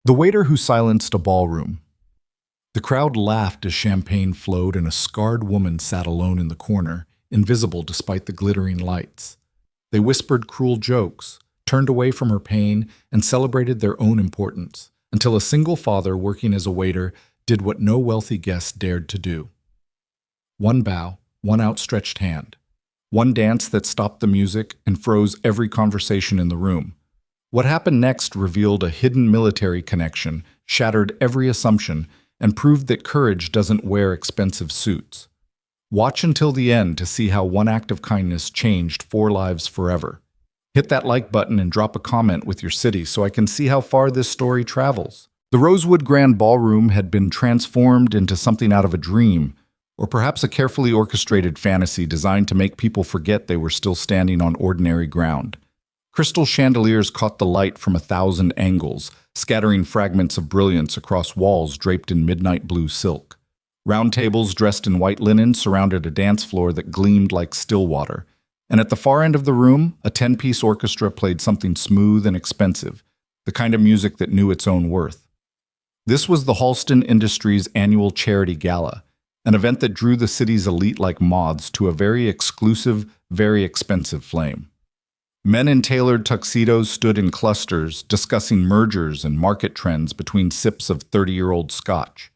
The waiter who silenced a ballroom. The crowd laughed as champagne flowed and a scarred woman sat alone in the corner, invisible despite the glittering lights. They whispered cruel jokes, turned away from her pain, and celebrated their own importance, until a single father working as a waiter did what no wealthy guest dared to do. One bow, one outstretched hand. One dance that stopped the music and froze every conversation in the room. What happened next revealed a hidden military connection, shattered every assumption, and proved that courage doesn't wear expensive suits. Watch until the end to see how one act of kindness changed 4 lives forever. Hit that like button and drop a comment with your city so I can see how far this story travels. The Rosewood Grand Ballroom had been transformed into something out of a dream, or perhaps a carefully orchestrated fantasy designed to make people forget they were still standing on ordinary ground. Crystal chandeliers caught the light from 1,000 angles, scattering fragments of brilliance across walls draped in midnight blue silk. Round tables dressed in white linen surrounded a dance floor that gleamed like still water, and at the far end of the room, a 10-piece orchestra played something smooth and expensive, the kind of music that knew its own worth. This was the Halston Industries annual charity gala, an event that drew the city's elite like moths to a very exclusive, very expensive flame. Men in tailored tuxedos stood in clusters, discussing mergers and market trends between sips of 30-year-old scotch.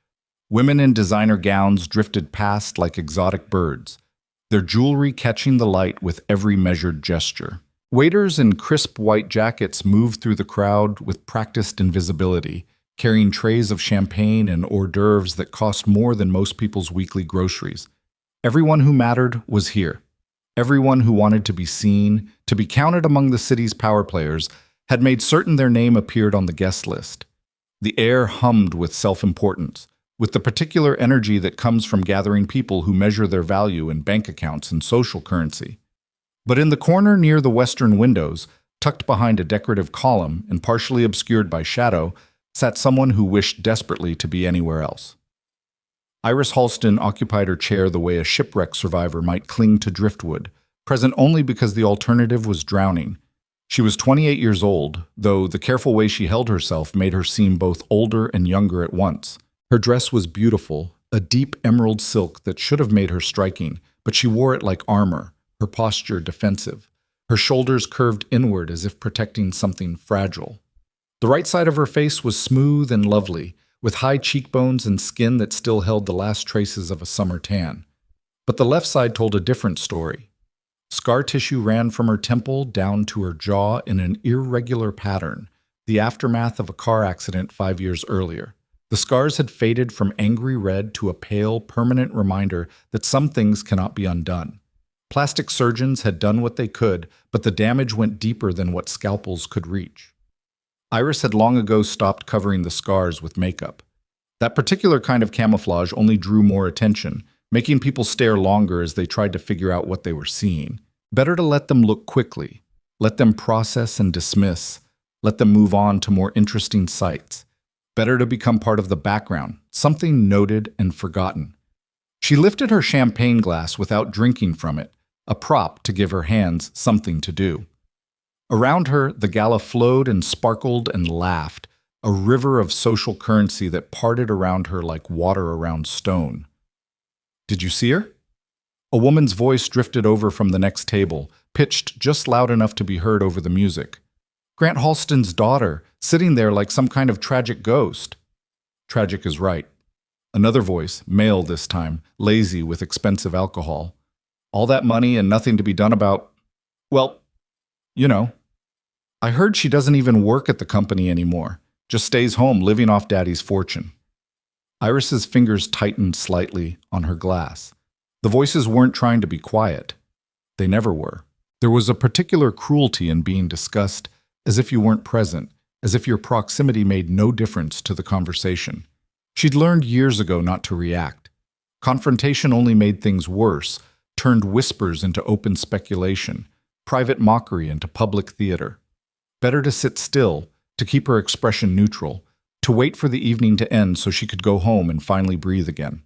Women in designer gowns drifted past like exotic birds, their jewelry catching the light with every measured gesture. Waiters in crisp white jackets moved through the crowd with practiced invisibility, carrying trays of champagne and hors d'oeuvres that cost more than most people's weekly groceries. Everyone who mattered was here. Everyone who wanted to be seen, to be counted among the city's power players, had made certain their name appeared on the guest list. The air hummed with self-importance, with the particular energy that comes from gathering people who measure their value in bank accounts and social currency. But in the corner near the western windows, tucked behind a decorative column and partially obscured by shadow, sat someone who wished desperately to be anywhere else. Iris Halston occupied her chair the way a shipwreck survivor might cling to driftwood, present only because the alternative was drowning. She was 28 years old, though the careful way she held herself made her seem both older and younger at once. Her dress was beautiful, a deep emerald silk that should have made her striking, but she wore it like armor, her posture defensive, her shoulders curved inward as if protecting something fragile. The right side of her face was smooth and lovely, with high cheekbones and skin that still held the last traces of a summer tan. But the left side told a different story. Scar tissue ran from her temple down to her jaw in an irregular pattern, the aftermath of a car accident 5 years earlier. The scars had faded from angry red to a pale, permanent reminder that some things cannot be undone. Plastic surgeons had done what they could, but the damage went deeper than what scalpels could reach. Iris had long ago stopped covering the scars with makeup. That particular kind of camouflage only drew more attention, making people stare longer as they tried to figure out what they were seeing. Better to let them look quickly, let them process and dismiss, let them move on to more interesting sights. Better to become part of the background, something noted and forgotten. She lifted her champagne glass without drinking from it, a prop to give her hands something to do. Around her, the gala flowed and sparkled and laughed, a river of social currency that parted around her like water around stone. Did you see her? A woman's voice drifted over from the next table, pitched just loud enough to be heard over the music. Grant Halston's daughter, sitting there like some kind of tragic ghost. Tragic is right. Another voice, male this time, lazy with expensive alcohol. All that money and nothing to be done about, well, you know. I heard she doesn't even work at the company anymore, just stays home living off Daddy's fortune. Iris's fingers tightened slightly on her glass. The voices weren't trying to be quiet. They never were. There was a particular cruelty in being discussed as if you weren't present, as if your proximity made no difference to the conversation. She'd learned years ago not to react. Confrontation only made things worse, turned whispers into open speculation, private mockery into public theater. Better to sit still, to keep her expression neutral, to wait for the evening to end so she could go home and finally breathe again.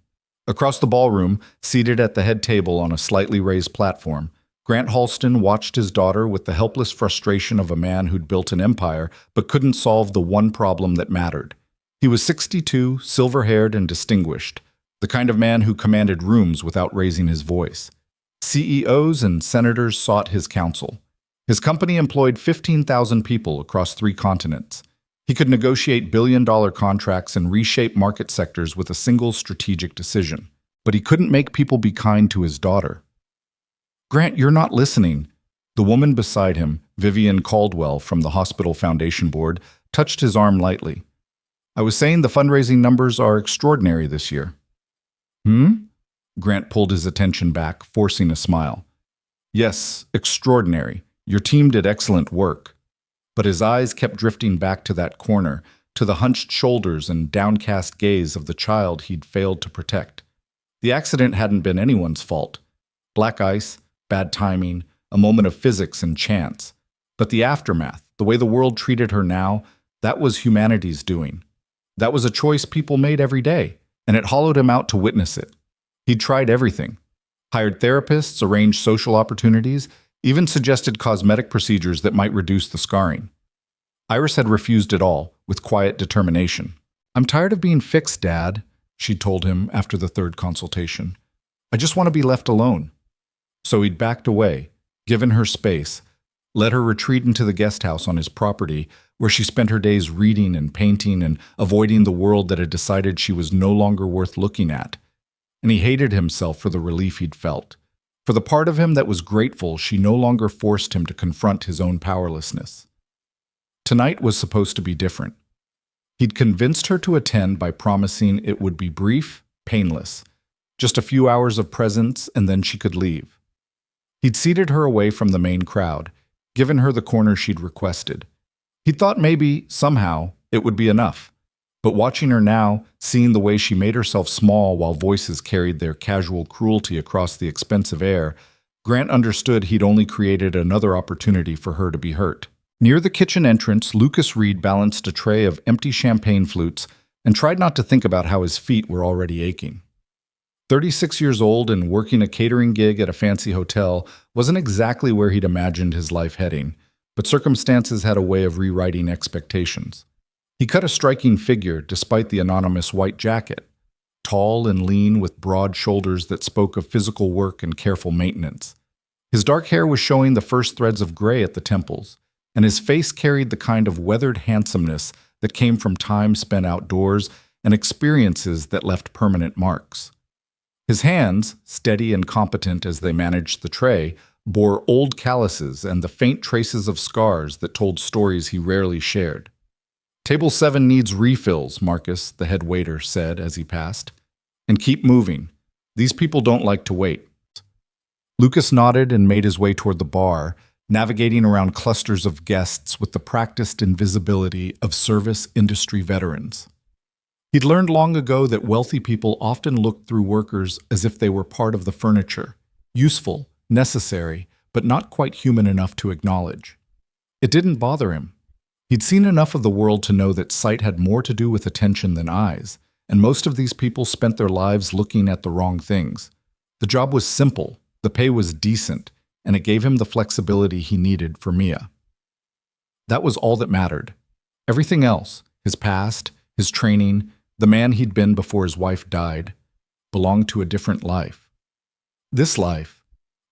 Across the ballroom, seated at the head table on a slightly raised platform, Grant Halston watched his daughter with the helpless frustration of a man who'd built an empire but couldn't solve the one problem that mattered. He was 62, silver-haired and distinguished, the kind of man who commanded rooms without raising his voice. CEOs and senators sought his counsel. His company employed 15,000 people across 3 continents. He could negotiate billion-dollar contracts and reshape market sectors with a single strategic decision. But he couldn't make people be kind to his daughter. "Grant, you're not listening." The woman beside him, Vivian Caldwell from the Hospital Foundation Board, touched his arm lightly. "I was saying the fundraising numbers are extraordinary this year." "Hmm?" Grant pulled his attention back, forcing a smile. "Yes, extraordinary. Your team did excellent work." But his eyes kept drifting back to that corner, to the hunched shoulders and downcast gaze of the child he'd failed to protect. The accident hadn't been anyone's fault. Black ice, bad timing, a moment of physics and chance. But the aftermath, the way the world treated her now, that was humanity's doing. That was a choice people made every day, and it hollowed him out to witness it. He'd tried everything. Hired therapists, arranged social opportunities, even suggested cosmetic procedures that might reduce the scarring. Iris had refused it all, with quiet determination. "I'm tired of being fixed, Dad," she told him after the 3rd consultation. "I just want to be left alone." So he'd backed away, given her space, let her retreat into the guest house on his property, where she spent her days reading and painting and avoiding the world that had decided she was no longer worth looking at. And he hated himself for the relief he'd felt. For the part of him that was grateful she no longer forced him to confront his own powerlessness. Tonight was supposed to be different. He'd convinced her to attend by promising it would be brief, painless, just a few hours of presence and then she could leave. He'd seated her away from the main crowd, given her the corner she'd requested. He'd thought maybe, somehow, it would be enough. But watching her now, seeing the way she made herself small while voices carried their casual cruelty across the expensive air, Grant understood he'd only created another opportunity for her to be hurt. Near the kitchen entrance, Lucas Reed balanced a tray of empty champagne flutes and tried not to think about how his feet were already aching. 36 years old and working a catering gig at a fancy hotel wasn't exactly where he'd imagined his life heading, but circumstances had a way of rewriting expectations. He cut a striking figure despite the anonymous white jacket, tall and lean with broad shoulders that spoke of physical work and careful maintenance. His dark hair was showing the first threads of gray at the temples, and his face carried the kind of weathered handsomeness that came from time spent outdoors and experiences that left permanent marks. His hands, steady and competent as they managed the tray, bore old calluses and the faint traces of scars that told stories he rarely shared. "Table 7 needs refills," Marcus, the head waiter, said as he passed. "And keep moving. These people don't like to wait." Lucas nodded and made his way toward the bar, navigating around clusters of guests with the practiced invisibility of service industry veterans. He'd learned long ago that wealthy people often looked through workers as if they were part of the furniture, useful, necessary, but not quite human enough to acknowledge. It didn't bother him. He'd seen enough of the world to know that sight had more to do with attention than eyes, and most of these people spent their lives looking at the wrong things. The job was simple, the pay was decent, and it gave him the flexibility he needed for Mia. That was all that mattered. Everything else, his past, his training, the man he'd been before his wife died, belonged to a different life. This life,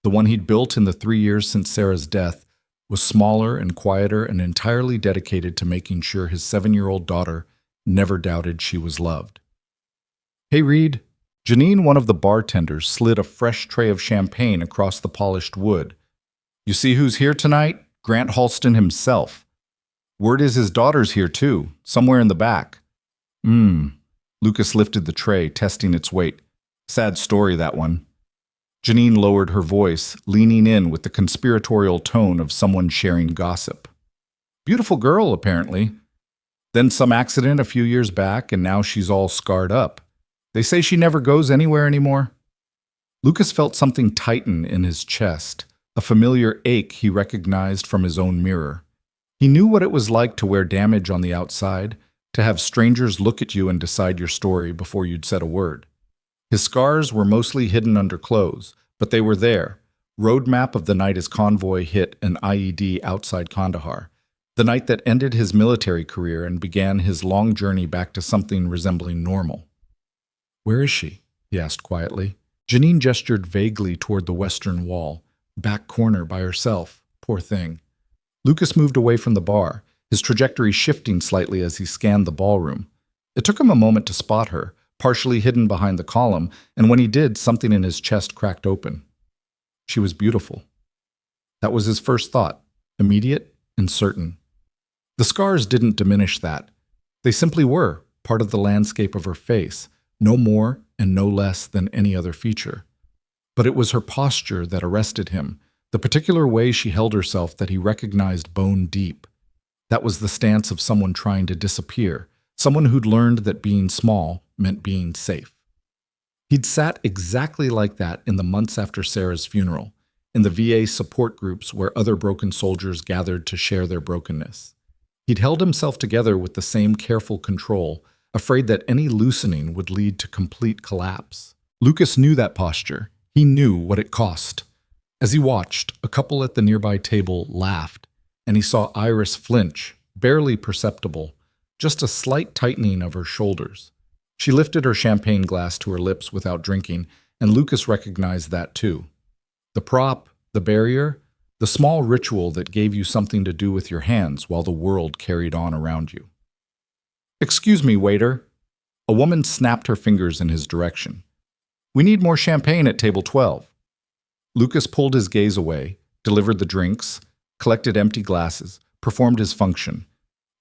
the one he'd built in the 3 years since Sarah's death, was smaller and quieter and entirely dedicated to making sure his 7-year-old daughter never doubted she was loved. "Hey, Reed." Janine, one of the bartenders, slid a fresh tray of champagne across the polished wood. "You see who's here tonight? Grant Halston himself. Word is his daughter's here too, somewhere in the back." Lucas lifted the tray, testing its weight. "Sad story, that one." Janine lowered her voice, leaning in with the conspiratorial tone of someone sharing gossip. "Beautiful girl, apparently. Then some accident a few years back, and now she's all scarred up. They say she never goes anywhere anymore." Lucas felt something tighten in his chest, a familiar ache he recognized from his own mirror. He knew what it was like to wear damage on the outside, to have strangers look at you and decide your story before you'd said a word. His scars were mostly hidden under clothes, but they were there, Roadmap of the night his convoy hit an IED outside Kandahar, the night that ended his military career and began his long journey back to something resembling normal. "Where is she?" he asked quietly. Janine gestured vaguely toward the western wall, back corner by herself. Poor thing. Lucas moved away from the bar, his trajectory shifting slightly as he scanned the ballroom. It took him a moment to spot her, partially hidden behind the column, and when he did, something in his chest cracked open. She was beautiful. That was his first thought, immediate and certain. The scars didn't diminish that. They simply were part of the landscape of her face, no more and no less than any other feature. But it was her posture that arrested him, the particular way she held herself that he recognized bone deep. That was the stance of someone trying to disappear, someone who'd learned that being small meant being safe. He'd sat exactly like that in the months after Sarah's funeral, in the VA support groups where other broken soldiers gathered to share their brokenness. He'd held himself together with the same careful control, afraid that any loosening would lead to complete collapse. Lucas knew that posture. He knew what it cost. As he watched, a couple at the nearby table laughed, and he saw Iris flinch, barely perceptible, just a slight tightening of her shoulders. She lifted her champagne glass to her lips without drinking, and Lucas recognized that too. The prop, the barrier, the small ritual that gave you something to do with your hands while the world carried on around you. "Excuse me, waiter." A woman snapped her fingers in his direction. "We need more champagne at table 12. Lucas pulled his gaze away, delivered the drinks, collected empty glasses, performed his function.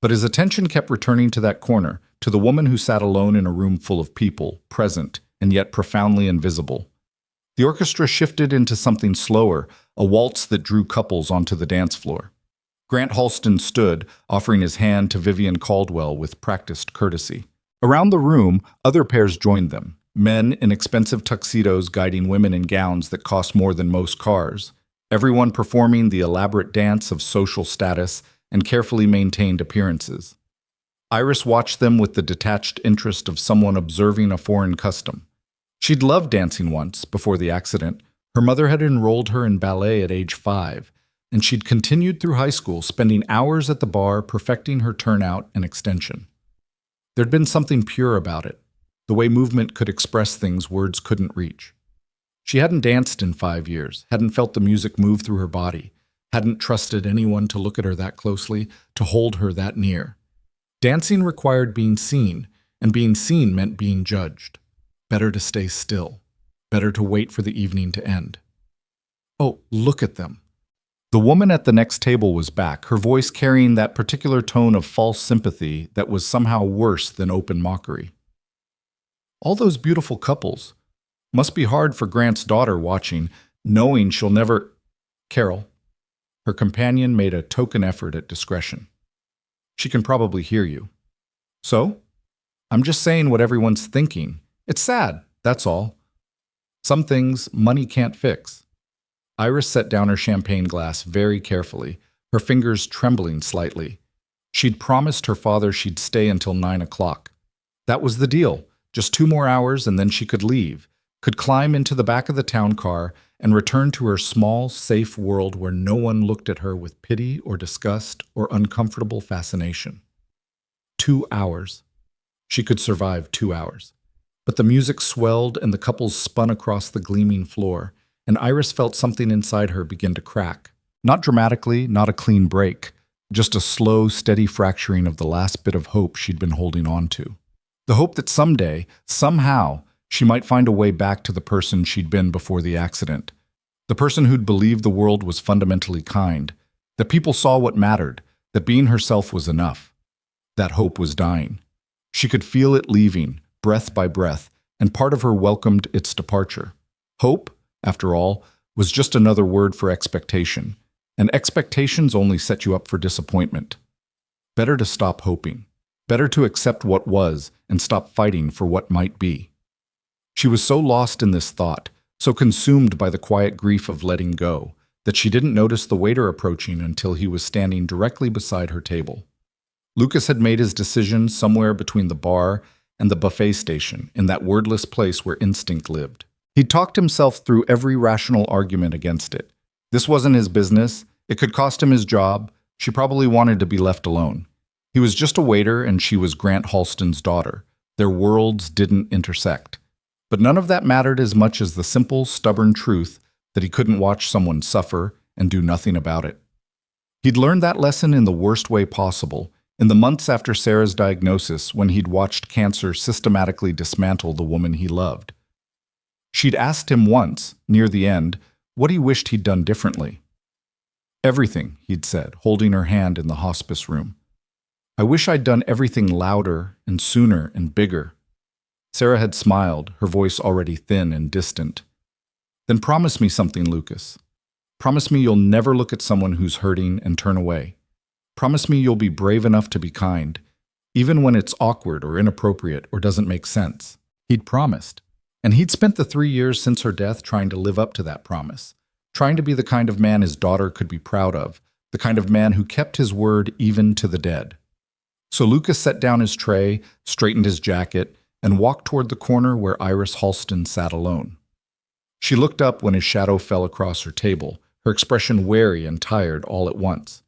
But his attention kept returning to that corner, to the woman who sat alone in a room full of people, present and yet profoundly invisible. The orchestra shifted into something slower, a waltz that drew couples onto the dance floor. Grant Halston stood, offering his hand to Vivian Caldwell with practiced courtesy. Around the room, other pairs joined them, men in expensive tuxedos guiding women in gowns that cost more than most cars, everyone performing the elaborate dance of social status and carefully maintained appearances. Iris watched them with the detached interest of someone observing a foreign custom. She'd loved dancing once, before the accident. Her mother had enrolled her in ballet at age 5, and she'd continued through high school, spending hours at the bar perfecting her turnout and extension. There'd been something pure about it, the way movement could express things words couldn't reach. She hadn't danced in 5 years, hadn't felt the music move through her body, hadn't trusted anyone to look at her that closely, to hold her that near. Dancing required being seen, and being seen meant being judged. Better to stay still. Better to wait for the evening to end. Oh, look at them. The woman at the next table was back, her voice carrying that particular tone of false sympathy that was somehow worse than open mockery. All those beautiful couples. Must be hard for Grant's daughter watching, knowing she'll never… Carol. Her companion made a token effort at discretion. She can probably hear you. So? I'm just saying what everyone's thinking. It's sad, that's all. Some things money can't fix. Iris set down her champagne glass very carefully, her fingers trembling slightly. She'd promised her father she'd stay until 9 o'clock. That was the deal. Just 2 more hours and then she could leave, could climb into the back of the town car and return to her small, safe world where no one looked at her with pity or disgust or uncomfortable fascination. 2 hours. She could survive 2 hours. But the music swelled and the couples spun across the gleaming floor, and Iris felt something inside her begin to crack. Not dramatically, not a clean break, just a slow, steady fracturing of the last bit of hope she'd been holding on to. The hope that someday, somehow, she might find a way back to the person she'd been before the accident. The person who'd believed the world was fundamentally kind, that people saw what mattered, that being herself was enough. That hope was dying. She could feel it leaving, breath by breath, and part of her welcomed its departure. Hope, after all, was just another word for expectation, and expectations only set you up for disappointment. Better to stop hoping. Better to accept what was and stop fighting for what might be. She was so lost in this thought, so consumed by the quiet grief of letting go, that she didn't notice the waiter approaching until he was standing directly beside her table. Lucas had made his decision somewhere between the bar and the buffet station, in that wordless place where instinct lived. He'd talked himself through every rational argument against it. This wasn't his business. It could cost him his job. She probably wanted to be left alone. He was just a waiter, and she was Grant Halston's daughter. Their worlds didn't intersect. But none of that mattered as much as the simple, stubborn truth that he couldn't watch someone suffer and do nothing about it. He'd learned that lesson in the worst way possible, in the months after Sarah's diagnosis, when he'd watched cancer systematically dismantle the woman he loved. She'd asked him once, near the end, what he wished he'd done differently. Everything, he'd said, holding her hand in the hospice room. I wish I'd done everything louder and sooner and bigger. Sarah had smiled, her voice already thin and distant. Then promise me something, Lucas. Promise me you'll never look at someone who's hurting and turn away. Promise me you'll be brave enough to be kind, even when it's awkward or inappropriate or doesn't make sense. He'd promised. And he'd spent the 3 years since her death trying to live up to that promise, trying to be the kind of man his daughter could be proud of, the kind of man who kept his word even to the dead. So Lucas set down his tray, straightened his jacket, and walked toward the corner where Iris Halston sat alone. She looked up when his shadow fell across her table, her expression wary and tired all at once.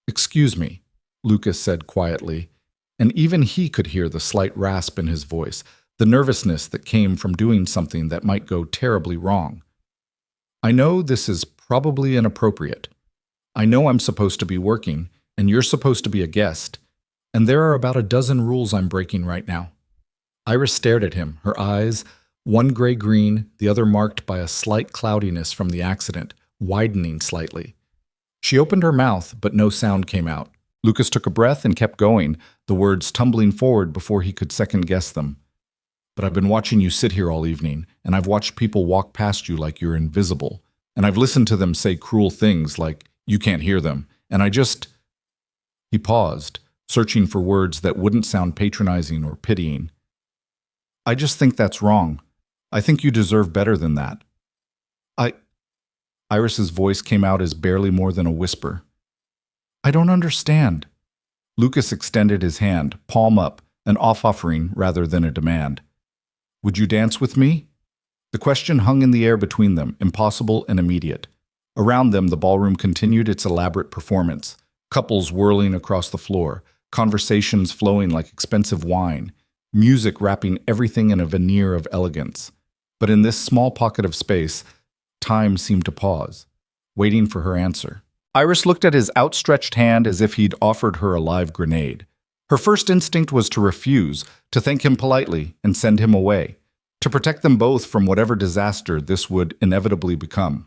"Excuse me," Lucas said quietly, and even he could hear the slight rasp in his voice, the nervousness that came from doing something that might go terribly wrong. "I know this is probably inappropriate. I know I'm supposed to be working, and you're supposed to be a guest, and there are about a dozen rules I'm breaking right now." Iris stared at him, her eyes, one gray-green, the other marked by a slight cloudiness from the accident, widening slightly. She opened her mouth, but no sound came out. Lucas took a breath and kept going, the words tumbling forward before he could second-guess them. "But I've been watching you sit here all evening, and I've watched people walk past you like you're invisible, and I've listened to them say cruel things like, you can't hear them, and I just—" He paused, searching for words that wouldn't sound patronizing or pitying. "I just think that's wrong. I think you deserve better than that." Iris's voice came out as barely more than a whisper. "I don't understand." Lucas extended his hand, palm up, an off-offering rather than a demand. "Would you dance with me?" The question hung in the air between them, impossible and immediate. Around them, the ballroom continued its elaborate performance, couples whirling across the floor, conversations flowing like expensive wine, music wrapping everything in a veneer of elegance. But in this small pocket of space, time seemed to pause, waiting for her answer. Iris looked at his outstretched hand as if he'd offered her a live grenade. Her first instinct was to refuse, to thank him politely and send him away, to protect them both from whatever disaster this would inevitably become.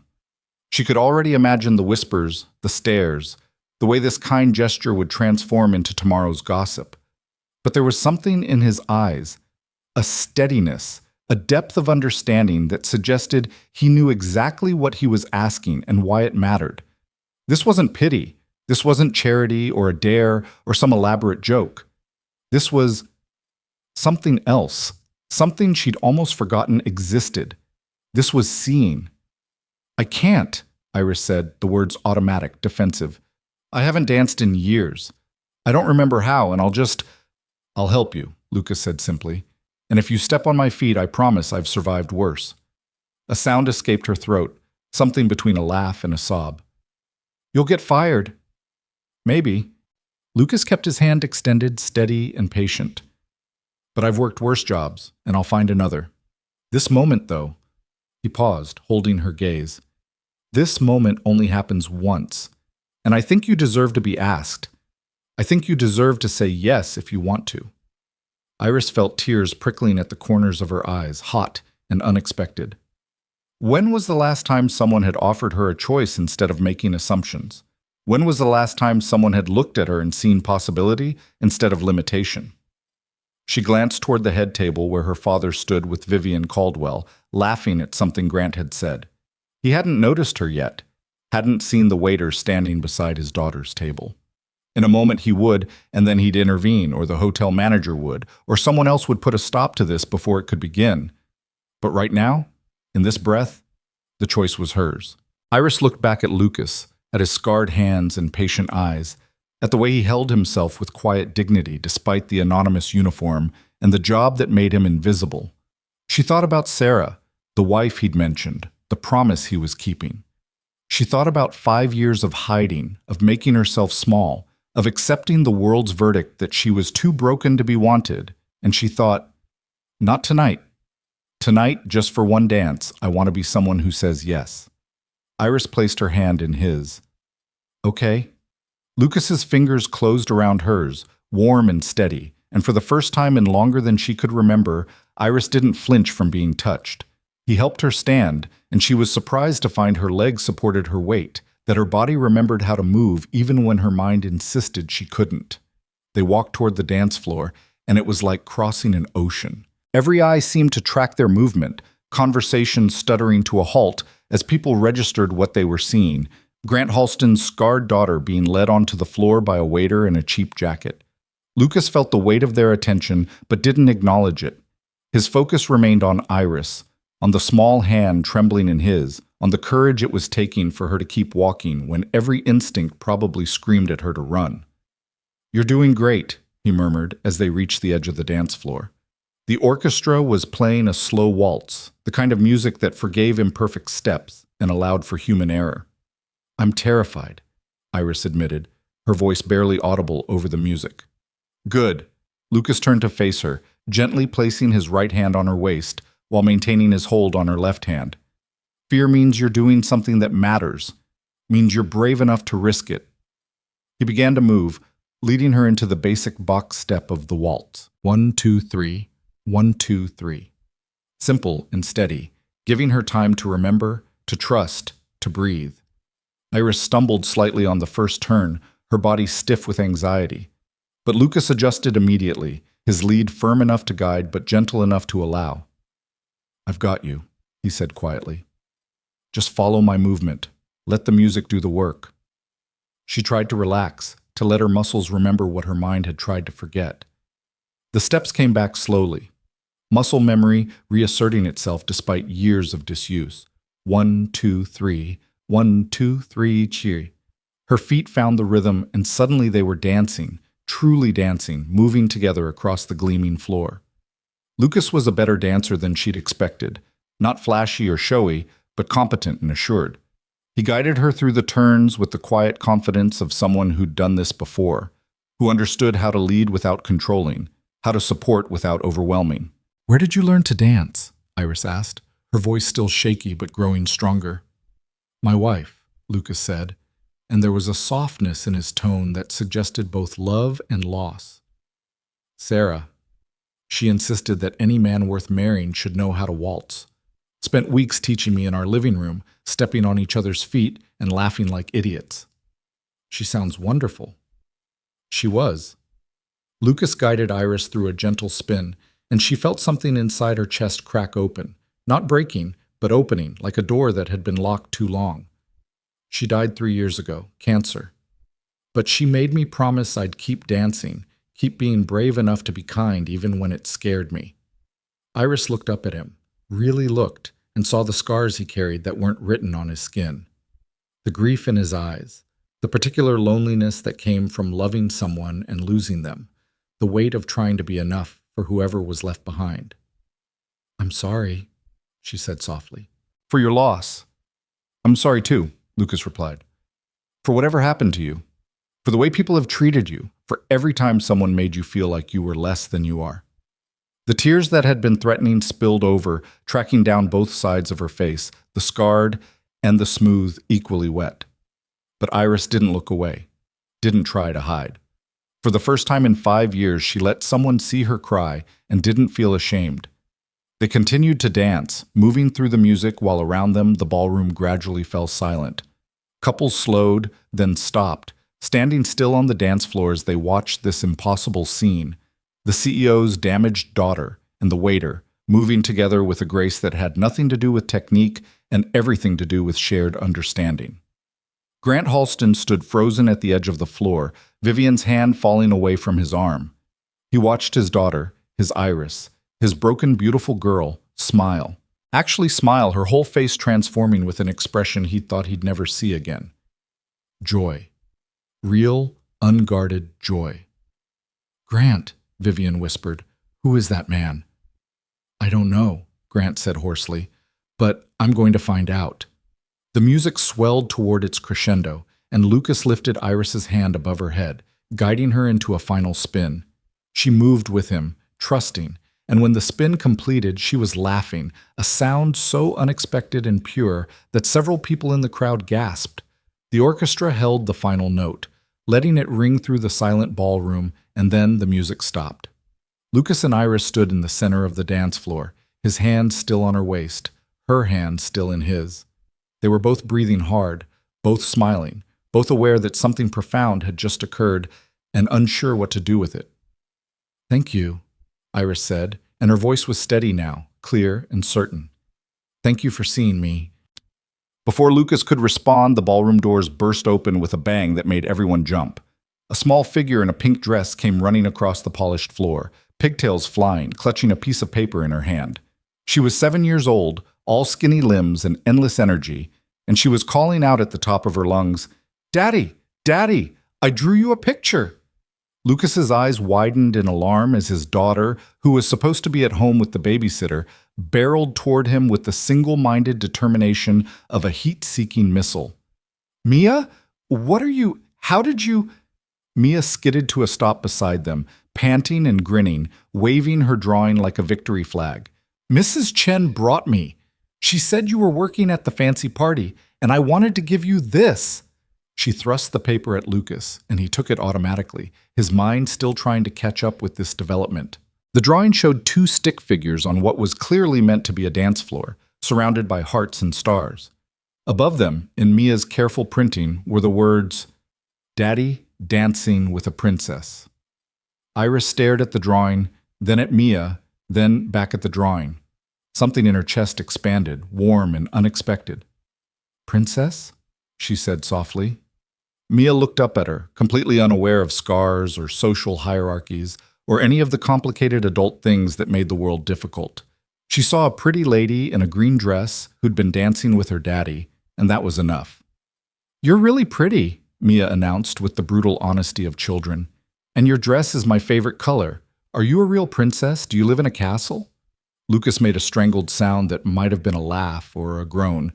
She could already imagine the whispers, the stares, the way this kind gesture would transform into tomorrow's gossip. But there was something in his eyes, a steadiness, a depth of understanding that suggested he knew exactly what he was asking and why it mattered. This wasn't pity. This wasn't charity or a dare or some elaborate joke. This was something else, something she'd almost forgotten existed. This was seeing. "I can't," Iris said, the words automatic, defensive. "I haven't danced in years. I don't remember how, and I'll help you," Lucas said simply. "And if you step on my feet, I promise I've survived worse." A sound escaped her throat, something between a laugh and a sob. "You'll get fired." "Maybe." Lucas kept his hand extended, steady and patient. "But I've worked worse jobs, and I'll find another. This moment, though," he paused, holding her gaze. "This moment only happens once, and I think you deserve to be asked. I think you deserve to say yes if you want to." Iris felt tears prickling at the corners of her eyes, hot and unexpected. When was the last time someone had offered her a choice instead of making assumptions? When was the last time someone had looked at her and seen possibility instead of limitation? She glanced toward the head table where her father stood with Vivian Caldwell, laughing at something Grant had said. He hadn't noticed her yet, hadn't seen the waiter standing beside his daughter's table. In a moment he would, and then he'd intervene, or the hotel manager would, or someone else would put a stop to this before it could begin. But right now, in this breath, the choice was hers. Iris looked back at Lucas, at his scarred hands and patient eyes, at the way he held himself with quiet dignity despite the anonymous uniform and the job that made him invisible. She thought about Sarah, The wife he'd mentioned, the promise he was keeping. She thought about 5 years of hiding, of making herself small, of accepting the world's verdict that she was too broken to be wanted, and she thought, not tonight. Tonight, just for one dance, I want to be someone who says yes. Iris placed her hand in his. Okay. Lucas's fingers closed around hers, warm and steady, and for the first time in longer than she could remember, Iris didn't flinch from being touched. He helped her stand, and she was surprised to find her legs supported her weight, that her body remembered how to move even when her mind insisted she couldn't. They walked toward the dance floor, and it was like crossing an ocean. Every eye seemed to track their movement, conversation stuttering to a halt as people registered what they were seeing. Grant Halston's scarred daughter being led onto the floor by a waiter in a cheap jacket. Lucas felt the weight of their attention but didn't acknowledge it. His focus remained on Iris, on the small hand trembling in his, on the courage it was taking for her to keep walking when every instinct probably screamed at her to run. "You're doing great," he murmured as they reached the edge of the dance floor. The orchestra was playing a slow waltz, the kind of music that forgave imperfect steps and allowed for human error. "I'm terrified," Iris admitted, her voice barely audible over the music. "Good." Lucas turned to face her, gently placing his right hand on her waist while maintaining his hold on her left hand. "Fear means you're doing something that matters, means you're brave enough to risk it." He began to move, leading her into the basic box step of the waltz. 1, 2, 3, 1, 2, 3. Simple and steady, giving her time to remember, to trust, to breathe. Iris stumbled slightly on the first turn, her body stiff with anxiety. But Lucas adjusted immediately, his lead firm enough to guide but gentle enough to allow. "I've got you," he said quietly. "Just follow my movement. Let the music do the work." She tried to relax, to let her muscles remember what her mind had tried to forget. The steps came back slowly, muscle memory reasserting itself despite years of disuse. 1, 2, 3, 1, 2, 3, cheer. Her feet found the rhythm, and suddenly they were dancing, truly dancing, moving together across the gleaming floor. Lucas was a better dancer than she'd expected, not flashy or showy, but competent and assured. He guided her through the turns with the quiet confidence of someone who'd done this before, who understood how to lead without controlling, how to support without overwhelming. "Where did you learn to dance?" Iris asked, her voice still shaky but growing stronger. "My wife," Lucas said, and there was a softness in his tone that suggested both love and loss. "Sarah. She insisted that any man worth marrying should know how to waltz. Spent weeks teaching me in our living room, stepping on each other's feet and laughing like idiots." "She sounds wonderful." She was. Lucas guided Iris through a gentle spin, and she felt something inside her chest crack open, not breaking, but opening, like a door that had been locked too long. "She died 3 years ago, cancer. But she made me promise I'd keep dancing, keep being brave enough to be kind even when it scared me." Iris looked up at him, really looked, and saw the scars he carried that weren't written on his skin. The grief in his eyes, the particular loneliness that came from loving someone and losing them, the weight of trying to be enough for whoever was left behind. "I'm sorry," she said softly. "For your loss." "I'm sorry too," Lucas replied. "For whatever happened to you. For the way people have treated you. For every time someone made you feel like you were less than you are." The tears that had been threatening spilled over, tracking down both sides of her face, the scarred and the smooth, equally wet. But Iris didn't look away, didn't try to hide. For the first time in 5 years, she let someone see her cry and didn't feel ashamed. They continued to dance, moving through the music while around them the ballroom gradually fell silent. Couples slowed, then stopped, standing still on the dance floor as they watched this impossible scene. The CEO's damaged daughter and the waiter, moving together with a grace that had nothing to do with technique and everything to do with shared understanding. Grant Halston stood frozen at the edge of the floor, Vivian's hand falling away from his arm. He watched his daughter, his Iris, his broken, beautiful girl, smile. Actually smile, her whole face transforming with an expression he thought he'd never see again. Joy. Real, unguarded joy. "Grant," Vivian whispered, "who is that man?" "I don't know," Grant said hoarsely, But I'm going to find out. The music swelled toward its crescendo, and Lucas lifted Iris's hand above her head, guiding her into a final spin. She moved with him, trusting, and when the spin completed, she was laughing, a sound so unexpected and pure that several people in the crowd gasped. The orchestra held the final note, letting it ring through the silent ballroom, and then the music stopped. Lucas and Iris stood in the center of the dance floor, his hand still on her waist, her hand still in his. They were both breathing hard, both smiling, both aware that something profound had just occurred and unsure what to do with it. "Thank you," Iris said, and her voice was steady now, clear and certain. "Thank you for seeing me." Before Lucas could respond, the ballroom doors burst open with a bang that made everyone jump. A small figure in a pink dress came running across the polished floor, pigtails flying, clutching a piece of paper in her hand. She was 7 years old, all skinny limbs and endless energy, and she was calling out at the top of her lungs, "Daddy! Daddy! I drew you a picture!" Lucas's eyes widened in alarm as his daughter, who was supposed to be at home with the babysitter, barreled toward him with the single-minded determination of a heat-seeking missile. "Mia? What are you? How did you—" Mia skidded to a stop beside them, panting and grinning, waving her drawing like a victory flag. "Mrs. Chen brought me. She said you were working at the fancy party, and I wanted to give you this." She thrust the paper at Lucas, and he took it automatically, his mind still trying to catch up with this development. The drawing showed 2 stick figures on what was clearly meant to be a dance floor, surrounded by hearts and stars. Above them, in Mia's careful printing, were the words, "Daddy dancing with a princess." Iris stared at the drawing, then at Mia, then back at the drawing. Something in her chest expanded, warm and unexpected. "Princess?" she said softly. Mia looked up at her, completely unaware of scars or social hierarchies or any of the complicated adult things that made the world difficult. She saw a pretty lady in a green dress who'd been dancing with her daddy, and that was enough. "You're really pretty," Mia announced with the brutal honesty of children. "And your dress is my favorite color. Are you a real princess? Do you live in a castle?" Lucas made a strangled sound that might have been a laugh or a groan.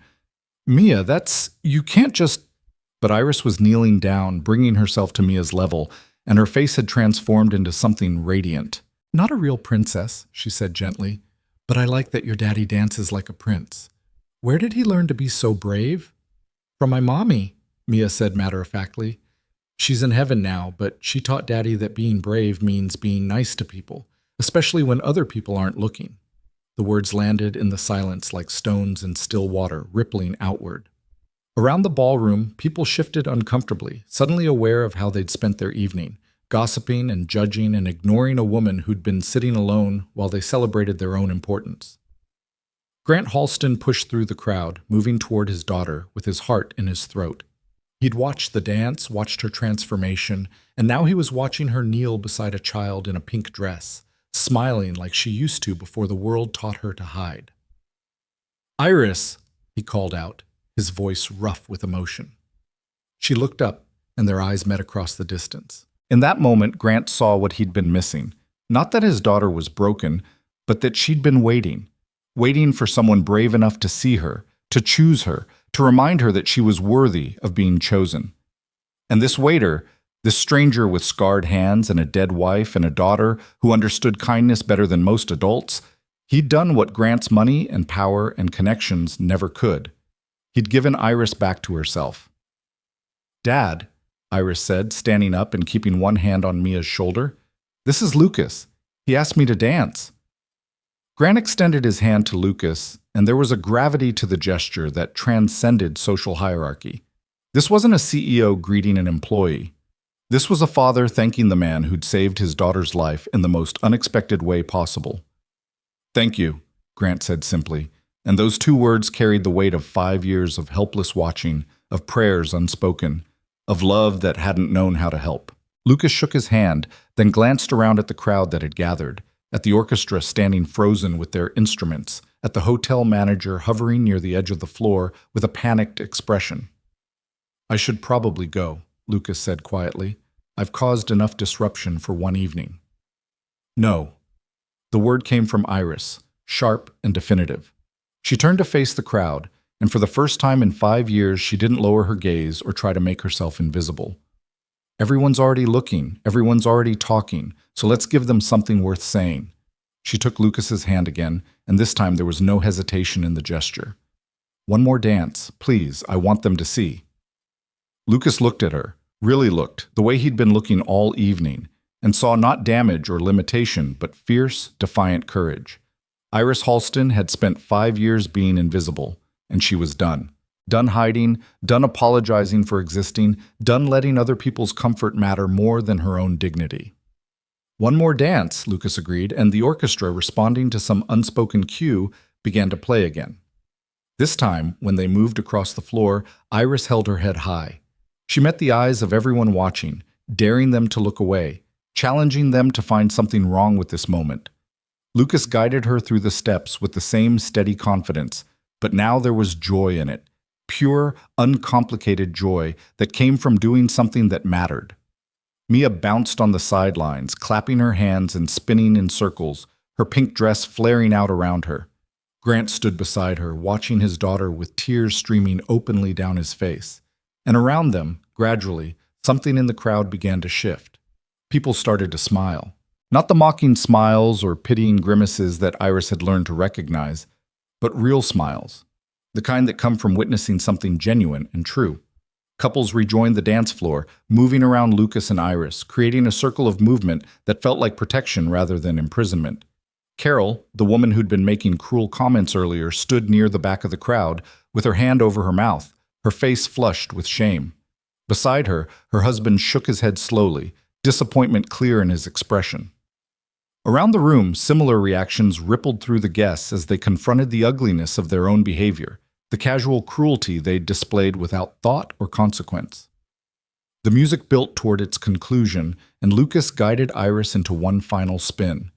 "Mia, you can't just—" But Iris was kneeling down, bringing herself to Mia's level, and her face had transformed into something radiant. "Not a real princess," she said gently, "but I like that your daddy dances like a prince. Where did he learn to be so brave?" "From my mommy," Mia said matter-of-factly. "She's in heaven now, but she taught Daddy that being brave means being nice to people, especially when other people aren't looking." The words landed in the silence like stones in still water, rippling outward. Around the ballroom, people shifted uncomfortably, suddenly aware of how they'd spent their evening, gossiping and judging and ignoring a woman who'd been sitting alone while they celebrated their own importance. Grant Halston pushed through the crowd, moving toward his daughter with his heart in his throat. He'd watched the dance, watched her transformation, and now he was watching her kneel beside a child in a pink dress, smiling like she used to before the world taught her to hide. "Iris," he called out, his voice rough with emotion. She looked up, and their eyes met across the distance. In that moment, Grant saw what he'd been missing. Not that his daughter was broken, but that she'd been waiting for someone brave enough to see her, to choose her, to remind her that she was worthy of being chosen. And this waiter, this stranger with scarred hands and a dead wife and a daughter who understood kindness better than most adults, he'd done what Grant's money and power and connections never could. He'd given Iris back to herself. "Dad," Iris said, standing up and keeping one hand on Mia's shoulder, "this is Lucas. He asked me to dance." Grant extended his hand to Lucas, and there was a gravity to the gesture that transcended social hierarchy. This wasn't a CEO greeting an employee. This was a father thanking the man who'd saved his daughter's life in the most unexpected way possible. "Thank you," Grant said simply, and those 2 words carried the weight of 5 years of helpless watching, of prayers unspoken, of love that hadn't known how to help. Lucas shook his hand, then glanced around at the crowd that had gathered, at the orchestra standing frozen with their instruments, at the hotel manager hovering near the edge of the floor with a panicked expression. "I should probably go," Lucas said quietly. "I've caused enough disruption for one evening." "No." The word came from Iris, sharp and definitive. She turned to face the crowd, and for the first time in 5 years, she didn't lower her gaze or try to make herself invisible. Everyone's already looking, everyone's already talking, so let's give them something worth saying. She took Lucas's hand again, and this time there was no hesitation in the gesture. One more dance, please, I want them to see. Lucas looked at her, really looked, the way he'd been looking all evening, and saw not damage or limitation, but fierce, defiant courage. Iris Halston had spent 5 years being invisible, and she was done. Done hiding, done apologizing for existing, done letting other people's comfort matter more than her own dignity. One more dance, Lucas agreed, and the orchestra, responding to some unspoken cue, began to play again. This time, when they moved across the floor, Iris held her head high. She met the eyes of everyone watching, daring them to look away, challenging them to find something wrong with this moment. Lucas guided her through the steps with the same steady confidence, but now there was joy in it, pure, uncomplicated joy that came from doing something that mattered. Mia bounced on the sidelines, clapping her hands and spinning in circles, her pink dress flaring out around her. Grant stood beside her, watching his daughter with tears streaming openly down his face. And around them, gradually, something in the crowd began to shift. People started to smile. Not the mocking smiles or pitying grimaces that Iris had learned to recognize, but real smiles, the kind that come from witnessing something genuine and true. Couples rejoined the dance floor, moving around Lucas and Iris, creating a circle of movement that felt like protection rather than imprisonment. Carol, the woman who'd been making cruel comments earlier, stood near the back of the crowd, with her hand over her mouth, her face flushed with shame. Beside her, her husband shook his head slowly, disappointment clear in his expression. Around the room, similar reactions rippled through the guests as they confronted the ugliness of their own behavior, the casual cruelty they'd displayed without thought or consequence. The music built toward its conclusion, and Lucas guided Iris into one final spin.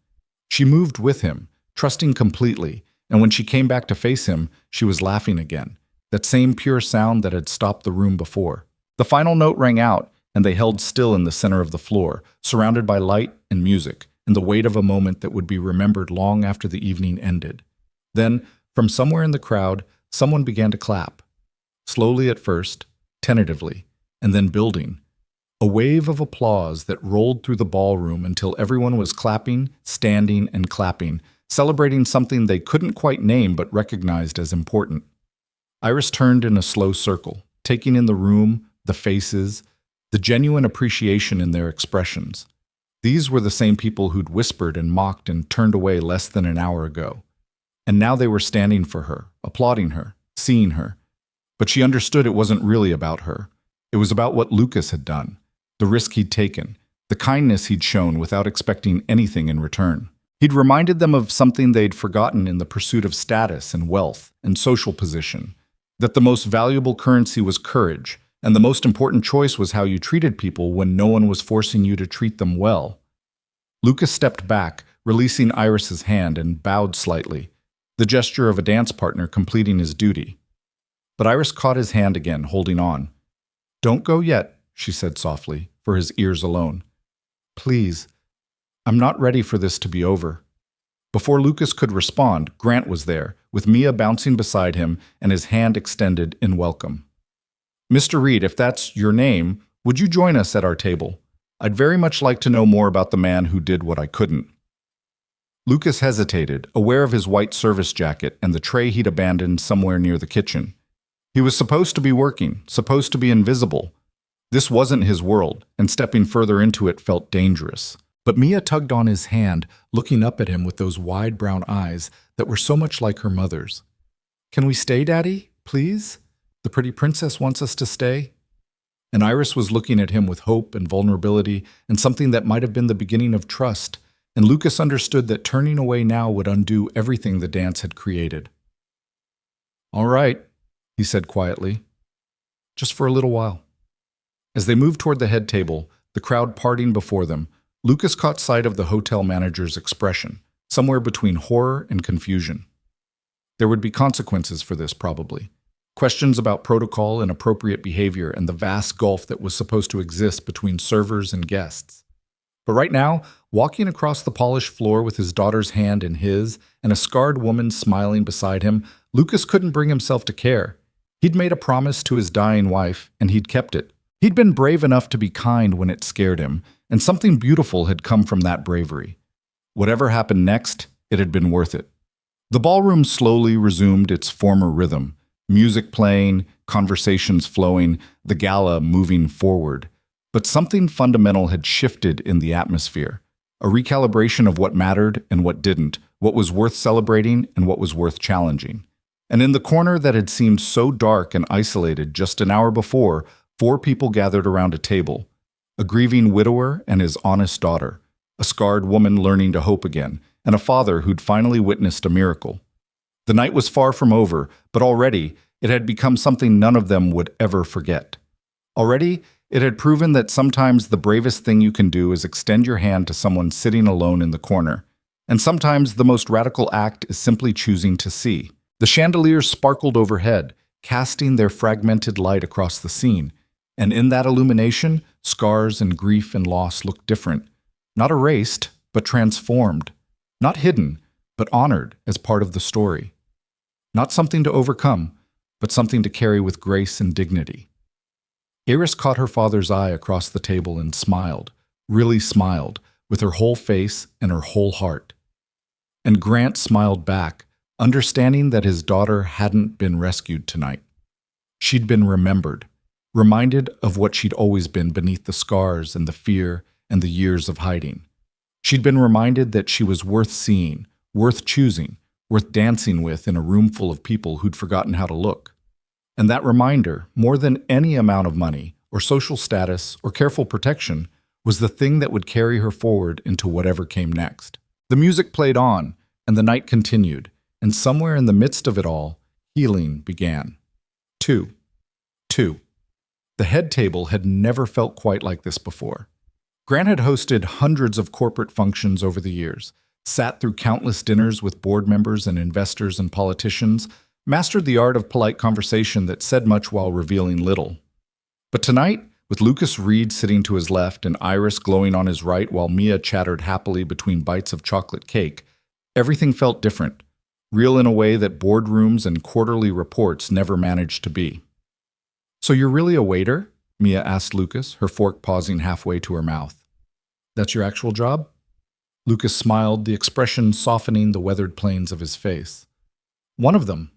She moved with him, trusting completely, and when she came back to face him, she was laughing again, that same pure sound that had stopped the room before. The final note rang out, and they held still in the center of the floor, surrounded by light and music, and the weight of a moment that would be remembered long after the evening ended. Then, from somewhere in the crowd, someone began to clap. Slowly at first, tentatively, and then building. A wave of applause that rolled through the ballroom until everyone was clapping, standing, and clapping, celebrating something they couldn't quite name but recognized as important. Iris turned in a slow circle, taking in the room, the faces, the genuine appreciation in their expressions. These were the same people who'd whispered and mocked and turned away less than an hour ago. And now they were standing for her, applauding her, seeing her. But she understood it wasn't really about her. It was about what Lucas had done, the risk he'd taken, the kindness he'd shown without expecting anything in return. He'd reminded them of something they'd forgotten in the pursuit of status and wealth and social position, that the most valuable currency was courage, and the most important choice was how you treated people when no one was forcing you to treat them well. Lucas stepped back, releasing Iris's hand, and bowed slightly, the gesture of a dance partner completing his duty. But Iris caught his hand again, holding on. "Don't go yet," she said softly, for his ears alone. "Please, I'm not ready for this to be over." Before Lucas could respond, Grant was there, with Mia bouncing beside him and his hand extended in welcome. "Mr. Reed, if that's your name, would you join us at our table? I'd very much like to know more about the man who did what I couldn't." Lucas hesitated, aware of his white service jacket and the tray he'd abandoned somewhere near the kitchen. He was supposed to be working, supposed to be invisible. This wasn't his world, and stepping further into it felt dangerous. But Mia tugged on his hand, looking up at him with those wide brown eyes that were so much like her mother's. "Can we stay, Daddy? Please? The pretty princess wants us to stay." And Iris was looking at him with hope and vulnerability and something that might have been the beginning of trust, and Lucas understood that turning away now would undo everything the dance had created. "All right," he said quietly. "Just for a little while." As they moved toward the head table, the crowd parting before them, Lucas caught sight of the hotel manager's expression, somewhere between horror and confusion. There would be consequences for this, probably. Questions about protocol and appropriate behavior and the vast gulf that was supposed to exist between servers and guests. But right now, walking across the polished floor with his daughter's hand in his and a scarred woman smiling beside him, Lucas couldn't bring himself to care. He'd made a promise to his dying wife, and he'd kept it. He'd been brave enough to be kind when it scared him, and something beautiful had come from that bravery. Whatever happened next, it had been worth it. The ballroom slowly resumed its former rhythm, music playing, conversations flowing, the gala moving forward. But something fundamental had shifted in the atmosphere, a recalibration of what mattered and what didn't, what was worth celebrating and what was worth challenging. And in the corner that had seemed so dark and isolated just an hour before, 4 people gathered around a table: a grieving widower and his honest daughter, a scarred woman learning to hope again, and a father who'd finally witnessed a miracle. The night was far from over, but already it had become something none of them would ever forget. Already, it had proven that sometimes the bravest thing you can do is extend your hand to someone sitting alone in the corner, and sometimes the most radical act is simply choosing to see. The chandeliers sparkled overhead, casting their fragmented light across the scene, and in that illumination, scars and grief and loss looked different, not erased, but transformed, not hidden, but honored as part of the story. Not something to overcome, but something to carry with grace and dignity. Iris caught her father's eye across the table and smiled, really smiled, with her whole face and her whole heart. And Grant smiled back, understanding that his daughter hadn't been rescued tonight. She'd been remembered, reminded of what she'd always been beneath the scars and the fear and the years of hiding. She'd been reminded that she was worth seeing, worth choosing, worth dancing with in a room full of people who'd forgotten how to look. And that reminder, more than any amount of money, or social status, or careful protection, was the thing that would carry her forward into whatever came next. The music played on, and the night continued, and somewhere in the midst of it all, healing began. 2. The head table had never felt quite like this before. Grant had hosted hundreds of corporate functions over the years, sat through countless dinners with board members and investors and politicians, mastered the art of polite conversation that said much while revealing little. But tonight, with Lucas Reed sitting to his left and Iris glowing on his right while Mia chattered happily between bites of chocolate cake, everything felt different, real in a way that boardrooms and quarterly reports never managed to be. "So you're really a waiter?" Mia asked Lucas, her fork pausing halfway to her mouth. "That's your actual job?" Lucas smiled, the expression softening the weathered planes of his face. "One of them.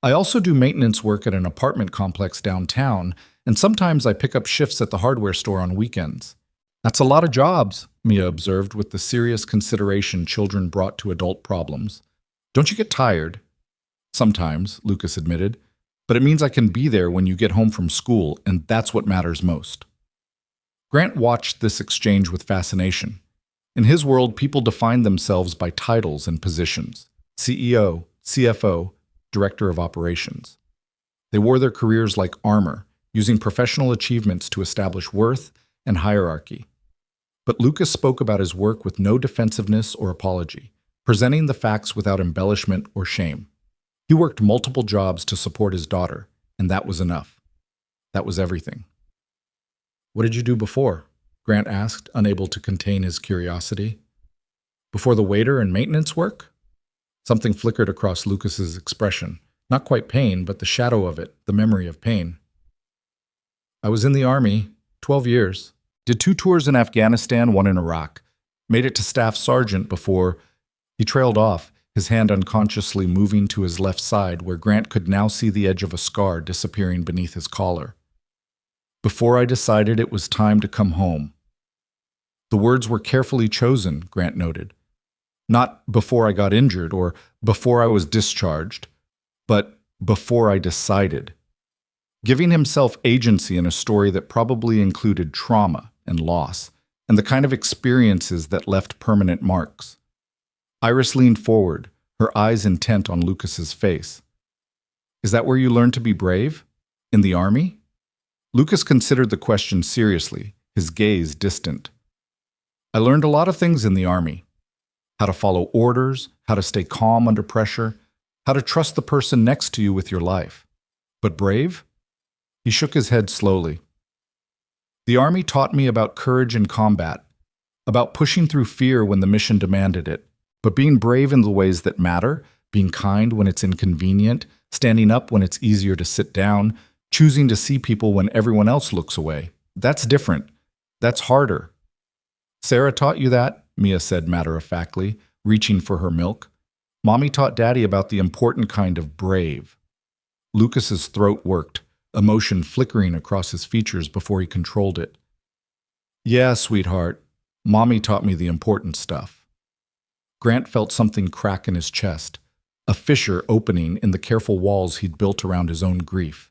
I also do maintenance work at an apartment complex downtown, and sometimes I pick up shifts at the hardware store on weekends." "That's a lot of jobs," Mia observed with the serious consideration children brought to adult problems. "Don't you get tired?" "Sometimes," Lucas admitted, "but it means I can be there when you get home from school, and that's what matters most." Grant watched this exchange with fascination. In his world, people defined themselves by titles and positions: CEO, CFO, Director of Operations. They wore their careers like armor, using professional achievements to establish worth and hierarchy. But Lucas spoke about his work with no defensiveness or apology, presenting the facts without embellishment or shame. He worked multiple jobs to support his daughter, and that was enough. That was everything. "What did you do before?" Grant asked, unable to contain his curiosity. "Before the waiter and maintenance work?" Something flickered across Lucas's expression. Not quite pain, but the shadow of it, the memory of pain. "I was in the Army, 12 years. Did 2 tours in Afghanistan, 1 in Iraq. Made it to staff sergeant before—" He trailed off, his hand unconsciously moving to his left side where Grant could now see the edge of a scar disappearing beneath his collar. "Before I decided it was time to come home." The words were carefully chosen, Grant noted. Not "before I got injured" or "before I was discharged," but "before I decided." Giving himself agency in a story that probably included trauma and loss, and the kind of experiences that left permanent marks. Iris leaned forward, her eyes intent on Lucas's face. "Is that where you learned to be brave? In the Army?" Lucas considered the question seriously, his gaze distant. "I learned a lot of things in the Army. How to follow orders, how to stay calm under pressure, how to trust the person next to you with your life. But brave?" He shook his head slowly. "The Army taught me about courage in combat, about pushing through fear when the mission demanded it, but being brave in the ways that matter, being kind when it's inconvenient, standing up when it's easier to sit down, choosing to see people when everyone else looks away. That's different. That's harder. Sarah taught you that? Mia said matter-of-factly, reaching for her milk. Mommy taught Daddy about the important kind of brave. Lucas's throat worked, emotion flickering across his features before he controlled it. Yeah, sweetheart. Mommy taught me the important stuff. Grant felt something crack in his chest, a fissure opening in the careful walls he'd built around his own grief.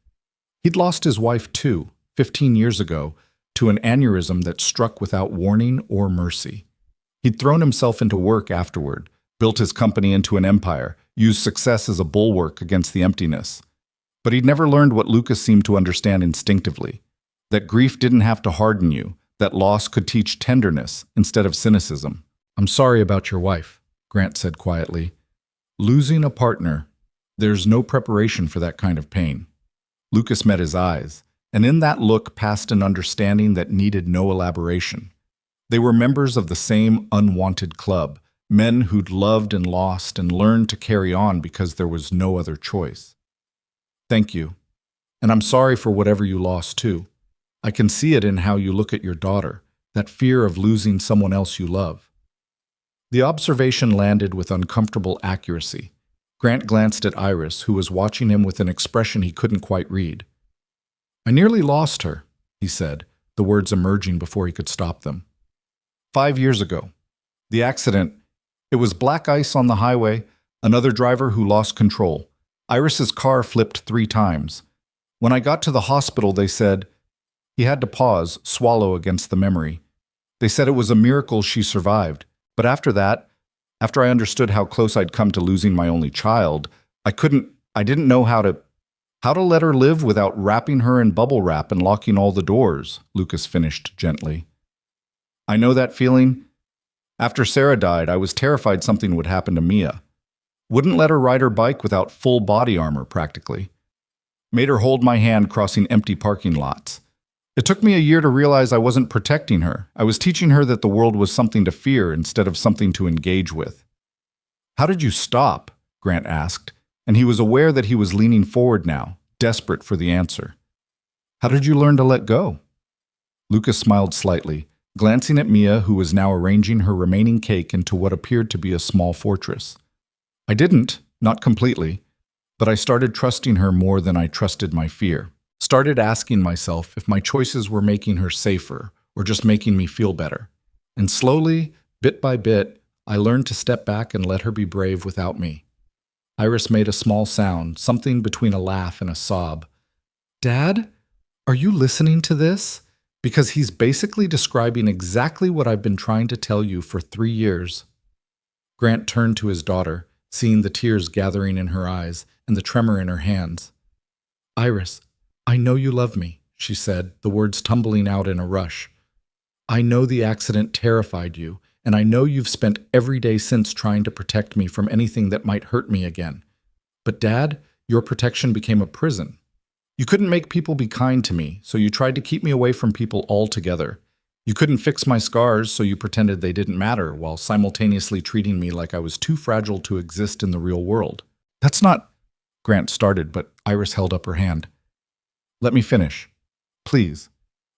He'd lost his wife too, 15 years ago, to an aneurysm that struck without warning or mercy. He'd thrown himself into work afterward, built his company into an empire, used success as a bulwark against the emptiness. But he'd never learned what Lucas seemed to understand instinctively, that grief didn't have to harden you, that loss could teach tenderness instead of cynicism. I'm sorry about your wife, Grant said quietly. Losing a partner, there's no preparation for that kind of pain. Lucas met his eyes, and in that look passed an understanding that needed no elaboration. They were members of the same unwanted club, men who'd loved and lost and learned to carry on because there was no other choice. Thank you. And I'm sorry for whatever you lost too. I can see it in how you look at your daughter, that fear of losing someone else you love. The observation landed with uncomfortable accuracy. Grant glanced at Iris, who was watching him with an expression he couldn't quite read. I nearly lost her, he said, the words emerging before he could stop them. 5 years ago. The accident. It was black ice on the highway, another driver who lost control. Iris's car flipped 3 times. When I got to the hospital, they said, he had to pause, swallow against the memory. They said it was a miracle she survived. But after that, after I understood how close I'd come to losing my only child, I didn't know how to let her live without wrapping her in bubble wrap and locking all the doors, Lucas finished gently. I know that feeling. After Sarah died, I was terrified something would happen to Mia. Wouldn't let her ride her bike without full body armor, practically. Made her hold my hand crossing empty parking lots. It took me a year to realize I wasn't protecting her. I was teaching her that the world was something to fear instead of something to engage with. How did you stop? Grant asked, and he was aware that he was leaning forward now, desperate for the answer. How did you learn to let go? Lucas smiled slightly, glancing at Mia, who was now arranging her remaining cake into what appeared to be a small fortress. I didn't, not completely, but I started trusting her more than I trusted my fear. Started asking myself if my choices were making her safer or just making me feel better. And slowly, bit by bit, I learned to step back and let her be brave without me. Iris made a small sound, something between a laugh and a sob. Dad, are you listening to this? Because he's basically describing exactly what I've been trying to tell you for 3 years. Grant turned to his daughter, seeing the tears gathering in her eyes and the tremor in her hands. Iris, I know you love me, she said, the words tumbling out in a rush. I know the accident terrified you, and I know you've spent every day since trying to protect me from anything that might hurt me again. But Dad, your protection became a prison. You couldn't make people be kind to me, so you tried to keep me away from people altogether. You couldn't fix my scars, so you pretended they didn't matter, while simultaneously treating me like I was too fragile to exist in the real world. That's not... Grant started, but Iris held up her hand. Let me finish. Please.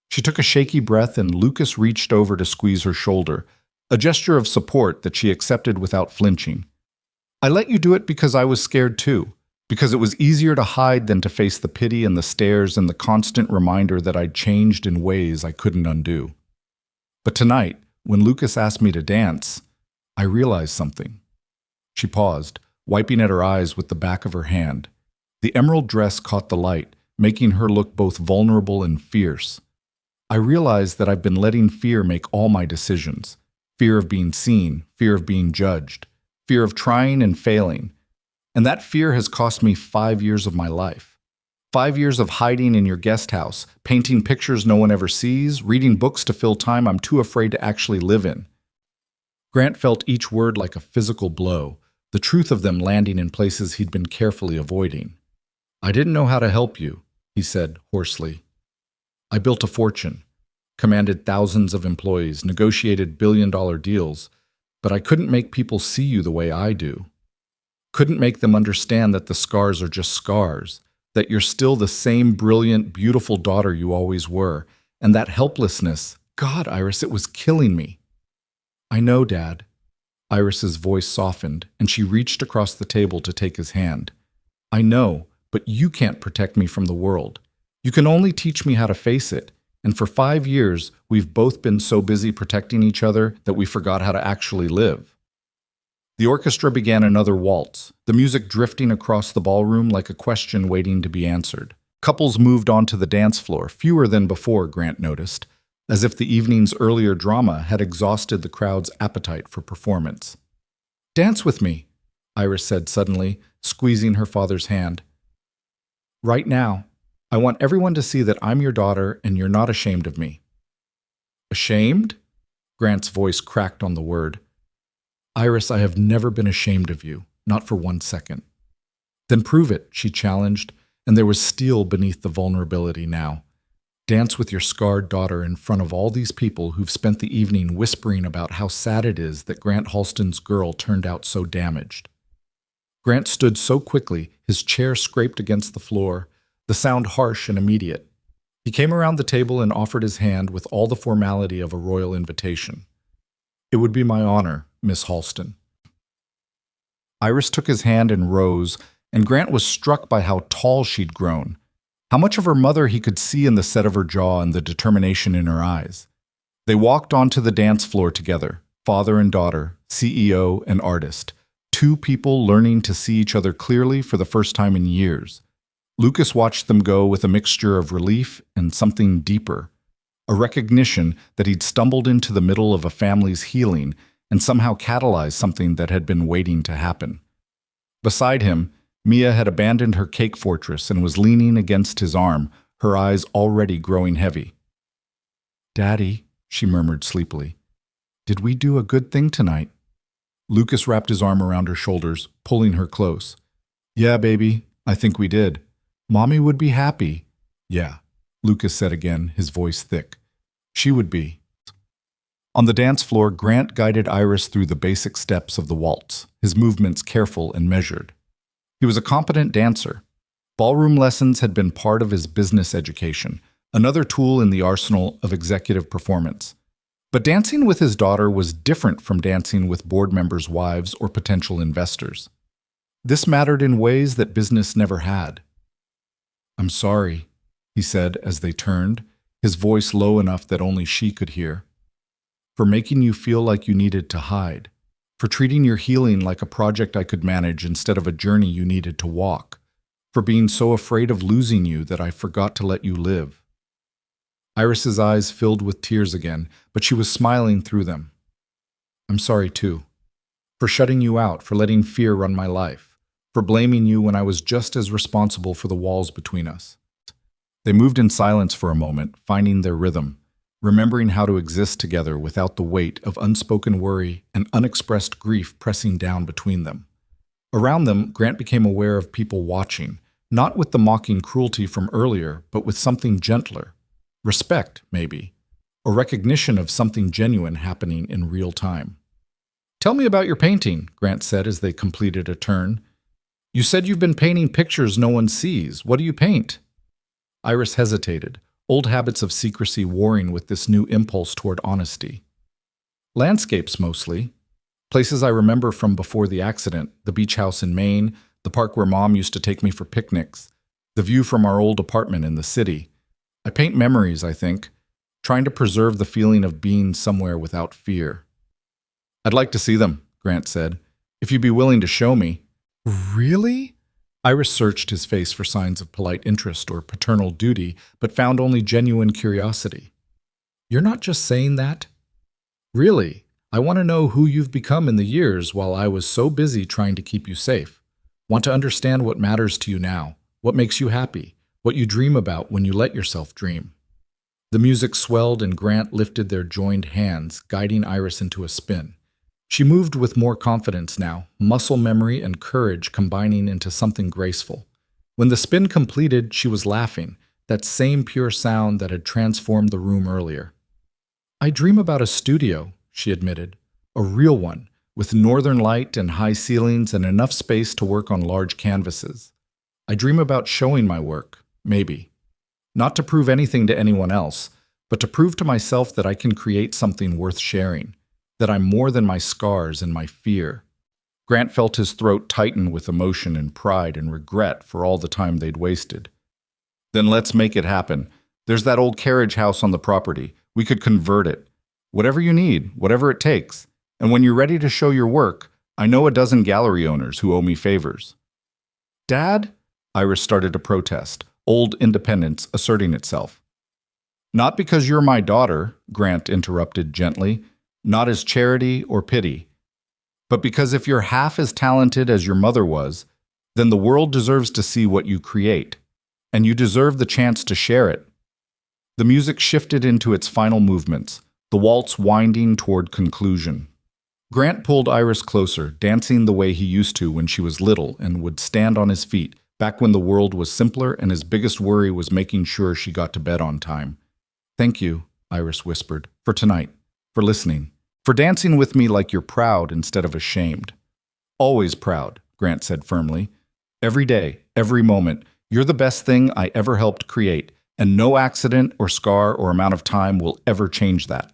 She took a shaky breath and Lucas reached over to squeeze her shoulder, a gesture of support that she accepted without flinching. I let you do it because I was scared too, because it was easier to hide than to face the pity and the stares and the constant reminder that I'd changed in ways I couldn't undo. But tonight, when Lucas asked me to dance, I realized something. She paused, wiping at her eyes with the back of her hand. The emerald dress caught the light, making her look both vulnerable and fierce. I realized that I've been letting fear make all my decisions. Fear of being seen, fear of being judged, fear of trying and failing. And that fear has cost me 5 years of my life. 5 years of hiding in your guest house, painting pictures no one ever sees, reading books to fill time I'm too afraid to actually live in. Grant felt each word like a physical blow, the truth of them landing in places he'd been carefully avoiding. I didn't know how to help you, he said hoarsely. I built a fortune, commanded thousands of employees, negotiated billion-dollar deals, but I couldn't make people see you the way I do. Couldn't make them understand that the scars are just scars, that you're still the same brilliant, beautiful daughter you always were, and that helplessness, God, Iris, it was killing me. I know, Dad. Iris's voice softened, and she reached across the table to take his hand. I know, but you can't protect me from the world. You can only teach me how to face it, and for 5 years, we've both been so busy protecting each other that we forgot how to actually live. The orchestra began another waltz, the music drifting across the ballroom like a question waiting to be answered. Couples moved onto the dance floor, fewer than before, Grant noticed, as if the evening's earlier drama had exhausted the crowd's appetite for performance. Dance with me, Iris said suddenly, squeezing her father's hand. Right now. I want everyone to see that I'm your daughter and you're not ashamed of me. Ashamed? Grant's voice cracked on the word. Iris, I have never been ashamed of you, not for 1 second. Then prove it, she challenged, and there was steel beneath the vulnerability now. Dance with your scarred daughter in front of all these people who've spent the evening whispering about how sad it is that Grant Halston's girl turned out so damaged. Grant stood so quickly, his chair scraped against the floor, the sound harsh and immediate. He came around the table and offered his hand with all the formality of a royal invitation. It would be my honor, Miss Halston. Iris took his hand and rose, and Grant was struck by how tall she'd grown, how much of her mother he could see in the set of her jaw and the determination in her eyes. They walked onto the dance floor together, father and daughter, CEO and artist, 2 people learning to see each other clearly for the first time in years. Lucas watched them go with a mixture of relief and something deeper, a recognition that he'd stumbled into the middle of a family's healing and somehow catalyzed something that had been waiting to happen. Beside him, Mia had abandoned her cake fortress and was leaning against his arm, her eyes already growing heavy. Daddy, she murmured sleepily, did we do a good thing tonight? Lucas wrapped his arm around her shoulders, pulling her close. Yeah, baby, I think we did. Mommy would be happy. Yeah, Lucas said again, his voice thick. She would be. On the dance floor, Grant guided Iris through the basic steps of the waltz, his movements careful and measured. He was a competent dancer. Ballroom lessons had been part of his business education, another tool in the arsenal of executive performance. But dancing with his daughter was different from dancing with board members' wives or potential investors. This mattered in ways that business never had. I'm sorry, he said as they turned, his voice low enough that only she could hear. For making you feel like you needed to hide. For treating your healing like a project I could manage instead of a journey you needed to walk. For being so afraid of losing you that I forgot to let you live. Iris's eyes filled with tears again, but she was smiling through them. I'm sorry too. For shutting you out, for letting fear run my life. For blaming you when I was just as responsible for the walls between us. They moved in silence for a moment, finding their rhythm, remembering how to exist together without the weight of unspoken worry and unexpressed grief pressing down between them. Around them, Grant became aware of people watching, not with the mocking cruelty from earlier, but with something gentler. Respect, maybe, or recognition of something genuine happening in real time. Tell me about your painting, Grant said as they completed a turn. You said you've been painting pictures no one sees. What do you paint? Iris hesitated, old habits of secrecy warring with this new impulse toward honesty. Landscapes, mostly. Places I remember from before the accident, the beach house in Maine, the park where Mom used to take me for picnics, the view from our old apartment in the city. I paint memories, I think, trying to preserve the feeling of being somewhere without fear. I'd like to see them, Grant said, if you'd be willing to show me. Really? Iris searched his face for signs of polite interest or paternal duty, but found only genuine curiosity. You're not just saying that? Really, I want to know who you've become in the years while I was so busy trying to keep you safe. Want to understand what matters to you now, what makes you happy, what you dream about when you let yourself dream. The music swelled and Grant lifted their joined hands, guiding Iris into a spin. She moved with more confidence now, muscle memory and courage combining into something graceful. When the spin completed, she was laughing, that same pure sound that had transformed the room earlier. I dream about a studio, she admitted, a real one, with northern light and high ceilings and enough space to work on large canvases. I dream about showing my work, maybe. Not to prove anything to anyone else, but to prove to myself that I can create something worth sharing, that I'm more than my scars and my fear. Grant felt his throat tighten with emotion and pride and regret for all the time they'd wasted. Then let's make it happen. There's that old carriage house on the property. We could convert it. Whatever you need, whatever it takes. And when you're ready to show your work, I know a dozen gallery owners who owe me favors. Dad? Iris started to protest, old independence asserting itself. Not because you're my daughter, Grant interrupted gently, not as charity or pity, but because if you're half as talented as your mother was, then the world deserves to see what you create, and you deserve the chance to share it. The music shifted into its final movements, the waltz winding toward conclusion. Grant pulled Iris closer, dancing the way he used to when she was little and would stand on his feet, back when the world was simpler and his biggest worry was making sure she got to bed on time. Thank you, Iris whispered, for tonight, for listening, for dancing with me like you're proud instead of ashamed. Always proud, Grant said firmly. Every day, every moment, you're the best thing I ever helped create, and no accident or scar or amount of time will ever change that.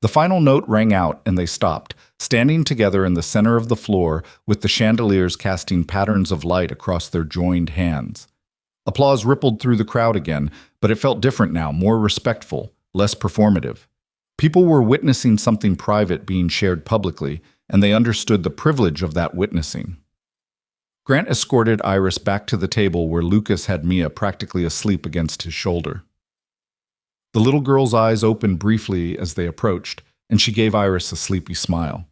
The final note rang out and they stopped, standing together in the center of the floor with the chandeliers casting patterns of light across their joined hands. Applause rippled through the crowd again, but it felt different now, more respectful, less performative. People were witnessing something private being shared publicly, and they understood the privilege of that witnessing. Grant escorted Iris back to the table where Lucas had Mia practically asleep against his shoulder. The little girl's eyes opened briefly as they approached, and she gave Iris a sleepy smile.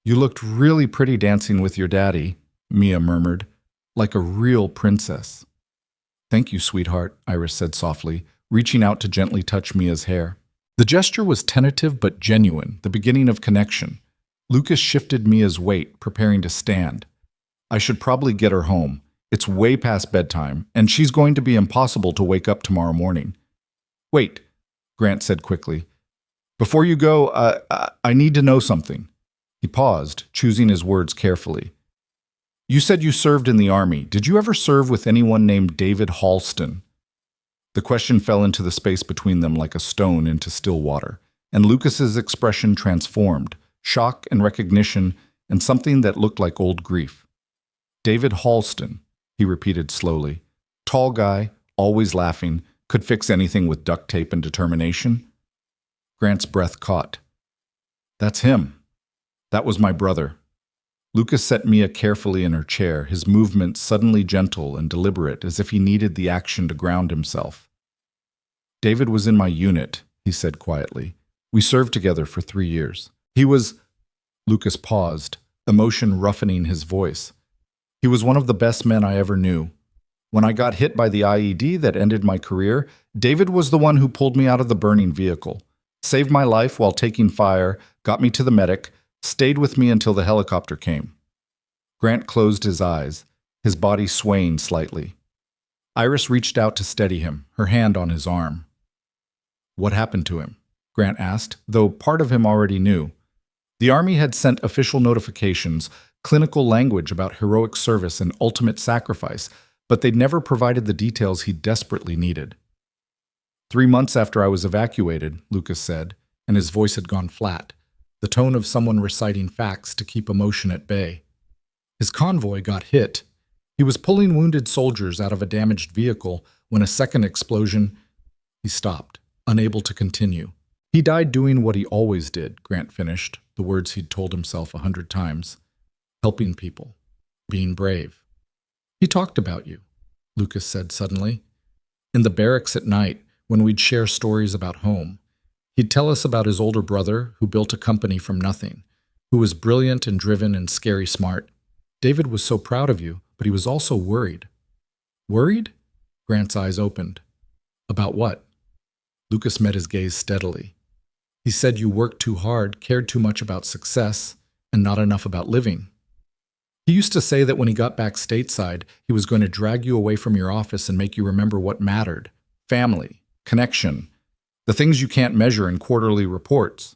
You looked really pretty dancing with your daddy, Mia murmured, like a real princess. Thank you, sweetheart, Iris said softly, reaching out to gently touch Mia's hair. The gesture was tentative but genuine, the beginning of connection. Lucas shifted Mia's weight, preparing to stand. I should probably get her home. It's way past bedtime, and she's going to be impossible to wake up tomorrow morning. Wait, Grant said quickly. Before you go, I need to know something. He paused, choosing his words carefully. You said you served in the army. Did you ever serve with anyone named David Halston? The question fell into the space between them like a stone into still water, and Lucas's expression transformed, shock and recognition, and something that looked like old grief. David Halston, he repeated slowly. Tall guy, always laughing, could fix anything with duct tape and determination. Grant's breath caught. That's him. That was my brother. Lucas set Mia carefully in her chair, his movements suddenly gentle and deliberate, as if he needed the action to ground himself. David was in my unit, he said quietly. We served together for 3 years. He was... Lucas paused, emotion roughening his voice. He was one of the best men I ever knew. When I got hit by the IED that ended my career, David was the one who pulled me out of the burning vehicle, saved my life while taking fire, got me to the medic, stayed with me until the helicopter came. Grant closed his eyes, his body swaying slightly. Iris reached out to steady him, her hand on his arm. What happened to him? Grant asked, though part of him already knew. The Army had sent official notifications, clinical language about heroic service and ultimate sacrifice, but they'd never provided the details he desperately needed. 3 months after I was evacuated, Lucas said, and his voice had gone flat, the tone of someone reciting facts to keep emotion at bay. His convoy got hit. He was pulling wounded soldiers out of a damaged vehicle when a second explosion... He stopped, unable to continue. He died doing what he always did, Grant finished, the words he'd told himself 100 times. Helping people. Being brave. He talked about you, Lucas said suddenly. In the barracks at night, when we'd share stories about home, he'd tell us about his older brother who built a company from nothing, who was brilliant and driven and scary smart. David was so proud of you, but he was also worried. Worried? Grant's eyes opened. About what? Lucas met his gaze steadily. He said you worked too hard, cared too much about success, and not enough about living. He used to say that when he got back stateside, he was going to drag you away from your office and make you remember what mattered. Family, connection, the things you can't measure in quarterly reports.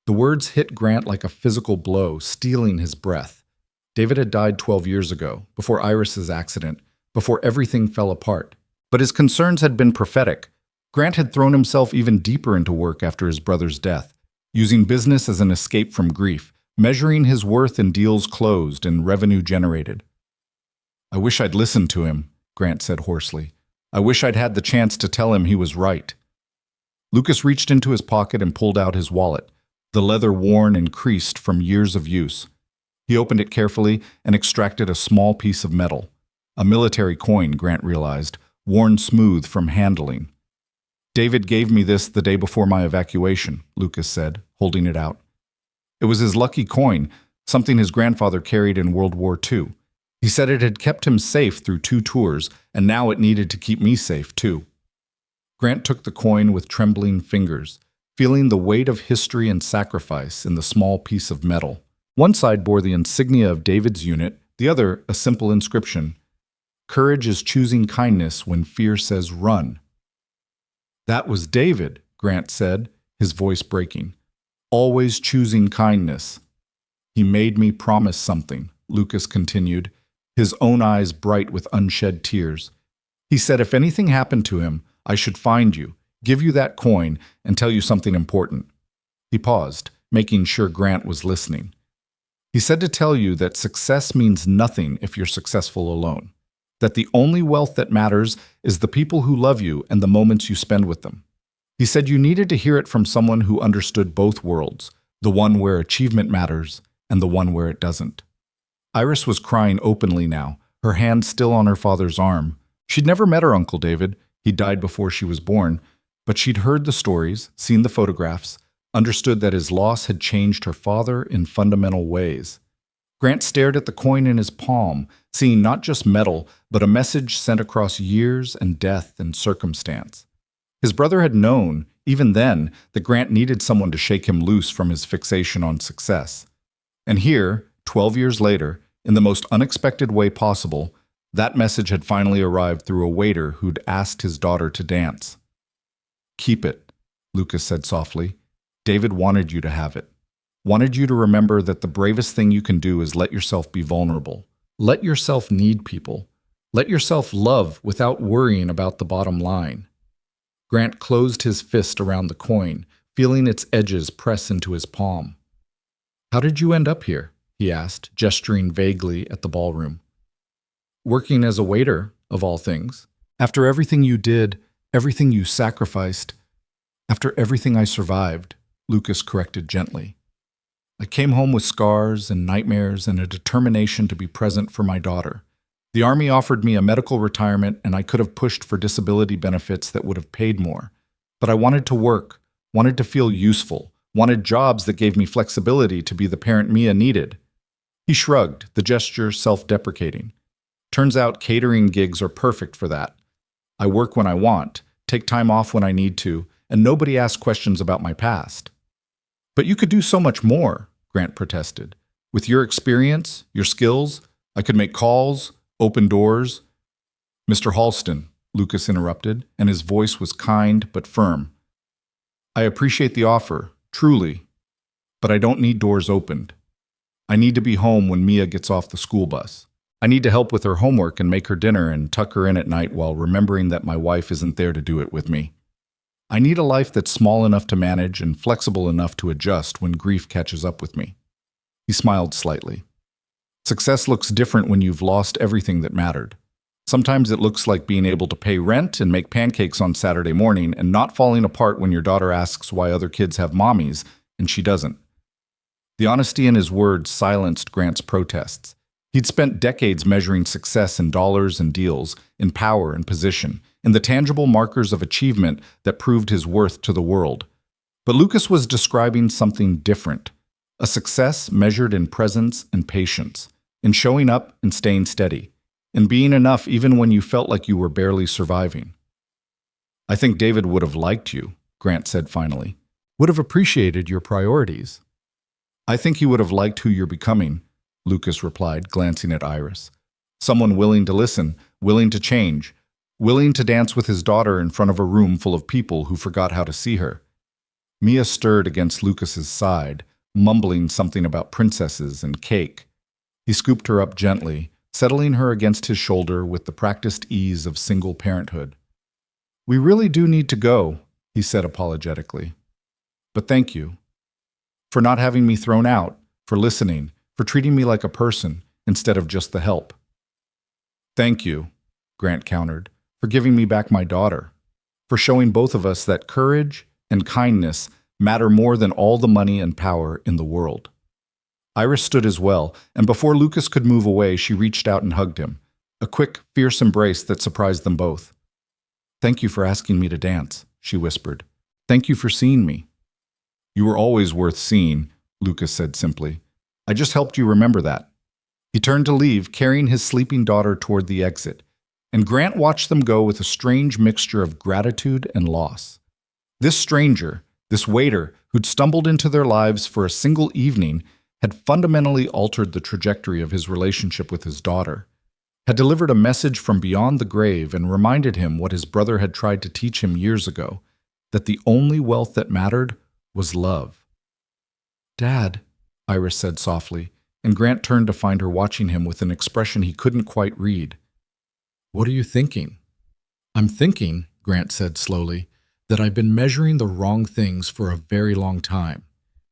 The words hit Grant like a physical blow, stealing his breath. David had died 12 years ago, before Iris's accident, before everything fell apart. But his concerns had been prophetic. Grant had thrown himself even deeper into work after his brother's death, using business as an escape from grief, measuring his worth in deals closed and revenue generated. "I wish I'd listened to him," Grant said hoarsely. "I wish I'd had the chance to tell him he was right." Lucas reached into his pocket and pulled out his wallet, the leather worn and creased from years of use. He opened it carefully and extracted a small piece of metal. A military coin, Grant realized, worn smooth from handling. "David gave me this the day before my evacuation," Lucas said, holding it out. It was his lucky coin, something his grandfather carried in World War II. He said it had kept him safe through 2 tours, and now it needed to keep me safe, too. Grant took the coin with trembling fingers, feeling the weight of history and sacrifice in the small piece of metal. One side bore the insignia of David's unit, the other a simple inscription: "Courage is choosing kindness when fear says run." "That was David," Grant said, his voice breaking. "Always choosing kindness." "He made me promise something," Lucas continued, his own eyes bright with unshed tears. "He said if anything happened to him, I should find you, give you that coin, and tell you something important." He paused, making sure Grant was listening. "He said to tell you that success means nothing if you're successful alone, that the only wealth that matters is the people who love you and the moments you spend with them. He said you needed to hear it from someone who understood both worlds, the one where achievement matters and the one where it doesn't." Iris was crying openly now, her hand still on her father's arm. She'd never met her Uncle David. He died before she was born, but she'd heard the stories, seen the photographs, understood that his loss had changed her father in fundamental ways. Grant stared at the coin in his palm, seeing not just metal, but a message sent across years and death and circumstance. His brother had known, even then, that Grant needed someone to shake him loose from his fixation on success. And here, 12 years later, in the most unexpected way possible, that message had finally arrived through a waiter who'd asked his daughter to dance. "Keep it," Lucas said softly. "David wanted you to have it. Wanted you to remember that the bravest thing you can do is let yourself be vulnerable. Let yourself need people. Let yourself love without worrying about the bottom line." Grant closed his fist around the coin, feeling its edges press into his palm. "How did you end up here?" he asked, gesturing vaguely at the ballroom. "Working as a waiter, of all things. After everything you did, everything you sacrificed, after everything I survived," Lucas corrected gently. "I came home with scars and nightmares and a determination to be present for my daughter. The Army offered me a medical retirement, and I could have pushed for disability benefits that would have paid more. But I wanted to work, wanted to feel useful, wanted jobs that gave me flexibility to be the parent Mia needed." He shrugged, the gesture self-deprecating. "Turns out catering gigs are perfect for that. I work when I want, take time off when I need to, and nobody asks questions about my past." "But you could do so much more," Grant protested. "With your experience, your skills, I could make calls, open doors." "Mr. Halston," Lucas interrupted, and his voice was kind but firm. "I appreciate the offer, truly, but I don't need doors opened. I need to be home when Mia gets off the school bus. I need to help with her homework and make her dinner and tuck her in at night while remembering that my wife isn't there to do it with me. I need a life that's small enough to manage and flexible enough to adjust when grief catches up with me." He smiled slightly. "Success looks different when you've lost everything that mattered. Sometimes it looks like being able to pay rent and make pancakes on Saturday morning and not falling apart when your daughter asks why other kids have mommies and she doesn't." The honesty in his words silenced Grant's protests. He'd spent decades measuring success in dollars and deals, in power and position, in the tangible markers of achievement that proved his worth to the world. But Lucas was describing something different, a success measured in presence and patience, in showing up and staying steady, in being enough even when you felt like you were barely surviving. "I think David would have liked you," Grant said finally, "would have appreciated your priorities." "I think he would have liked who you're becoming," Lucas replied, glancing at Iris. "Someone willing to listen, willing to change, willing to dance with his daughter in front of a room full of people who forgot how to see her." Mia stirred against Lucas's side, mumbling something about princesses and cake. He scooped her up gently, settling her against his shoulder with the practiced ease of single parenthood. "We really do need to go," he said apologetically. "But thank you. For not having me thrown out, for listening, for treating me like a person instead of just the help." "Thank you," Grant countered, "for giving me back my daughter, for showing both of us that courage and kindness matter more than all the money and power in the world." Iris stood as well, and before Lucas could move away, she reached out and hugged him, a quick, fierce embrace that surprised them both. "Thank you for asking me to dance," she whispered. "Thank you for seeing me." "You were always worth seeing," Lucas said simply. "I just helped you remember that." He turned to leave, carrying his sleeping daughter toward the exit, and Grant watched them go with a strange mixture of gratitude and loss. This stranger, this waiter who'd stumbled into their lives for a single evening, had fundamentally altered the trajectory of his relationship with his daughter, had delivered a message from beyond the grave and reminded him what his brother had tried to teach him years ago, that the only wealth that mattered was love. "Dad," Iris said softly, and Grant turned to find her watching him with an expression he couldn't quite read. "What are you thinking?" "I'm thinking," Grant said slowly, "that I've been measuring the wrong things for a very long time.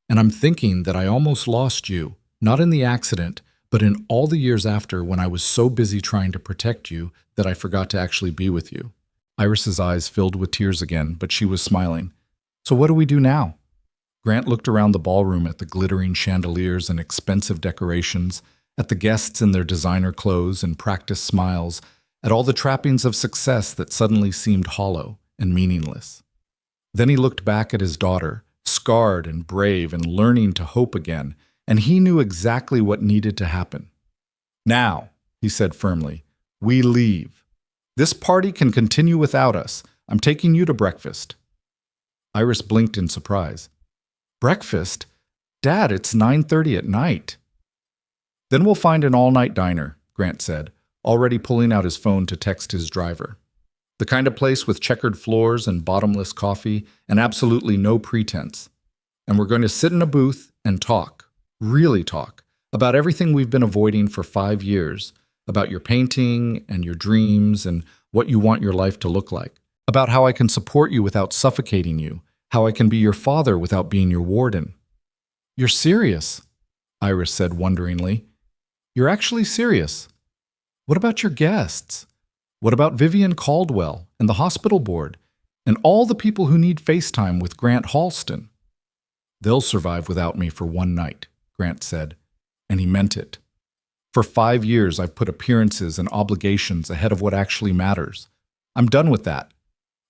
And I'm thinking that I almost lost you, not in the accident, but in all the years after when I was so busy trying to protect you that I forgot to actually be with you." Iris's eyes filled with tears again, but she was smiling. "So what do we do now?" Grant looked around the ballroom at the glittering chandeliers and expensive decorations, at the guests in their designer clothes and practiced smiles, at all the trappings of success that suddenly seemed hollow and meaningless. Then he looked back at his daughter, scarred and brave and learning to hope again, and he knew exactly what needed to happen. "Now," he said firmly, "we leave. This party can continue without us. I'm taking you to breakfast." Iris blinked in surprise. "Breakfast? Dad, it's 9:30 at night." "Then we'll find an all-night diner," Grant said, already pulling out his phone to text his driver. "The kind of place with checkered floors and bottomless coffee and absolutely no pretense. And we're going to sit in a booth and talk, really talk, about everything we've been avoiding for 5 years, about your painting and your dreams and what you want your life to look like, about how I can support you without suffocating you, how I can be your father without being your warden." "You're serious?" Iris said wonderingly. "You're actually serious? What about your guests? What about Vivian Caldwell and the hospital board and all the people who need FaceTime with Grant Halston?" "They'll survive without me for one night," Grant said, and he meant it. "For 5 years I've put appearances and obligations ahead of what actually matters. I'm done with that.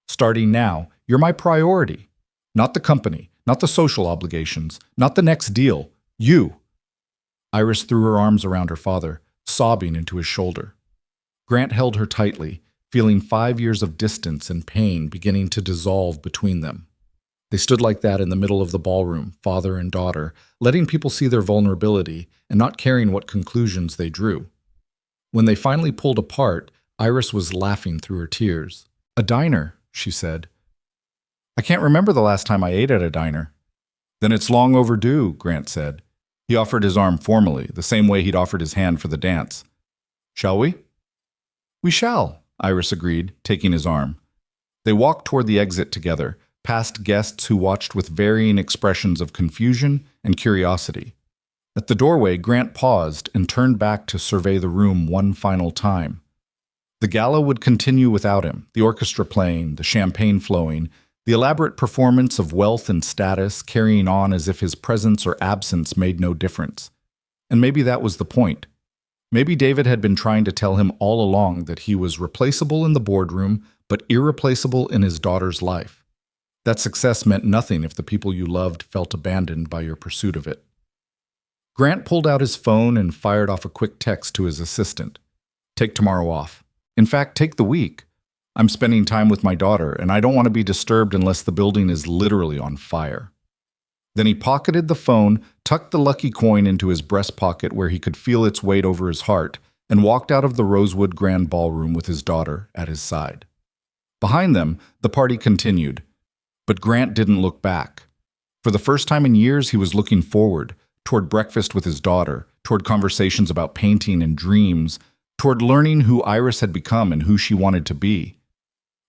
Starting now, you're my priority. Not the company, not the social obligations, not the next deal. You." Iris threw her arms around her father, sobbing into his shoulder. Grant held her tightly, feeling 5 years of distance and pain beginning to dissolve between them. They stood like that in the middle of the ballroom, father and daughter, letting people see their vulnerability and not caring what conclusions they drew. When they finally pulled apart, Iris was laughing through her tears. "A diner," she said. "I can't remember the last time I ate at a diner." "Then it's long overdue," Grant said. He offered his arm formally, the same way he'd offered his hand for the dance. "Shall we?" "We shall," Iris agreed, taking his arm. They walked toward the exit together, past guests who watched with varying expressions of confusion and curiosity. At the doorway, Grant paused and turned back to survey the room one final time. The gala would continue without him, the orchestra playing, the champagne flowing, the elaborate performance of wealth and status carrying on as if his presence or absence made no difference. And maybe that was the point. Maybe David had been trying to tell him all along that he was replaceable in the boardroom, but irreplaceable in his daughter's life. That success meant nothing if the people you loved felt abandoned by your pursuit of it. Grant pulled out his phone and fired off a quick text to his assistant. "Take tomorrow off. In fact, take the week. I'm spending time with my daughter, and I don't want to be disturbed unless the building is literally on fire." Then he pocketed the phone, tucked the lucky coin into his breast pocket where he could feel its weight over his heart, and walked out of the Rosewood Grand Ballroom with his daughter at his side. Behind them, the party continued, but Grant didn't look back. For the first time in years, he was looking forward, toward breakfast with his daughter, toward conversations about painting and dreams, toward learning who Iris had become and who she wanted to be,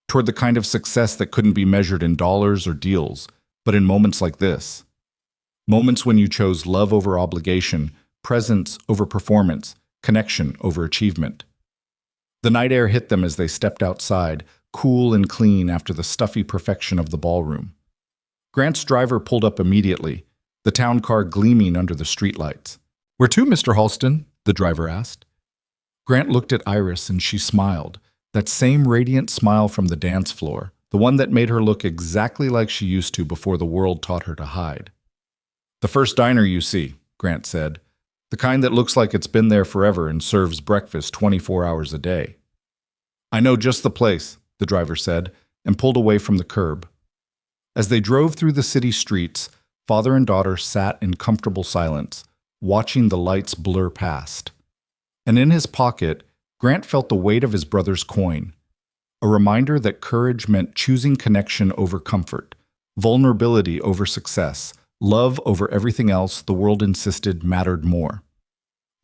toward the kind of success that couldn't be measured in dollars or deals, but in moments like this. Moments when you chose love over obligation, presence over performance, connection over achievement. The night air hit them as they stepped outside, cool and clean after the stuffy perfection of the ballroom. Grant's driver pulled up immediately, the town car gleaming under the streetlights. "Where to, Mr. Halston?" the driver asked. Grant looked at Iris and she smiled, that same radiant smile from the dance floor, the one that made her look exactly like she used to before the world taught her to hide. "The first diner you see," Grant said, "the kind that looks like it's been there forever and serves breakfast 24 hours a day." "I know just the place," the driver said, and pulled away from the curb. As they drove through the city streets, father and daughter sat in comfortable silence, watching the lights blur past. And in his pocket, Grant felt the weight of his brother's coin, a reminder that courage meant choosing connection over comfort, vulnerability over success, love over everything else the world insisted mattered more.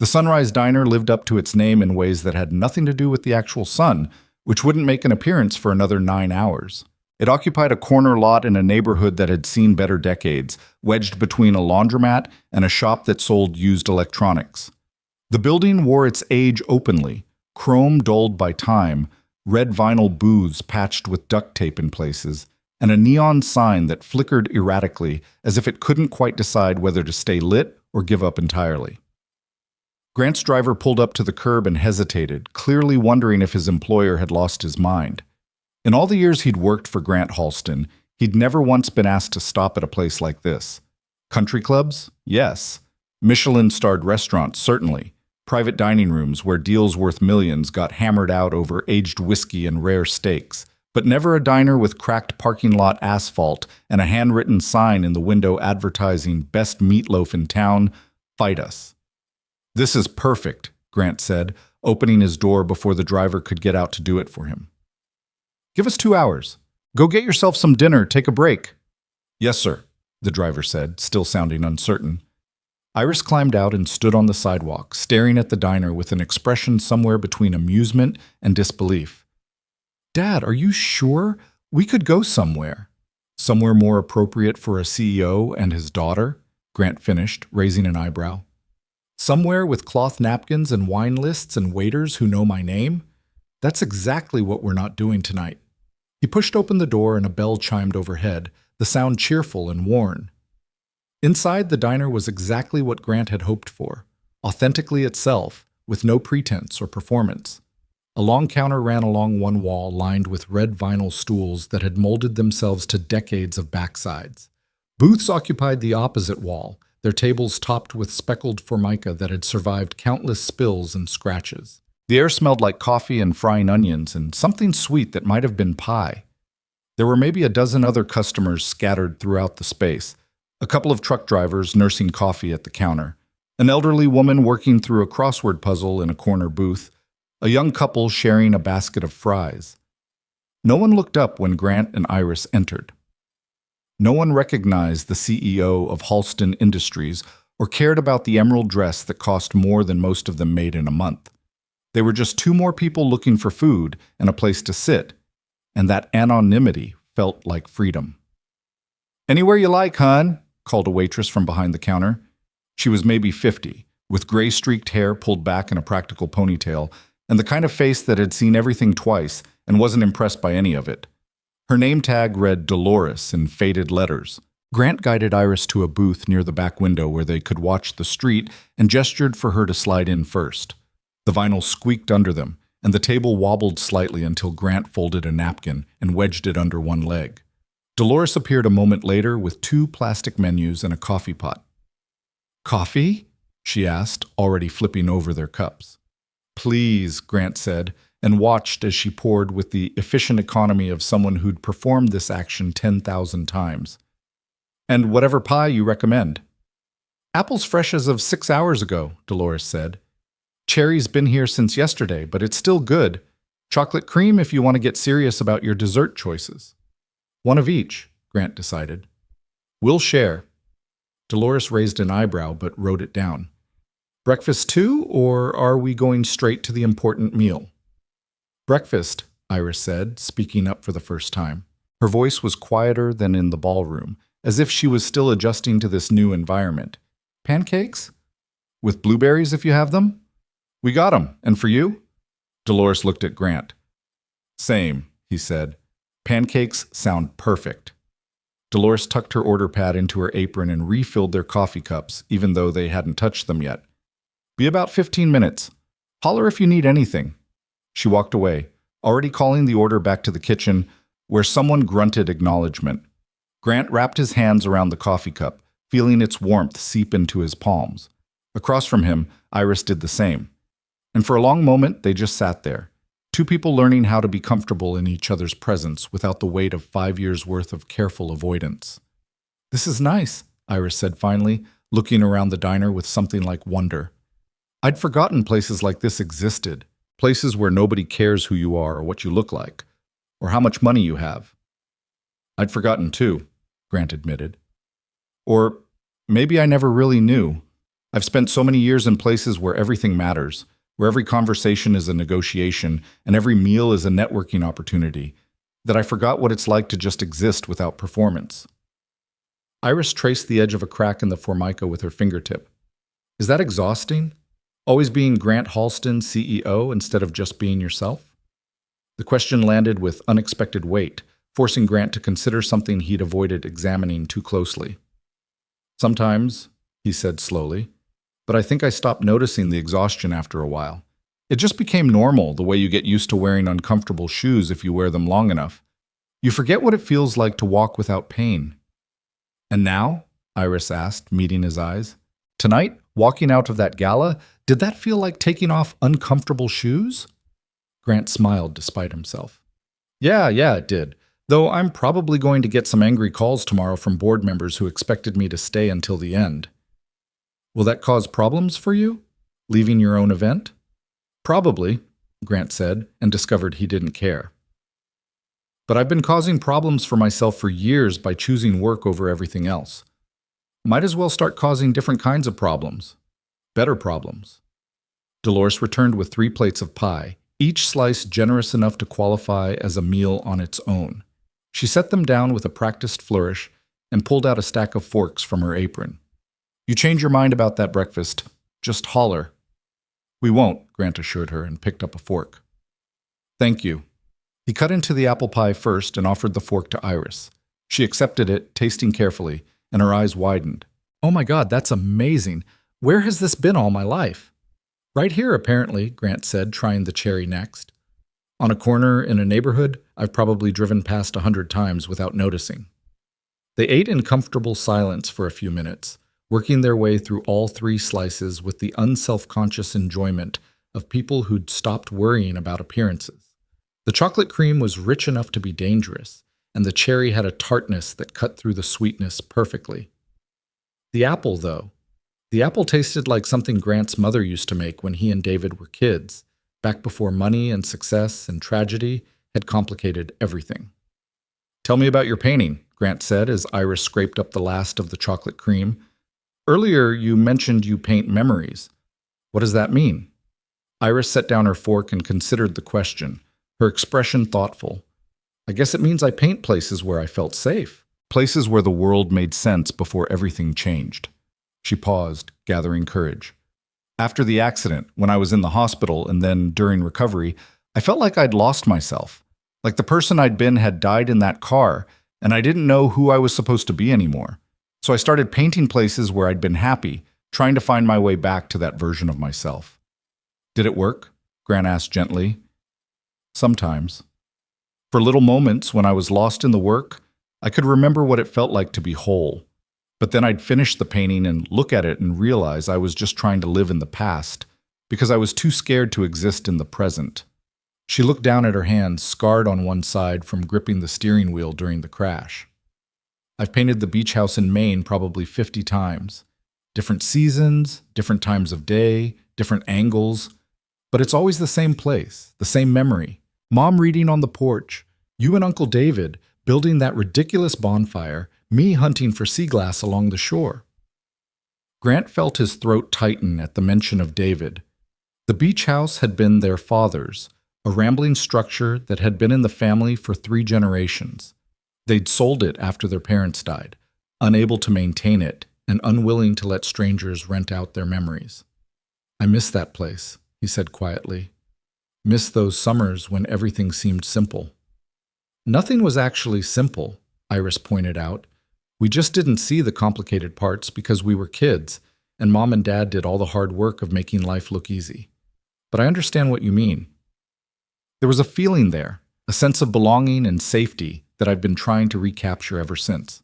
The Sunrise Diner lived up to its name in ways that had nothing to do with the actual sun, which wouldn't make an appearance for another 9 hours. It occupied a corner lot in a neighborhood that had seen better decades, wedged between a laundromat and a shop that sold used electronics. The building wore its age openly, chrome dulled by time, red vinyl booths patched with duct tape in places, and a neon sign that flickered erratically as if it couldn't quite decide whether to stay lit or give up entirely. Grant's driver pulled up to the curb and hesitated, clearly wondering if his employer had lost his mind. In all the years he'd worked for Grant Halston, he'd never once been asked to stop at a place like this. Country clubs? Yes. Michelin-starred restaurants? Certainly. Private dining rooms where deals worth millions got hammered out over aged whiskey and rare steaks. But never a diner with cracked parking lot asphalt and a handwritten sign in the window advertising best meatloaf in town, fight us. "This is perfect," Grant said, opening his door before the driver could get out to do it for him. "Give us 2 hours. Go get yourself some dinner, take a break." "Yes, sir," the driver said, still sounding uncertain. Iris climbed out and stood on the sidewalk, staring at the diner with an expression somewhere between amusement and disbelief. "Dad, are you sure? We could go somewhere." "Somewhere more appropriate for a CEO and his daughter?" Grant finished, raising an eyebrow. "Somewhere with cloth napkins and wine lists and waiters who know my name? That's exactly what we're not doing tonight." He pushed open the door and a bell chimed overhead, the sound cheerful and worn. Inside, the diner was exactly what Grant had hoped for, authentically itself, with no pretense or performance. A long counter ran along one wall lined with red vinyl stools that had molded themselves to decades of backsides. Booths occupied the opposite wall, their tables topped with speckled formica that had survived countless spills and scratches. The air smelled like coffee and frying onions and something sweet that might have been pie. There were maybe a dozen other customers scattered throughout the space, a couple of truck drivers nursing coffee at the counter, an elderly woman working through a crossword puzzle in a corner booth, a young couple sharing a basket of fries. No one looked up when Grant and Iris entered. No one recognized the CEO of Halston Industries or cared about the emerald dress that cost more than most of them made in a month. They were just 2 more people looking for food and a place to sit, and that anonymity felt like freedom. "Anywhere you like, hon," called a waitress from behind the counter. She was maybe 50, with gray-streaked hair pulled back in a practical ponytail, and the kind of face that had seen everything twice and wasn't impressed by any of it. Her name tag read Dolores in faded letters. Grant guided Iris to a booth near the back window where they could watch the street and gestured for her to slide in first. The vinyl squeaked under them, and the table wobbled slightly until Grant folded a napkin and wedged it under one leg. Dolores appeared a moment later with 2 plastic menus and a coffee pot. "Coffee?" she asked, already flipping over their cups. "Please," Grant said, and watched as she poured with the efficient economy of someone who'd performed this action 10,000 times. "And whatever pie you recommend." "Apples fresh as of 6 hours ago," Dolores said. "Cherry's been here since yesterday, but it's still good. Chocolate cream if you want to get serious about your dessert choices." "One of each," Grant decided. We'll share. Dolores raised an eyebrow but wrote it down. Breakfast too, or are we going straight to the important meal? Breakfast, Iris said, speaking up for the first time. Her voice was quieter than in the ballroom, as if she was still adjusting to this new environment. Pancakes? With blueberries if you have them? We got 'em. And for you? Dolores looked at Grant. Same, he said. Pancakes sound perfect. Dolores tucked her order pad into her apron and refilled their coffee cups, even though they hadn't touched them yet. Be about 15 minutes. Holler if you need anything. She walked away, already calling the order back to the kitchen, where someone grunted acknowledgement. Grant wrapped his hands around the coffee cup, feeling its warmth seep into his palms. Across from him, Iris did the same. And for a long moment, they just sat there. Two people learning how to be comfortable in each other's presence without the weight of 5 years' worth of careful avoidance. This is nice, Iris said finally, looking around the diner with something like wonder. I'd forgotten places like this existed, places where nobody cares who you are or what you look like, or how much money you have. I'd forgotten too, Grant admitted. Or maybe I never really knew. I've spent so many years in places where everything matters, where every conversation is a negotiation and every meal is a networking opportunity, that I forgot what it's like to just exist without performance. Iris traced the edge of a crack in the formica with her fingertip. Is that exhausting? Always being Grant Halston, CEO, instead of just being yourself? The question landed with unexpected weight, forcing Grant to consider something he'd avoided examining too closely. Sometimes, he said slowly, but I think I stopped noticing the exhaustion after a while. It just became normal, the way you get used to wearing uncomfortable shoes if you wear them long enough. You forget what it feels like to walk without pain. And now? Iris asked, meeting his eyes. Tonight, walking out of that gala, did that feel like taking off uncomfortable shoes? Grant smiled despite himself. Yeah, it did. Though I'm probably going to get some angry calls tomorrow from board members who expected me to stay until the end. Will that cause problems for you? Leaving your own event? Probably, Grant said, and discovered he didn't care. But I've been causing problems for myself for years by choosing work over everything else. Might as well start causing different kinds of problems. Better problems. Dolores returned with 3 plates of pie, each slice generous enough to qualify as a meal on its own. She set them down with a practiced flourish and pulled out a stack of forks from her apron. You change your mind about that breakfast, just holler. We won't, Grant assured her and picked up a fork. Thank you. He cut into the apple pie first and offered the fork to Iris. She accepted it, tasting carefully, and her eyes widened. Oh my God, that's amazing. Where has this been all my life? Right here, apparently, Grant said, trying the cherry next. On a corner in a neighborhood I've probably driven past 100 times without noticing. They ate in comfortable silence for a few minutes, working their way through all 3 slices with the unselfconscious enjoyment of people who'd stopped worrying about appearances. The chocolate cream was rich enough to be dangerous, and the cherry had a tartness that cut through the sweetness perfectly. The apple, though. The apple tasted like something Grant's mother used to make when he and David were kids, back before money and success and tragedy had complicated everything. Tell me about your painting, Grant said as Iris scraped up the last of the chocolate cream. Earlier, you mentioned you paint memories. What does that mean? Iris set down her fork and considered the question, her expression thoughtful. I guess it means I paint places where I felt safe, places where the world made sense before everything changed. She paused, gathering courage. After the accident, when I was in the hospital and then during recovery, I felt like I'd lost myself, like the person I'd been had died in that car, and I didn't know who I was supposed to be anymore. So I started painting places where I'd been happy, trying to find my way back to that version of myself. Did it work? Grant asked gently. Sometimes. For little moments when I was lost in the work, I could remember what it felt like to be whole. But then I'd finish the painting and look at it and realize I was just trying to live in the past, because I was too scared to exist in the present. She looked down at her hands, scarred on one side from gripping the steering wheel during the crash. I've painted the beach house in Maine probably 50 times. Different seasons, different times of day, different angles. But it's always the same place, the same memory. Mom reading on the porch, you and Uncle David building that ridiculous bonfire, me hunting for sea glass along the shore. Grant felt his throat tighten at the mention of David. The beach house had been their father's, a rambling structure that had been in the family for 3 generations. They'd sold it after their parents died, unable to maintain it and unwilling to let strangers rent out their memories. "I miss that place," he said quietly. "Miss those summers when everything seemed simple." "Nothing was actually simple," Iris pointed out. "We just didn't see the complicated parts because we were kids, and Mom and Dad did all the hard work of making life look easy. But I understand what you mean." There was a feeling there, a sense of belonging and safety that I've been trying to recapture ever since.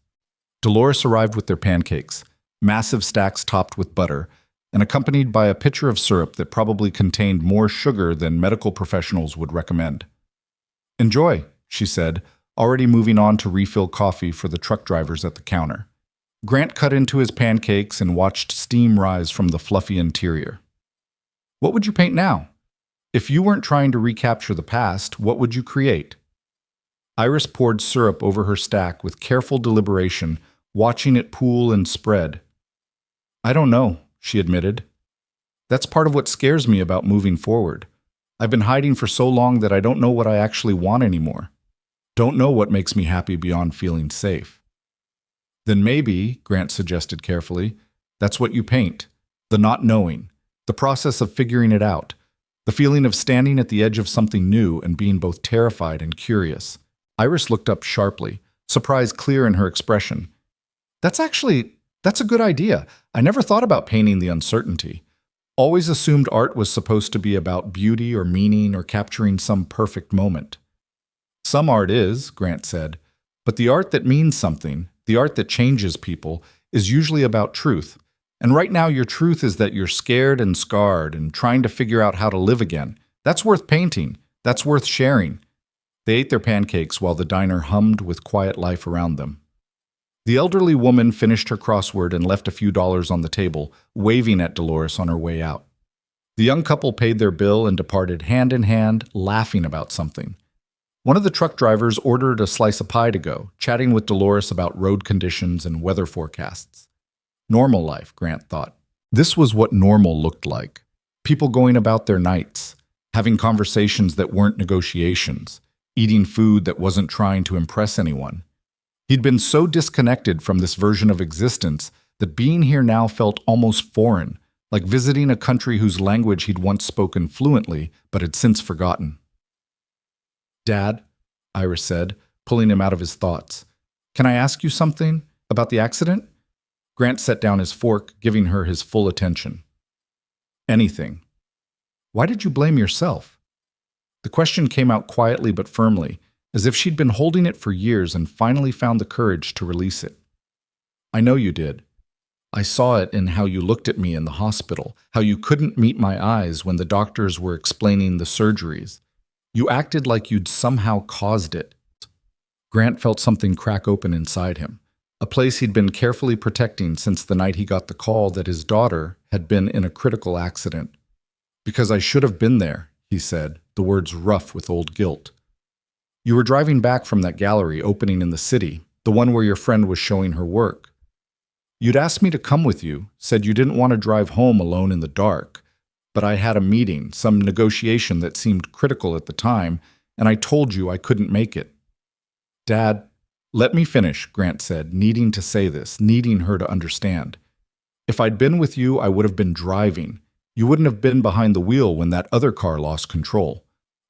Dolores arrived with their pancakes, massive stacks topped with butter, and accompanied by a pitcher of syrup that probably contained more sugar than medical professionals would recommend. "Enjoy," she said, already moving on to refill coffee for the truck drivers at the counter. Grant cut into his pancakes and watched steam rise from the fluffy interior. "What would you paint now? If you weren't trying to recapture the past, what would you create?" Iris poured syrup over her stack with careful deliberation, watching it pool and spread. "I don't know," she admitted. "That's part of what scares me about moving forward. I've been hiding for so long that I don't know what I actually want anymore. Don't know what makes me happy beyond feeling safe." "Then maybe," Grant suggested carefully, "that's what you paint. The not knowing. The process of figuring it out. The feeling of standing at the edge of something new and being both terrified and curious." Iris looked up sharply, surprise clear in her expression. That's a good idea. I never thought about painting the uncertainty. Always assumed art was supposed to be about beauty or meaning or capturing some perfect moment." "Some art is," Grant said, "but the art that means something, the art that changes people, is usually about truth. And right now your truth is that you're scared and scarred and trying to figure out how to live again. That's worth painting. That's worth sharing." They ate their pancakes while the diner hummed with quiet life around them. The elderly woman finished her crossword and left a few dollars on the table, waving at Dolores on her way out. The young couple paid their bill and departed hand in hand, laughing about something. One of the truck drivers ordered a slice of pie to go, chatting with Dolores about road conditions and weather forecasts. Normal life, Grant thought. This was what normal looked like. People going about their nights, having conversations that weren't negotiations, eating food that wasn't trying to impress anyone. He'd been so disconnected from this version of existence that being here now felt almost foreign, like visiting a country whose language he'd once spoken fluently but had since forgotten. "Dad," Iris said, pulling him out of his thoughts, "can I ask you something about the accident?" Grant set down his fork, giving her his full attention. "Anything. Why did you blame yourself?" The question came out quietly but firmly, as if she'd been holding it for years and finally found the courage to release it. "I know you did. I saw it in how you looked at me in the hospital, how you couldn't meet my eyes when the doctors were explaining the surgeries. You acted like you'd somehow caused it." Grant felt something crack open inside him, a place he'd been carefully protecting since the night he got the call that his daughter had been in a critical accident. "Because I should have been there," he said, the words rough with old guilt. "You were driving back from that gallery opening in the city, the one where your friend was showing her work. You'd asked me to come with you, said you didn't want to drive home alone in the dark, but I had a meeting, some negotiation that seemed critical at the time, and I told you I couldn't make it." "Dad, let me finish," Grant said, needing to say this, needing her to understand. "If I'd been with you, I would have been driving. You wouldn't have been behind the wheel when that other car lost control.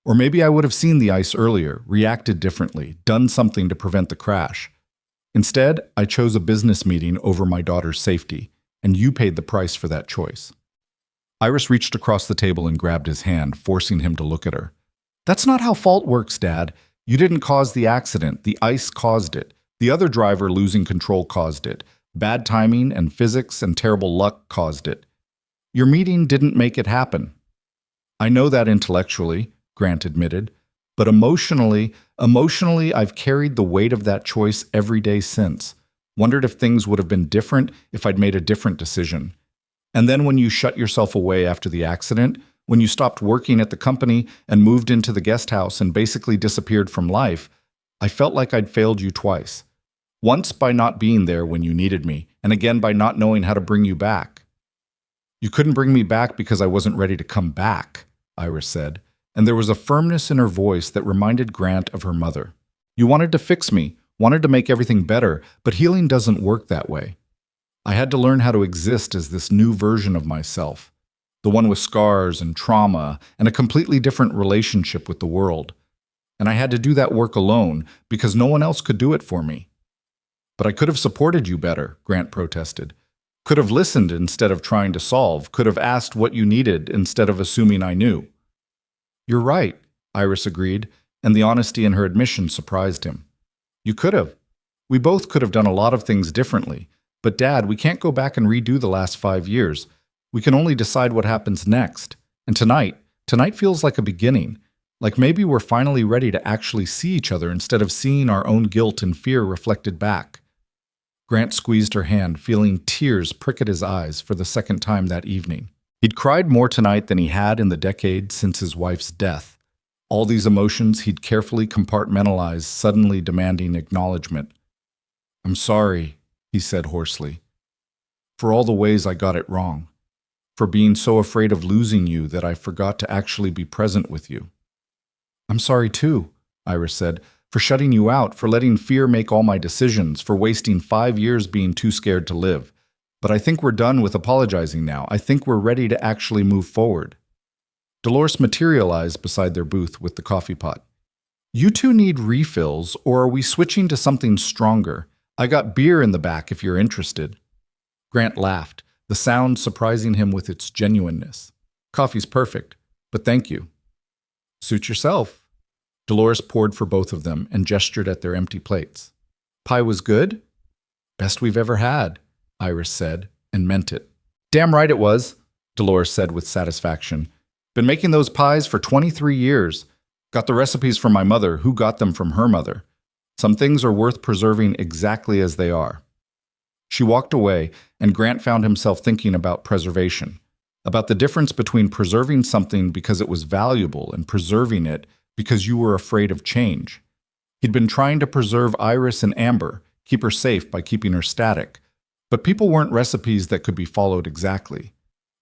Or maybe I would have seen the ice earlier, reacted differently, done something to prevent the crash. Instead, I chose a business meeting over my daughter's safety, and you paid the price for that choice." Iris reached across the table and grabbed his hand, forcing him to look at her. "That's not how fault works, Dad. You didn't cause the accident. The ice caused it. The other driver losing control caused it. Bad timing and physics and terrible luck caused it. Your meeting didn't make it happen." "I know that intellectually," Grant admitted, "but emotionally, I've carried the weight of that choice every day since. Wondered if things would have been different if I'd made a different decision. And then when you shut yourself away after the accident, when you stopped working at the company and moved into the guest house and basically disappeared from life, I felt like I'd failed you twice. Once by not being there when you needed me, and again by not knowing how to bring you back. You couldn't bring me back because I wasn't ready to come back, Iris said, and there was a firmness in her voice that reminded Grant of her mother. You wanted to fix me, wanted to make everything better, but healing doesn't work that way. I had to learn how to exist as this new version of myself, the one with scars and trauma and a completely different relationship with the world. And I had to do that work alone because no one else could do it for me. But I could have supported you better, Grant protested. Could have listened instead of trying to solve, could have asked what you needed instead of assuming I knew. You're right, Iris agreed, and the honesty in her admission surprised him. You could have. We both could have done a lot of things differently. But Dad, we can't go back and redo the last 5 years. We can only decide what happens next. And tonight feels like a beginning. Like maybe we're finally ready to actually see each other instead of seeing our own guilt and fear reflected back. Grant squeezed her hand, feeling tears prick at his eyes for the second time that evening. He'd cried more tonight than he had in the decade since his wife's death. All these emotions he'd carefully compartmentalized, suddenly demanding acknowledgement. I'm sorry, he said hoarsely, for all the ways I got it wrong, for being so afraid of losing you that I forgot to actually be present with you. I'm sorry too, Iris said, for shutting you out, for letting fear make all my decisions, for wasting 5 years being too scared to live. But I think we're done with apologizing now. I think we're ready to actually move forward. Dolores materialized beside their booth with the coffee pot. You two need refills, or are we switching to something stronger? I got beer in the back if you're interested. Grant laughed, the sound surprising him with its genuineness. Coffee's perfect, but thank you. Suit yourself. Dolores poured for both of them and gestured at their empty plates. Pie was good? Best we've ever had, Iris said, and meant it. Damn right it was, Dolores said with satisfaction. Been making those pies for 23 years. Got the recipes from my mother, who got them from her mother. Some things are worth preserving exactly as they are. She walked away, and Grant found himself thinking about preservation, about the difference between preserving something because it was valuable and preserving it because you were afraid of change. He'd been trying to preserve Iris and Amber, keep her safe by keeping her static. But people weren't recipes that could be followed exactly.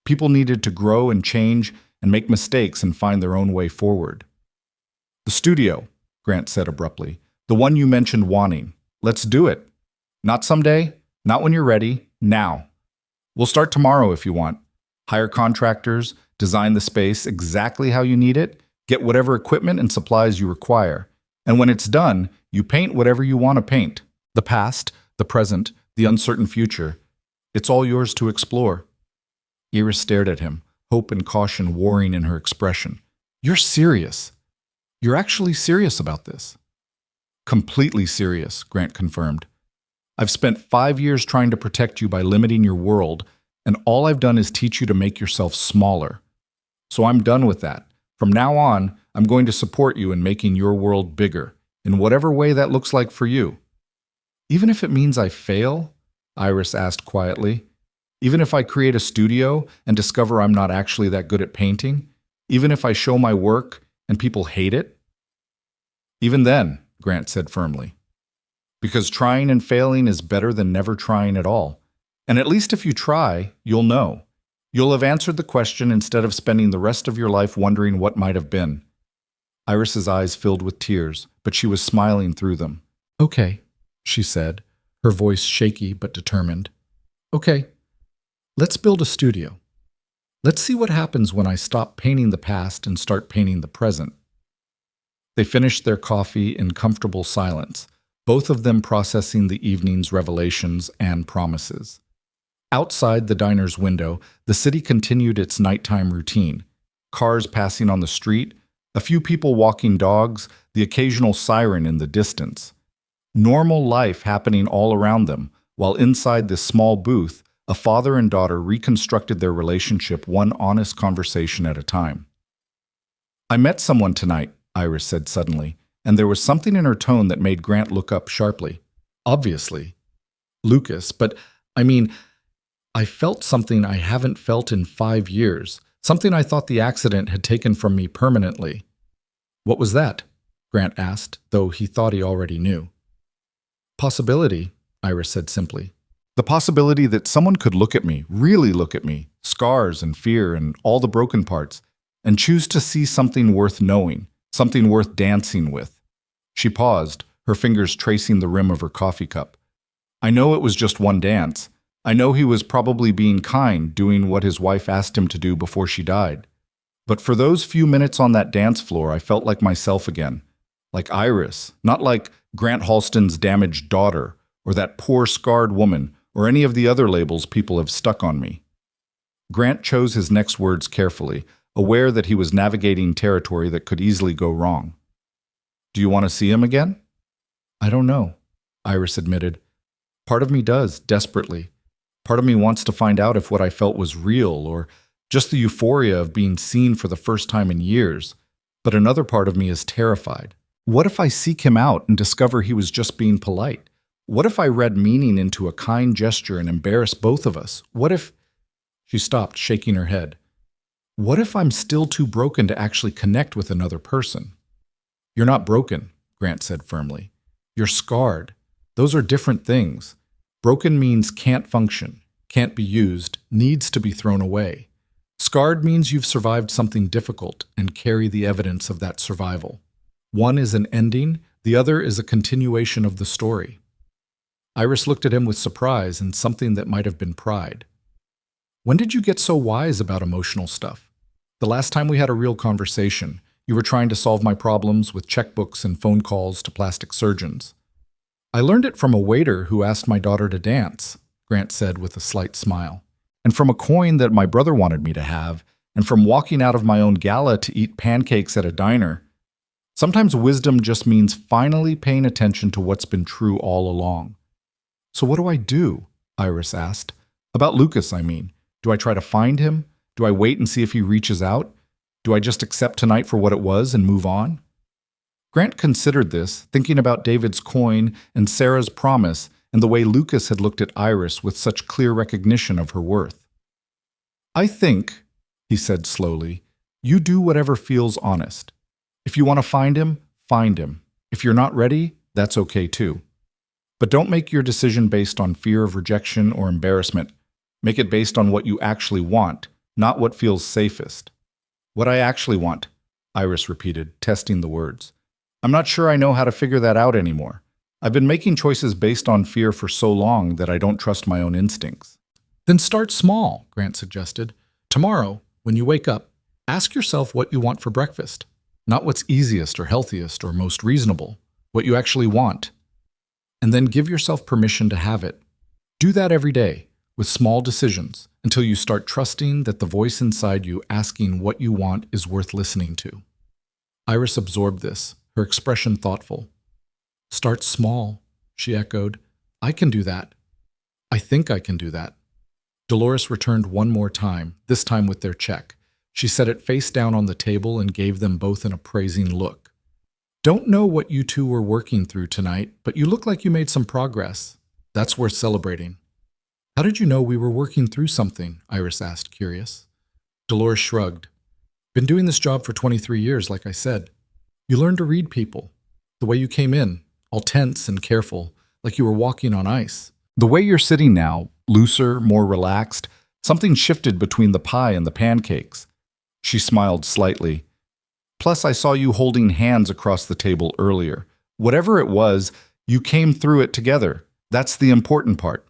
People needed to grow and change and make mistakes and find their own way forward. The studio, Grant said abruptly. The one you mentioned wanting. Let's do it. Not someday, not when you're ready, now. We'll start tomorrow if you want. Hire contractors, design the space exactly how you need it, get whatever equipment and supplies you require. And when it's done, you paint whatever you want to paint. The past, the present, the uncertain future. It's all yours to explore. Iris stared at him, hope and caution warring in her expression. You're serious. You're actually serious about this. Completely serious, Grant confirmed. I've spent 5 years trying to protect you by limiting your world, and all I've done is teach you to make yourself smaller. So I'm done with that. From now on, I'm going to support you in making your world bigger, in whatever way that looks like for you. Even if it means I fail? Iris asked quietly. Even if I create a studio and discover I'm not actually that good at painting? Even if I show my work and people hate it? Even then, Grant said firmly. Because trying and failing is better than never trying at all. And at least if you try, you'll know. You'll have answered the question instead of spending the rest of your life wondering what might have been. Iris's eyes filled with tears, but she was smiling through them. Okay, she said, her voice shaky but determined. Okay, let's build a studio. Let's see what happens when I stop painting the past and start painting the present. They finished their coffee in comfortable silence, both of them processing the evening's revelations and promises. Outside the diner's window, the city continued its nighttime routine. Cars passing on the street, a few people walking dogs, the occasional siren in the distance. Normal life happening all around them, while inside this small booth, a father and daughter reconstructed their relationship one honest conversation at a time. I met someone tonight, Iris said suddenly, and there was something in her tone that made Grant look up sharply. Obviously. Lucas, but, I felt something I haven't felt in 5 years, something I thought the accident had taken from me permanently. What was that? Grant asked, though he thought he already knew. Possibility, Iris said simply. The possibility that someone could look at me, really look at me, scars and fear and all the broken parts, and choose to see something worth knowing, something worth dancing with. She paused, her fingers tracing the rim of her coffee cup. I know it was just one dance. I know he was probably being kind, doing what his wife asked him to do before she died. But for those few minutes on that dance floor, I felt like myself again. Like Iris, not like Grant Halston's damaged daughter, or that poor scarred woman, or any of the other labels people have stuck on me. Grant chose his next words carefully, aware that he was navigating territory that could easily go wrong. Do you want to see him again? I don't know, Iris admitted. Part of me does, desperately. Part of me wants to find out if what I felt was real, or just the euphoria of being seen for the first time in years. But another part of me is terrified. What if I seek him out and discover he was just being polite? What if I read meaning into a kind gesture and embarrassed both of us? What if... She stopped, shaking her head. What if I'm still too broken to actually connect with another person? You're not broken, Grant said firmly. You're scarred. Those are different things. Broken means can't function, can't be used, needs to be thrown away. Scarred means you've survived something difficult and carry the evidence of that survival. One is an ending, the other is a continuation of the story. Iris looked at him with surprise and something that might have been pride. When did you get so wise about emotional stuff? The last time we had a real conversation, you were trying to solve my problems with checkbooks and phone calls to plastic surgeons. I learned it from a waiter who asked my daughter to dance, Grant said with a slight smile, and from a coin that my brother wanted me to have, and from walking out of my own gala to eat pancakes at a diner. Sometimes wisdom just means finally paying attention to what's been true all along. So what do I do? Iris asked. About Lucas, I mean. Do I try to find him? Do I wait and see if he reaches out? Do I just accept tonight for what it was and move on? Grant considered this, thinking about David's coin and Sarah's promise and the way Lucas had looked at Iris with such clear recognition of her worth. I think, he said slowly, you do whatever feels honest. If you want to find him, find him. If you're not ready, that's okay too. But don't make your decision based on fear of rejection or embarrassment. Make it based on what you actually want, not what feels safest. What I actually want, Iris repeated, testing the words. I'm not sure I know how to figure that out anymore. I've been making choices based on fear for so long that I don't trust my own instincts. Then start small, Grant suggested. Tomorrow, when you wake up, ask yourself what you want for breakfast. Not what's easiest or healthiest or most reasonable, what you actually want. And then give yourself permission to have it. Do that every day, with small decisions, until you start trusting that the voice inside you asking what you want is worth listening to. Iris absorbed this, her expression thoughtful. Start small, she echoed. I can do that. I think I can do that. Dolores returned one more time, this time with their check. She set it face down on the table and gave them both an appraising look. Don't know what you two were working through tonight, but you look like you made some progress. That's worth celebrating. How did you know we were working through something? Iris asked, curious. Dolores shrugged. Been doing this job for 23 years, like I said. You learn to read people. The way you came in, all tense and careful, like you were walking on ice. The way you're sitting now, looser, more relaxed, something shifted between the pie and the pancakes. She smiled slightly. Plus, I saw you holding hands across the table earlier. Whatever it was, you came through it together. That's the important part.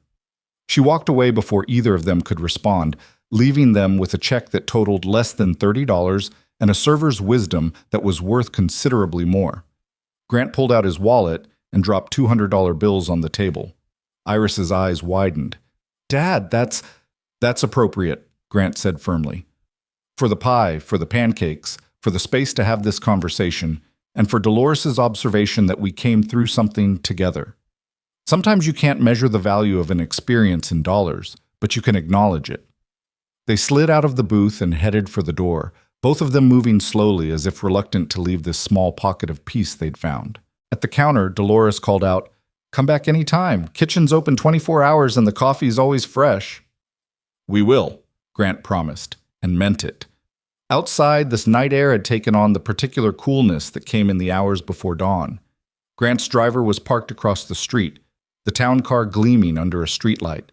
She walked away before either of them could respond, leaving them with a check that totaled less than $30 and a server's wisdom that was worth considerably more. Grant pulled out his wallet and dropped $200 bills on the table. Iris's eyes widened. Dad, that's appropriate, Grant said firmly. For the pie, for the pancakes, for the space to have this conversation, and for Dolores's observation that we came through something together. Sometimes you can't measure the value of an experience in dollars, but you can acknowledge it. They slid out of the booth and headed for the door, both of them moving slowly as if reluctant to leave this small pocket of peace they'd found. At the counter, Dolores called out, "Come back any time. Kitchen's open 24 hours and the coffee's always fresh." "We will," Grant promised, and meant it. Outside, this night air had taken on the particular coolness that came in the hours before dawn. Grant's driver was parked across the street, the town car gleaming under a streetlight.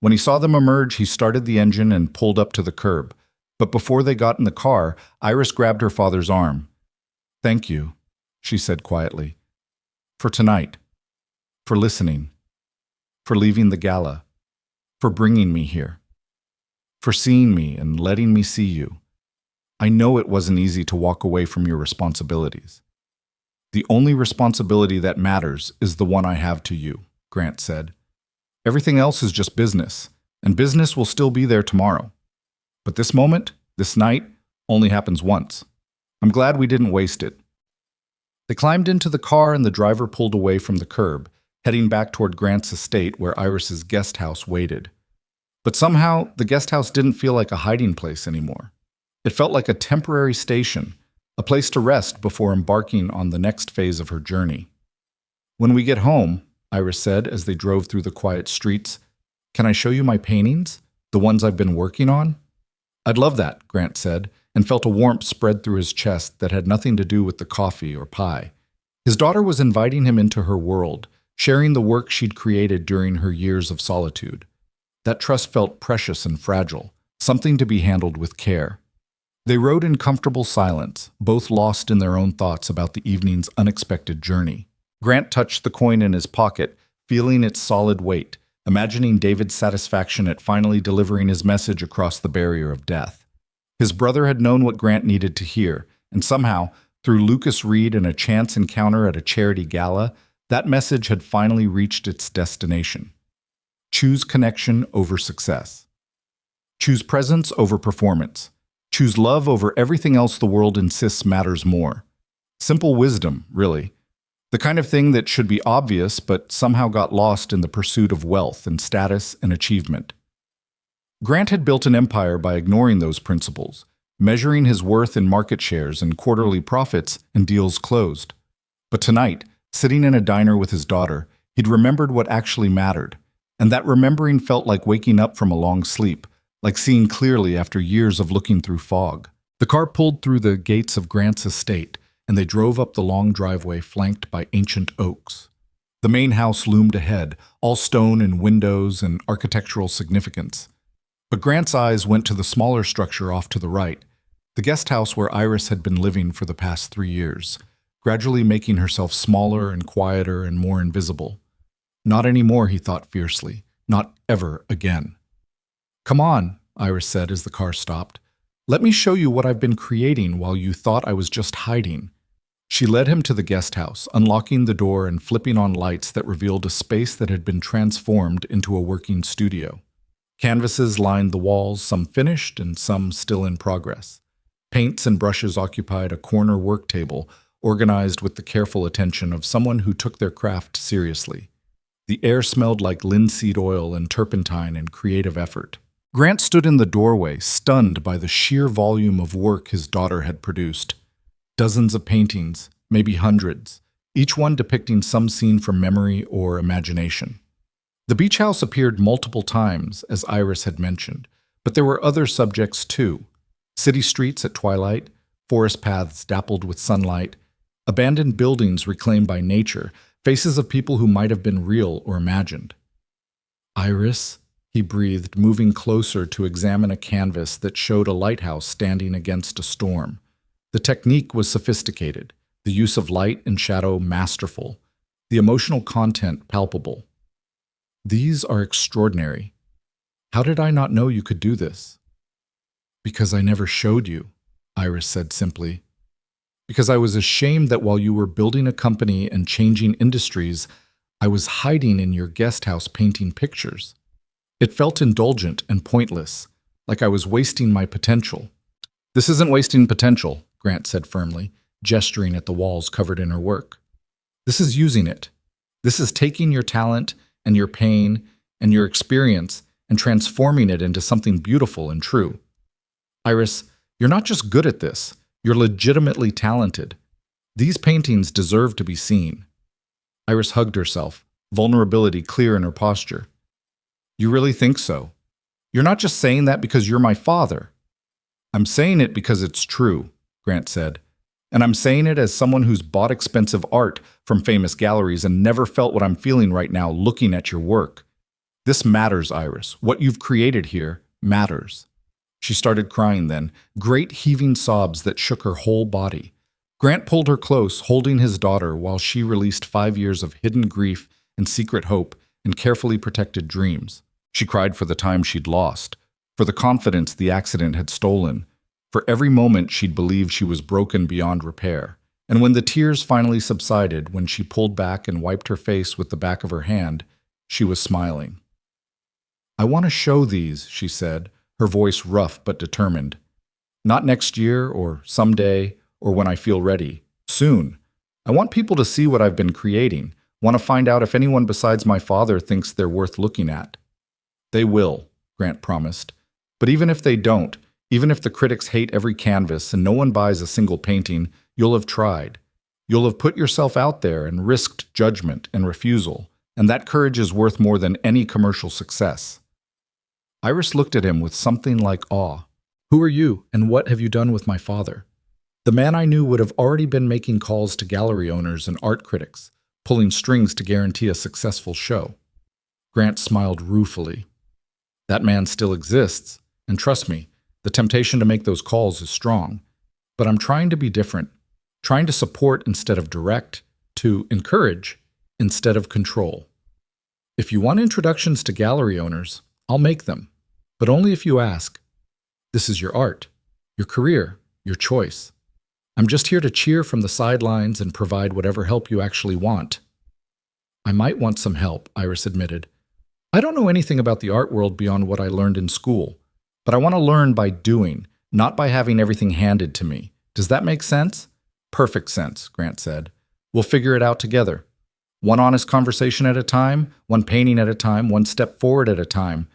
When he saw them emerge, he started the engine and pulled up to the curb. But before they got in the car, Iris grabbed her father's arm. "Thank you," she said quietly. "For tonight. For listening. For leaving the gala. For bringing me here. For seeing me and letting me see you. I know it wasn't easy to walk away from your responsibilities. The only responsibility that matters is the one I have to you," Grant said. "Everything else is just business, and business will still be there tomorrow. But this moment, this night, only happens once. I'm glad we didn't waste it." They climbed into the car and the driver pulled away from the curb, heading back toward Grant's estate where Iris's guest house waited. But somehow, the guest house didn't feel like a hiding place anymore. It felt like a temporary station, a place to rest before embarking on the next phase of her journey. "When we get home," Iris said as they drove through the quiet streets, "can I show you my paintings? The ones I've been working on?" "I'd love that," Grant said, and felt a warmth spread through his chest that had nothing to do with the coffee or pie. His daughter was inviting him into her world, sharing the work she'd created during her years of solitude. That trust felt precious and fragile, something to be handled with care. They rode in comfortable silence, both lost in their own thoughts about the evening's unexpected journey. Grant touched the coin in his pocket, feeling its solid weight, imagining David's satisfaction at finally delivering his message across the barrier of death. His brother had known what Grant needed to hear, and somehow, through Lucas Reed and a chance encounter at a charity gala, that message had finally reached its destination. Choose connection over success. Choose presence over performance. Choose love over everything else the world insists matters more. Simple wisdom, really. The kind of thing that should be obvious but somehow got lost in the pursuit of wealth and status and achievement. Grant had built an empire by ignoring those principles, measuring his worth in market shares and quarterly profits and deals closed. But tonight, sitting in a diner with his daughter, he'd remembered what actually mattered, and that remembering felt like waking up from a long sleep, like seeing clearly after years of looking through fog. The car pulled through the gates of Grant's estate, and they drove up the long driveway flanked by ancient oaks. The main house loomed ahead, all stone and windows and architectural significance. But Grant's eyes went to the smaller structure off to the right, the guest house where Iris had been living for the past 3 years, gradually making herself smaller and quieter and more invisible. Not anymore, he thought fiercely. Not ever again. "Come on," Iris said as the car stopped. "Let me show you what I've been creating while you thought I was just hiding." She led him to the guest house, unlocking the door and flipping on lights that revealed a space that had been transformed into a working studio. Canvases lined the walls, some finished and some still in progress. Paints and brushes occupied a corner work table, organized with the careful attention of someone who took their craft seriously. The air smelled like linseed oil and turpentine and creative effort. Grant stood in the doorway, stunned by the sheer volume of work his daughter had produced. Dozens of paintings, maybe hundreds, each one depicting some scene from memory or imagination. The beach house appeared multiple times, as Iris had mentioned, but there were other subjects too. City streets at twilight, forest paths dappled with sunlight, abandoned buildings reclaimed by nature, faces of people who might have been real or imagined. "Iris," he breathed, moving closer to examine a canvas that showed a lighthouse standing against a storm. The technique was sophisticated, the use of light and shadow masterful, the emotional content palpable. "These are extraordinary. How did I not know you could do this?" "Because I never showed you," Iris said simply. "Because I was ashamed that while you were building a company and changing industries, I was hiding in your guest house painting pictures. It felt indulgent and pointless, like I was wasting my potential." "This isn't wasting potential," Grant said firmly, gesturing at the walls covered in her work. "This is using it. This is taking your talent and your pain and your experience and transforming it into something beautiful and true. Iris, you're not just good at this, you're legitimately talented. These paintings deserve to be seen." Iris hugged herself, vulnerability clear in her posture. "You really think so? You're not just saying that because you're my father." "I'm saying it because it's true," Grant said. And I'm saying it as someone who's bought expensive art from famous galleries and never felt what I'm feeling right now looking at your work. This matters, Iris. What you've created here matters. She started crying then, great heaving sobs that shook her whole body. Grant pulled her close, holding his daughter while she released 5 years of hidden grief and secret hope and carefully protected dreams. She cried for the time she'd lost, for the confidence the accident had stolen, for every moment she'd believed she was broken beyond repair. And when the tears finally subsided, when she pulled back and wiped her face with the back of her hand, she was smiling. "I want to show these," she said, her voice rough but determined. "Not next year or someday or when I feel ready. Soon. I want people to see what I've been creating, want to find out if anyone besides my father thinks they're worth looking at." "They will," Grant promised. "But even if they don't, even if the critics hate every canvas and no one buys a single painting, you'll have tried. You'll have put yourself out there and risked judgment and refusal, and that courage is worth more than any commercial success." Iris looked at him with something like awe. "Who are you, and what have you done with my father?" The man I knew would have already been making calls to gallery owners and art critics, pulling strings to guarantee a successful show. Grant smiled ruefully. "That man still exists, and trust me, the temptation to make those calls is strong. But I'm trying to be different, trying to support instead of direct, to encourage instead of control. If you want introductions to gallery owners, I'll make them, but only if you ask. This is your art, your career, your choice. I'm just here to cheer from the sidelines and provide whatever help you actually want." "I might want some help," Iris admitted. "I don't know anything about the art world beyond what I learned in school, but I want to learn by doing, not by having everything handed to me. Does that make sense?" "Perfect sense," Grant said. "We'll figure it out together. One honest conversation at a time, one painting at a time, one step forward at a time."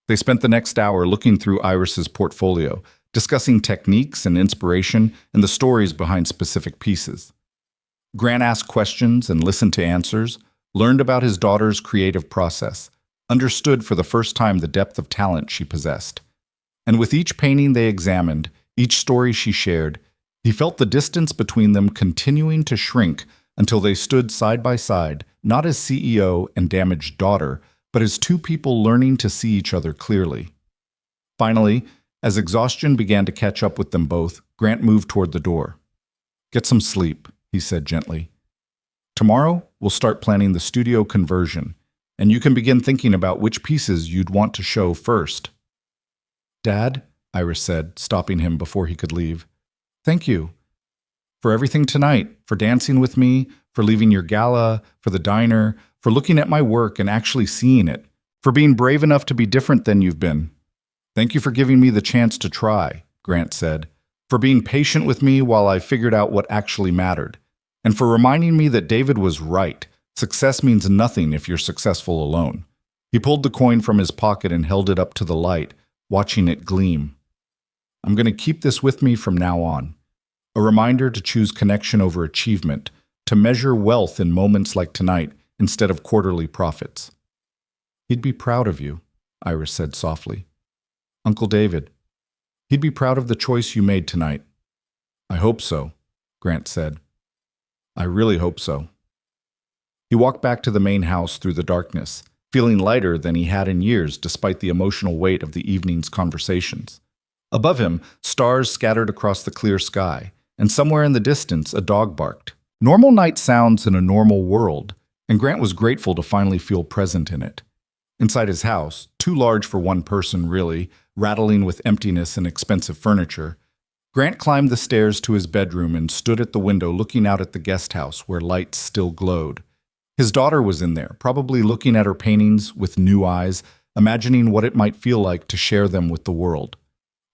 They spent the next hour looking through Iris's portfolio, discussing techniques and inspiration and the stories behind specific pieces. Grant asked questions and listened to answers, learned about his daughter's creative process, understood for the first time the depth of talent she possessed. And with each painting they examined, each story she shared, he felt the distance between them continuing to shrink until they stood side by side, not as CEO and damaged daughter, but as two people learning to see each other clearly. Finally, as exhaustion began to catch up with them both, Grant moved toward the door. "Get some sleep," he said gently. "Tomorrow, we'll start planning the studio conversion, and you can begin thinking about which pieces you'd want to show first." "Dad," Iris said, stopping him before he could leave, "thank you. For everything tonight, for dancing with me, for leaving your gala, for the diner, for looking at my work and actually seeing it, for being brave enough to be different than you've been. Thank you for giving me the chance to try," Grant said, "for being patient with me while I figured out what actually mattered, and for reminding me that David was right. Success means nothing if you're successful alone." He pulled the coin from his pocket and held it up to the light, watching it gleam. "I'm going to keep this with me from now on. A reminder to choose connection over achievement, to measure wealth in moments like tonight instead of quarterly profits." "He'd be proud of you," Iris said softly. "Uncle David. He'd be proud of the choice you made tonight." "I hope so," Grant said. "I really hope so." He walked back to the main house through the darkness, feeling lighter than he had in years despite the emotional weight of the evening's conversations. Above him, stars scattered across the clear sky, and somewhere in the distance a dog barked. Normal night sounds in a normal world, and Grant was grateful to finally feel present in it. Inside his house, too large for one person really, rattling with emptiness and expensive furniture, Grant climbed the stairs to his bedroom and stood at the window looking out at the guest house where lights still glowed. His daughter was in there, probably looking at her paintings with new eyes, imagining what it might feel like to share them with the world.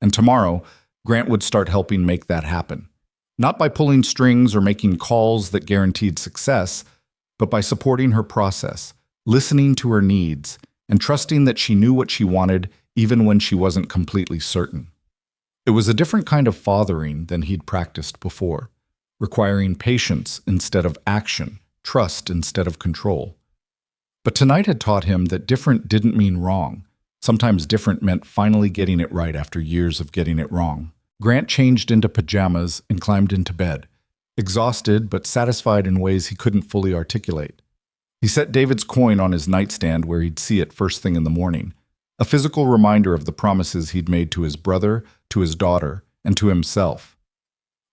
And tomorrow, Grant would start helping make that happen. Not by pulling strings or making calls that guaranteed success, but by supporting her process, listening to her needs, and trusting that she knew what she wanted even when she wasn't completely certain. It was a different kind of fathering than he'd practiced before, requiring patience instead of action, trust instead of control. But tonight had taught him that different didn't mean wrong. Sometimes different meant finally getting it right after years of getting it wrong. Grant changed into pajamas and climbed into bed, exhausted but satisfied in ways he couldn't fully articulate. He set David's coin on his nightstand where he'd see it first thing in the morning, a physical reminder of the promises he'd made to his brother, to his daughter, and to himself.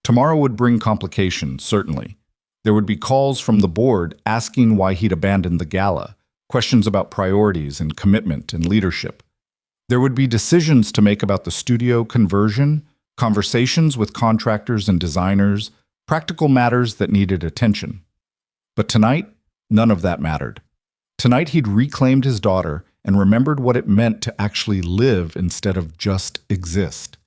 Tomorrow would bring complications, certainly. There would be calls from the board asking why he'd abandoned the gala, questions about priorities and commitment and leadership. There would be decisions to make about the studio conversion, conversations with contractors and designers, practical matters that needed attention. But tonight, none of that mattered. Tonight he'd reclaimed his daughter and remembered what it meant to actually live instead of just exist.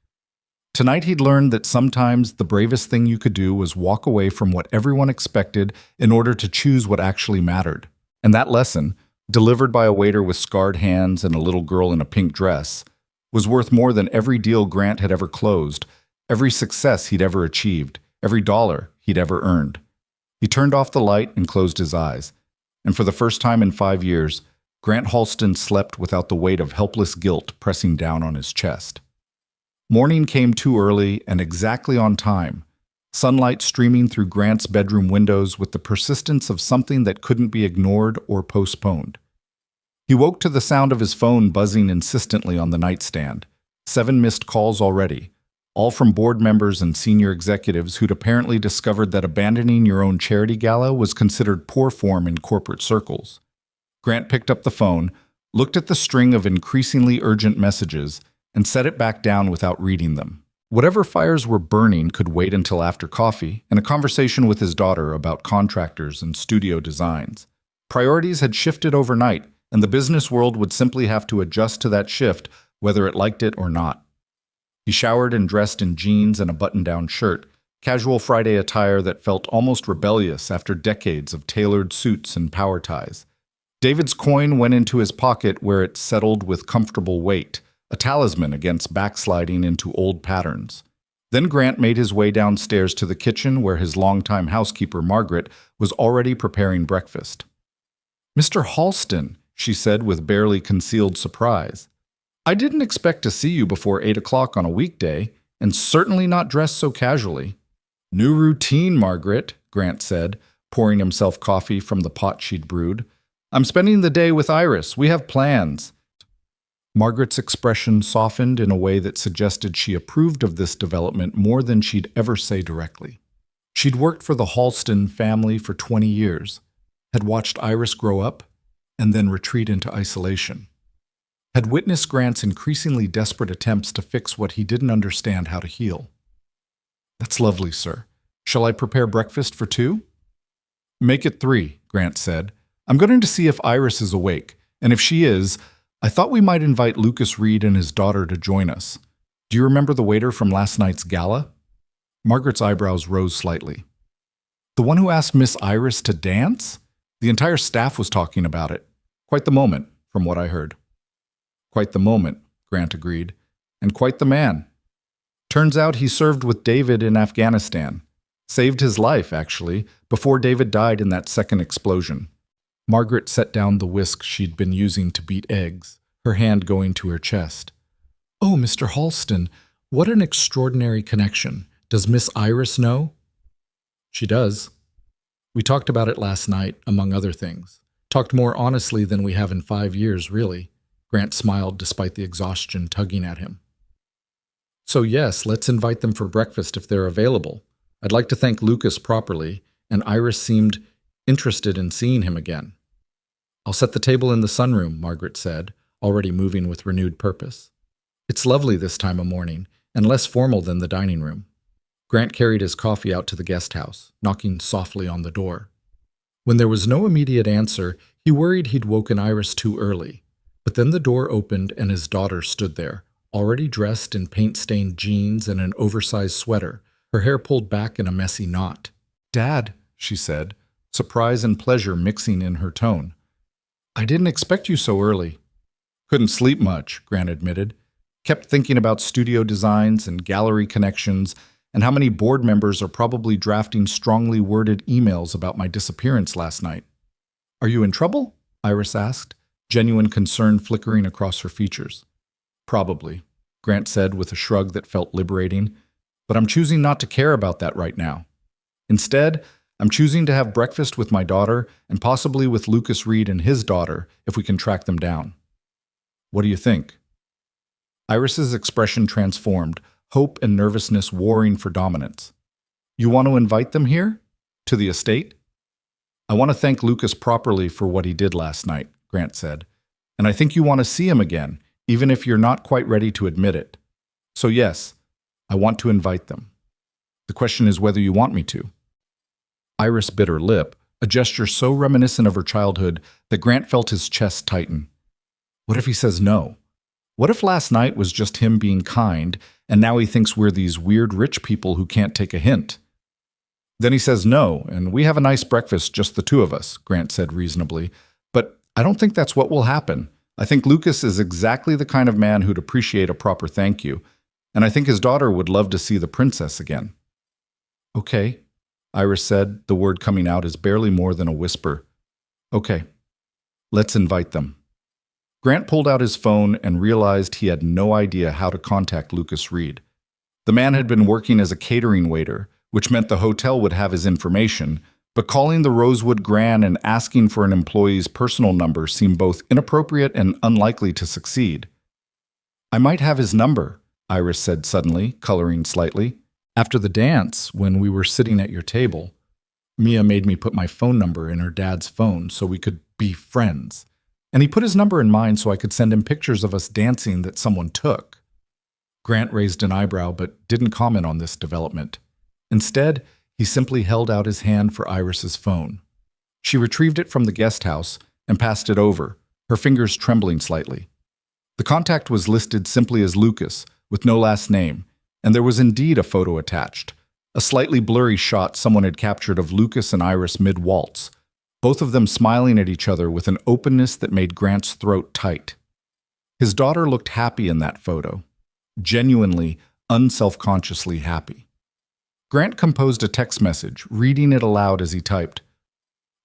Tonight he'd learned that sometimes the bravest thing you could do was walk away from what everyone expected in order to choose what actually mattered. And that lesson, delivered by a waiter with scarred hands and a little girl in a pink dress, was worth more than every deal Grant had ever closed, every success he'd ever achieved, every dollar he'd ever earned. He turned off the light and closed his eyes. And for the first time in 5 years, Grant Halston slept without the weight of helpless guilt pressing down on his chest. Morning came too early and exactly on time, sunlight streaming through Grant's bedroom windows with the persistence of something that couldn't be ignored or postponed. He woke to the sound of his phone buzzing insistently on the nightstand. 7 missed calls already, all from board members and senior executives who'd apparently discovered that abandoning your own charity gala was considered poor form in corporate circles. Grant picked up the phone, looked at the string of increasingly urgent messages, and set it back down without reading them. Whatever fires were burning could wait until after coffee and a conversation with his daughter about contractors and studio designs. Priorities had shifted overnight, and the business world would simply have to adjust to that shift, whether it liked it or not. He showered and dressed in jeans and a button-down shirt, casual Friday attire that felt almost rebellious after decades of tailored suits and power ties. David's coin went into his pocket where it settled with comfortable weight, a talisman against backsliding into old patterns. Then Grant made his way downstairs to the kitchen where his longtime housekeeper, Margaret, was already preparing breakfast. "Mr. Halston," she said with barely concealed surprise. "I didn't expect to see you before 8 o'clock on a weekday, and certainly not dressed so casually." "New routine, Margaret," Grant said, pouring himself coffee from the pot she'd brewed. "I'm spending the day with Iris. We have plans." Margaret's expression softened in a way that suggested she approved of this development more than she'd ever say directly. She'd worked for the Halston family for 20 years, had watched Iris grow up and then retreat into isolation, had witnessed Grant's increasingly desperate attempts to fix what he didn't understand how to heal. "That's lovely, sir. Shall I prepare breakfast for 2? "Make it 3, Grant said. "I'm going to see if Iris is awake, and if she is, I thought we might invite Lucas Reed and his daughter to join us. Do you remember the waiter from last night's gala?" Margaret's eyebrows rose slightly. "The one who asked Miss Iris to dance? The entire staff was talking about it. Quite the moment, from what I heard." "Quite the moment," Grant agreed. "And quite the man. Turns out he served with David in Afghanistan. Saved his life, actually, before David died in that second explosion." Margaret set down the whisk she'd been using to beat eggs, her hand going to her chest. "Oh, Mr. Halston, what an extraordinary connection. Does Miss Iris know?" "She does. We talked about it last night, among other things. Talked more honestly than we have in 5 years, really." Grant smiled despite the exhaustion tugging at him. "So yes, let's invite them for breakfast if they're available. I'd like to thank Lucas properly, and Iris seemed interested in seeing him again." "I'll set the table in the sunroom," Margaret said, already moving with renewed purpose. "It's lovely this time of morning, and less formal than the dining room." Grant carried his coffee out to the guest house, knocking softly on the door. When there was no immediate answer, he worried he'd woken Iris too early. But then the door opened and his daughter stood there, already dressed in paint-stained jeans and an oversized sweater, her hair pulled back in a messy knot. "Dad," she said, surprise and pleasure mixing in her tone. "I didn't expect you so early." "Couldn't sleep much," Grant admitted. "Kept thinking about studio designs and gallery connections and how many board members are probably drafting strongly worded emails about my disappearance last night." "Are you in trouble?" Iris asked, genuine concern flickering across her features. "Probably," Grant said with a shrug that felt liberating. But I'm choosing not to care about that right now. Instead, I'm choosing to have breakfast with my daughter and possibly with Lucas Reed and his daughter if we can track them down. What do you think? Iris's expression transformed, hope and nervousness warring for dominance. You want to invite them here? To the estate? I want to thank Lucas properly for what he did last night, Grant said. And I think you want to see him again, even if you're not quite ready to admit it. So yes, I want to invite them. The question is whether you want me to. Iris bit her lip, a gesture so reminiscent of her childhood that Grant felt his chest tighten. What if he says no? What if last night was just him being kind, and now he thinks we're these weird rich people who can't take a hint? Then he says no, and we have a nice breakfast, just the two of us, Grant said reasonably. But I don't think that's what will happen. I think Lucas is exactly the kind of man who'd appreciate a proper thank you, and I think his daughter would love to see the princess again. Okay, Iris said, the word coming out as barely more than a whisper. Okay, let's invite them. Grant pulled out his phone and realized he had no idea how to contact Lucas Reed. The man had been working as a catering waiter, which meant the hotel would have his information, but calling the Rosewood Grand and asking for an employee's personal number seemed both inappropriate and unlikely to succeed. I might have his number, Iris said suddenly, coloring slightly. After the dance, when we were sitting at your table, Mia made me put my phone number in her dad's phone so we could be friends. And he put his number in mine so I could send him pictures of us dancing that someone took. Grant raised an eyebrow but didn't comment on this development. Instead, he simply held out his hand for Iris's phone. She retrieved it from the guest house and passed it over, her fingers trembling slightly. The contact was listed simply as Lucas, with no last name, and there was indeed a photo attached, a slightly blurry shot someone had captured of Lucas and Iris mid-waltz, both of them smiling at each other with an openness that made Grant's throat tight. His daughter looked happy in that photo, genuinely, unselfconsciously happy. Grant composed a text message, reading it aloud as he typed.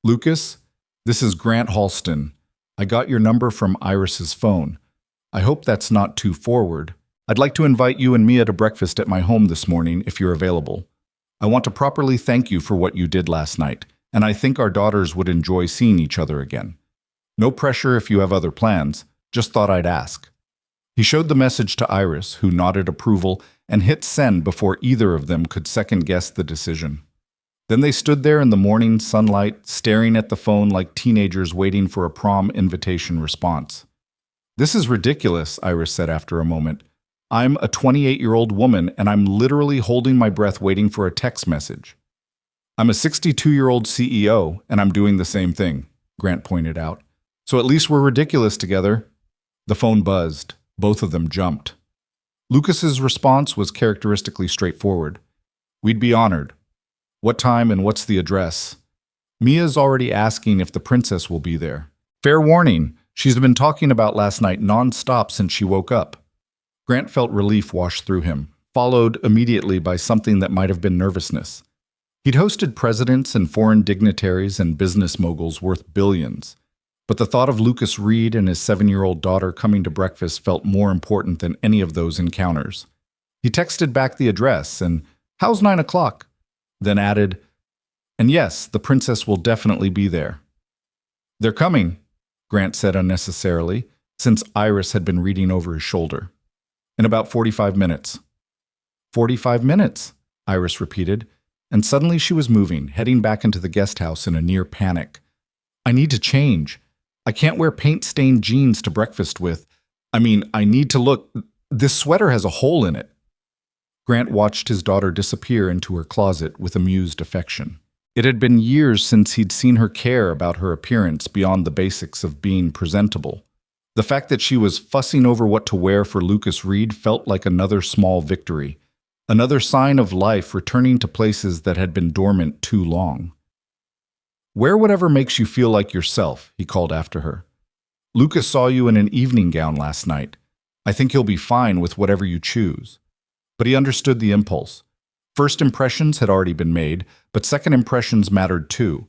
Lucas, this is Grant Halston. I got your number from Iris's phone. I hope that's not too forward. I'd like to invite you and Mia to breakfast at my home this morning if you're available. I want to properly thank you for what you did last night, and I think our daughters would enjoy seeing each other again. No pressure if you have other plans, just thought I'd ask. He showed the message to Iris, who nodded approval and hit send before either of them could second-guess the decision. Then they stood there in the morning sunlight, staring at the phone like teenagers waiting for a prom invitation response. This is ridiculous, Iris said after a moment. I'm a 28-year-old woman, and I'm literally holding my breath waiting for a text message. I'm a 62-year-old CEO, and I'm doing the same thing, Grant pointed out. So at least we're ridiculous together. The phone buzzed. Both of them jumped. Lucas's response was characteristically straightforward. We'd be honored. What time and what's the address? Mia's already asking if the princess will be there. Fair warning, she's been talking about last night non-stop since she woke up. Grant felt relief wash through him, followed immediately by something that might have been nervousness. He'd hosted presidents and foreign dignitaries and business moguls worth billions, but the thought of Lucas Reed and his 7-year-old daughter coming to breakfast felt more important than any of those encounters. He texted back the address and, "How's 9 o'clock?" Then added, "And yes, the princess will definitely be there." "They're coming," Grant said unnecessarily, since Iris had been reading over his shoulder. "In about 45 minutes. 45 minutes, Iris repeated, and suddenly she was moving, heading back into the guest house in a near panic. I need to change. I can't wear paint-stained jeans to breakfast with. I need to look. This sweater has a hole in it. Grant watched his daughter disappear into her closet with amused affection. It had been years since he'd seen her care about her appearance beyond the basics of being presentable. The fact that she was fussing over what to wear for Lucas Reed felt like another small victory, another sign of life returning to places that had been dormant too long. "Wear whatever makes you feel like yourself," he called after her. "Lucas saw you in an evening gown last night. I think he'll be fine with whatever you choose." But he understood the impulse. First impressions had already been made, but second impressions mattered too.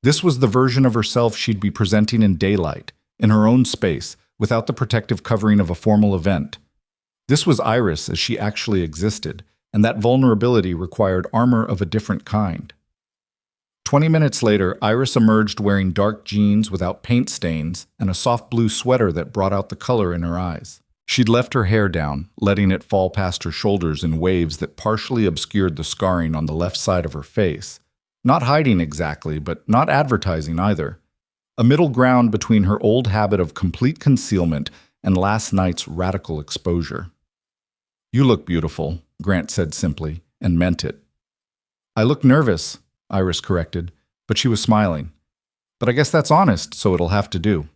This was the version of herself she'd be presenting in daylight, in her own space, without the protective covering of a formal event. This was Iris as she actually existed, and that vulnerability required armor of a different kind. 20 minutes later, Iris emerged wearing dark jeans without paint stains and a soft blue sweater that brought out the color in her eyes. She'd left her hair down, letting it fall past her shoulders in waves that partially obscured the scarring on the left side of her face. Not hiding exactly, but not advertising either. A middle ground between her old habit of complete concealment and last night's radical exposure. "You look beautiful," Grant said simply, and meant it. "I look nervous," Iris corrected, but she was smiling. "But I guess that's honest, so it'll have to do."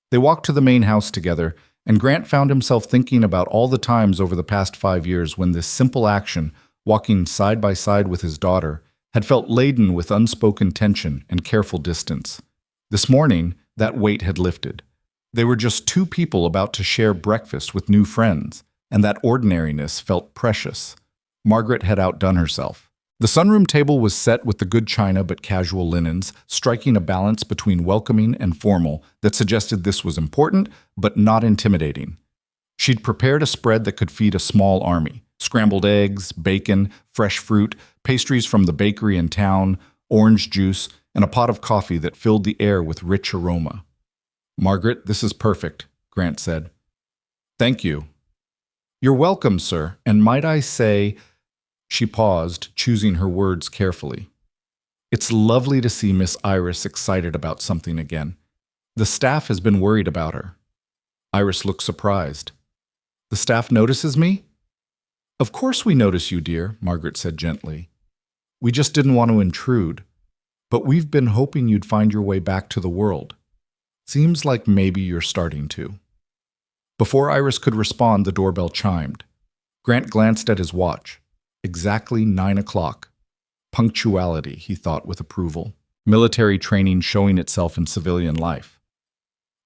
They walked to the main house together, and Grant found himself thinking about all the times over the past 5 years when this simple action, walking side by side with his daughter, had felt laden with unspoken tension and careful distance. This morning, that weight had lifted. They were just two people about to share breakfast with new friends, and that ordinariness felt precious. Margaret had outdone herself. The sunroom table was set with the good china but casual linens, striking a balance between welcoming and formal that suggested this was important but not intimidating. She'd prepared a spread that could feed a small army: scrambled eggs, bacon, fresh fruit, pastries from the bakery in town, orange juice, and a pot of coffee that filled the air with rich aroma. "Margaret, this is perfect," Grant said. "Thank you." "You're welcome, sir, and might I say—" She paused, choosing her words carefully. "It's lovely to see Miss Iris excited about something again. The staff has been worried about her." Iris looked surprised. "The staff notices me?" "Of course we notice you, dear," Margaret said gently. "We just didn't want to intrude. But we've been hoping you'd find your way back to the world. Seems like maybe you're starting to." Before Iris could respond, the doorbell chimed. Grant glanced at his watch. Exactly 9 o'clock. Punctuality, he thought with approval. Military training showing itself in civilian life.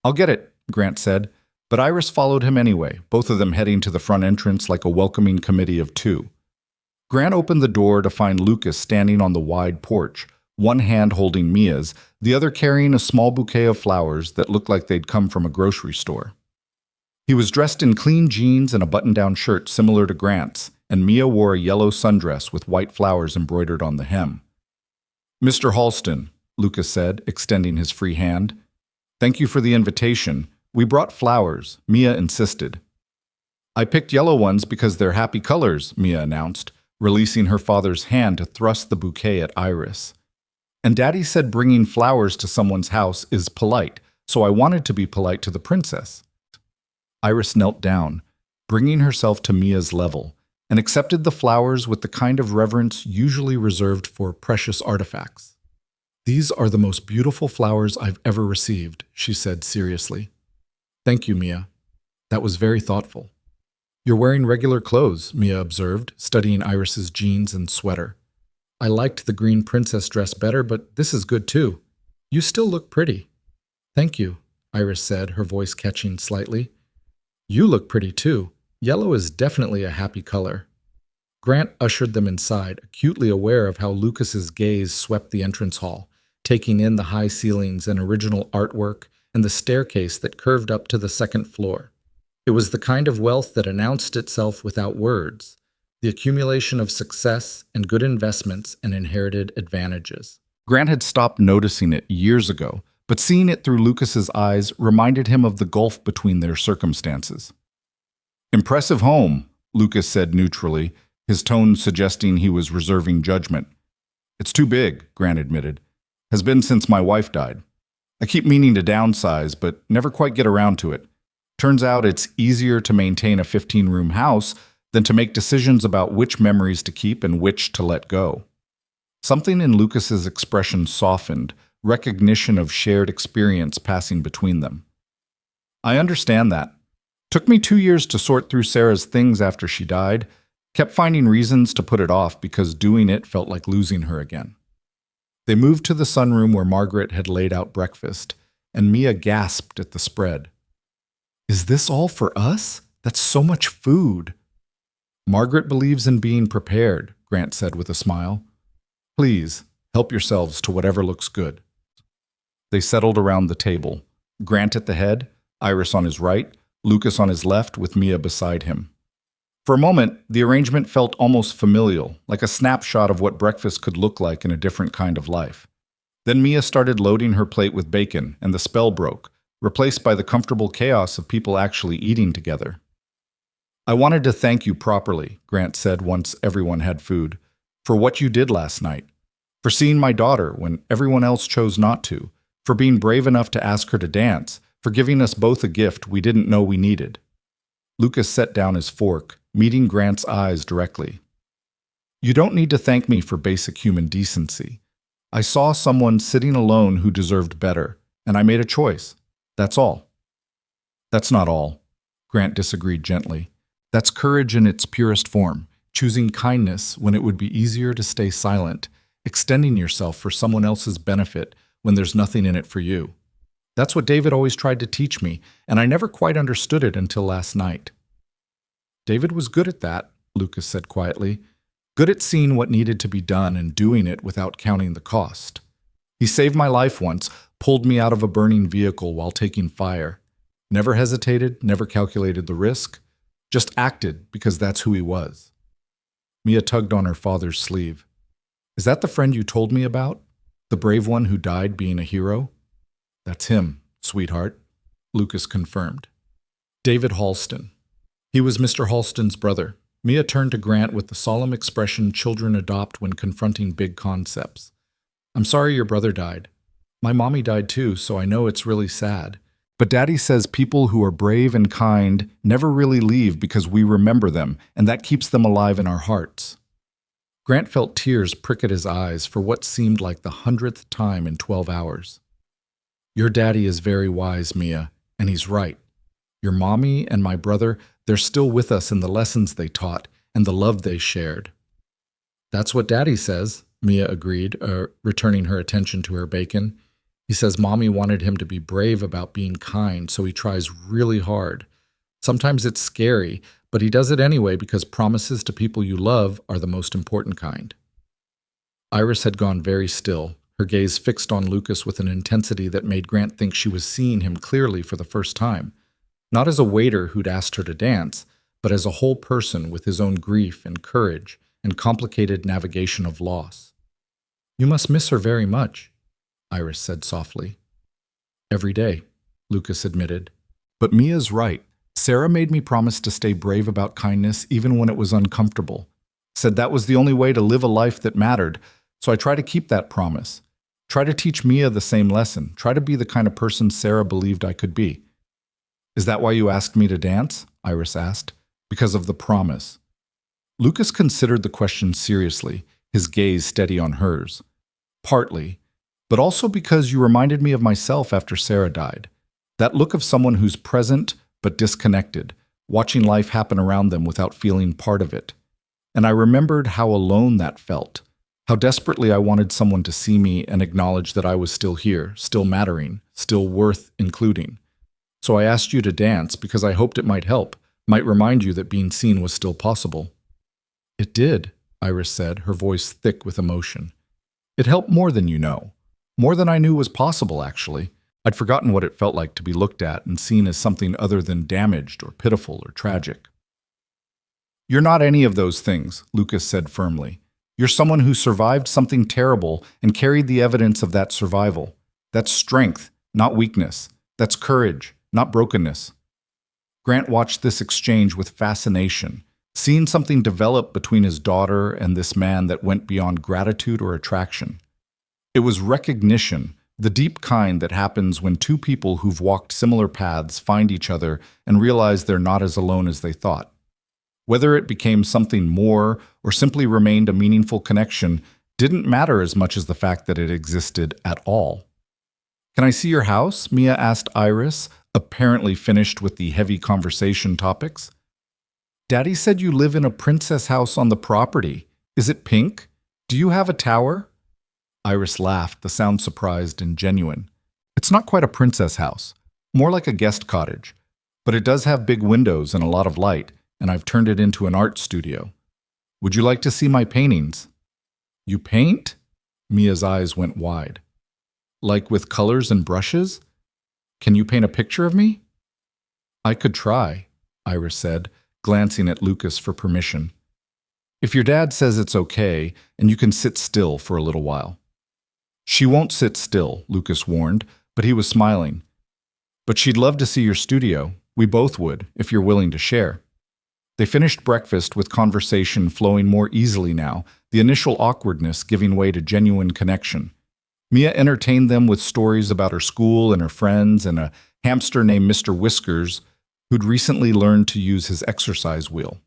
"I'll get it," Grant said, but Iris followed him anyway, both of them heading to the front entrance like a welcoming committee of two. Grant opened the door to find Lucas standing on the wide porch, one hand holding Mia's, the other carrying a small bouquet of flowers that looked like they'd come from a grocery store. He was dressed in clean jeans and a button-down shirt similar to Grant's, and Mia wore a yellow sundress with white flowers embroidered on the hem. "Mr. Halston," Lucas said, extending his free hand. "Thank you for the invitation. We brought flowers," Mia insisted. "I picked yellow ones because they're happy colors," Mia announced, releasing her father's hand to thrust the bouquet at Iris. "And Daddy said bringing flowers to someone's house is polite, so I wanted to be polite to the princess." Iris knelt down, bringing herself to Mia's level, and accepted the flowers with the kind of reverence usually reserved for precious artifacts. "These are the most beautiful flowers I've ever received," she said seriously. "Thank you, Mia. That was very thoughtful." "You're wearing regular clothes," Mia observed, studying Iris's jeans and sweater. "I liked the green princess dress better, but this is good too. You still look pretty." "Thank you," Iris said, her voice catching slightly. "You look pretty too. Yellow is definitely a happy color." Grant ushered them inside, acutely aware of how Lucas's gaze swept the entrance hall, taking in the high ceilings and original artwork and the staircase that curved up to the second floor. It was the kind of wealth that announced itself without words, the accumulation of success and good investments and inherited advantages. Grant had stopped noticing it years ago, but seeing it through Lucas's eyes reminded him of the gulf between their circumstances. "Impressive home," Lucas said neutrally, his tone suggesting he was reserving judgment. "It's too big," Grant admitted. "Has been since my wife died. I keep meaning to downsize, but never quite get around to it. Turns out it's easier to maintain a 15-room house than to make decisions about which memories to keep and which to let go." Something in Lucas's expression softened, recognition of shared experience passing between them. "I understand that. Took me 2 years to sort through Sarah's things after she died. Kept finding reasons to put it off because doing it felt like losing her again." They moved to the sunroom where Margaret had laid out breakfast, and Mia gasped at the spread. "Is this all for us? That's so much food." "Margaret believes in being prepared," Grant said with a smile. "Please, help yourselves to whatever looks good." They settled around the table, Grant at the head, Iris on his right, Lucas on his left with Mia beside him. For a moment, the arrangement felt almost familial, like a snapshot of what breakfast could look like in a different kind of life. Then Mia started loading her plate with bacon, and the spell broke, replaced by the comfortable chaos of people actually eating together. "I wanted to thank you properly," Grant said once everyone had food, "for what you did last night, for seeing my daughter when everyone else chose not to, for being brave enough to ask her to dance, for giving us both a gift we didn't know we needed." Lucas set down his fork, meeting Grant's eyes directly. "You don't need to thank me for basic human decency. I saw someone sitting alone who deserved better, and I made a choice. That's all." "That's not all," Grant disagreed gently. "That's courage in its purest form, choosing kindness when it would be easier to stay silent, extending yourself for someone else's benefit when there's nothing in it for you. That's what David always tried to teach me, and I never quite understood it until last night." "David was good at that," Lucas said quietly. "Good at seeing what needed to be done and doing it without counting the cost. He saved my life once, pulled me out of a burning vehicle while taking fire. Never hesitated, never calculated the risk, just acted because that's who he was." Mia tugged on her father's sleeve. "Is that the friend you told me about? The brave one who died being a hero?" "That's him, sweetheart," Lucas confirmed. David Halston. He was Mr. Halston's brother. Mia turned to Grant with the solemn expression children adopt when confronting big concepts. "I'm sorry your brother died. My mommy died too, so I know it's really sad. But Daddy says people who are brave and kind never really leave because we remember them, and that keeps them alive in our hearts." Grant felt tears prick at his eyes for what seemed like the 100th time in 12 hours. "Your daddy is very wise, Mia, and he's right. Your mommy and my brother, they're still with us in the lessons they taught and the love they shared." "That's what Daddy says," Mia agreed, returning her attention to her bacon. "He says Mommy wanted him to be brave about being kind, so he tries really hard. Sometimes it's scary, but he does it anyway because promises to people you love are the most important kind." Iris had gone very still, her gaze fixed on Lucas with an intensity that made Grant think she was seeing him clearly for the first time. Not as a waiter who'd asked her to dance, but as a whole person with his own grief and courage and complicated navigation of loss. "You must miss her very much," Iris said softly. "Every day," Lucas admitted. "But Mia's right. Sarah made me promise to stay brave about kindness even when it was uncomfortable. Said that was the only way to live a life that mattered, so I try to keep that promise. Try to teach Mia the same lesson. Try to be the kind of person Sarah believed I could be." "Is that why you asked me to dance?" Iris asked. "Because of the promise." Lucas considered the question seriously, his gaze steady on hers. "Partly, but also because you reminded me of myself after Sarah died. That look of someone who's present but disconnected, watching life happen around them without feeling part of it. And I remembered how alone that felt, how desperately I wanted someone to see me and acknowledge that I was still here, still mattering, still worth including. So I asked you to dance because I hoped it might help, might remind you that being seen was still possible." "It did," Iris said, her voice thick with emotion. "It helped more than you know. More than I knew was possible, actually. I'd forgotten what it felt like to be looked at and seen as something other than damaged or pitiful or tragic." "You're not any of those things," Lucas said firmly. "You're someone who survived something terrible and carried the evidence of that survival. That's strength, not weakness. That's courage, not brokenness." Grant watched this exchange with fascination, seeing something develop between his daughter and this man that went beyond gratitude or attraction. It was recognition, the deep kind that happens when two people who've walked similar paths find each other and realize they're not as alone as they thought. Whether it became something more or simply remained a meaningful connection didn't matter as much as the fact that it existed at all. "Can I see your house?" Mia asked Iris, apparently finished with the heavy conversation topics. "Daddy said you live in a princess house on the property. Is it pink? Do you have a tower?" Iris laughed, the sound surprised and genuine. "It's not quite a princess house, more like a guest cottage. But it does have big windows and a lot of light, and I've turned it into an art studio. Would you like to see my paintings?" "You paint?" Mia's eyes went wide. "Like with colors and brushes? Can you paint a picture of me?" "I could try," Iris said, glancing at Lucas for permission. If your dad says it's okay, and you can sit still for a little while. She won't sit still, Lucas warned, but he was smiling. But she'd love to see your studio. We both would, if you're willing to share. They finished breakfast with conversation flowing more easily now, the initial awkwardness giving way to genuine connection. Mia entertained them with stories about her school and her friends and a hamster named Mr. Whiskers, who'd recently learned to use his exercise wheel.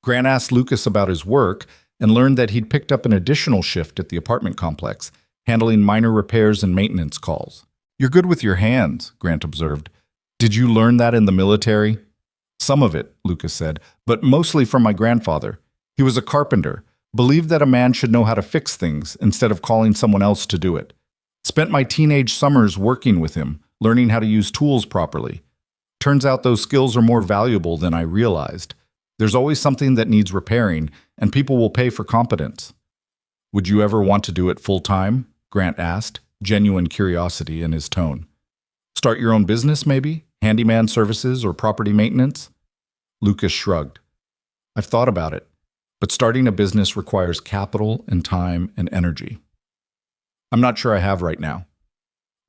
Grant asked Lucas about his work and learned that he'd picked up an additional shift at the apartment complex, handling minor repairs and maintenance calls. "You're good with your hands," Grant observed. "Did you learn that in the military?" "Some of it," Lucas said, "but mostly from my grandfather. He was a carpenter, believed that a man should know how to fix things instead of calling someone else to do it. Spent my teenage summers working with him, learning how to use tools properly. Turns out those skills are more valuable than I realized. There's always something that needs repairing, and people will pay for competence." "Would you ever want to do it full-time?" Grant asked, genuine curiosity in his tone. "Start your own business, maybe? Handyman services or property maintenance?" Lucas shrugged. "I've thought about it, but starting a business requires capital and time and energy. I'm not sure I have right now.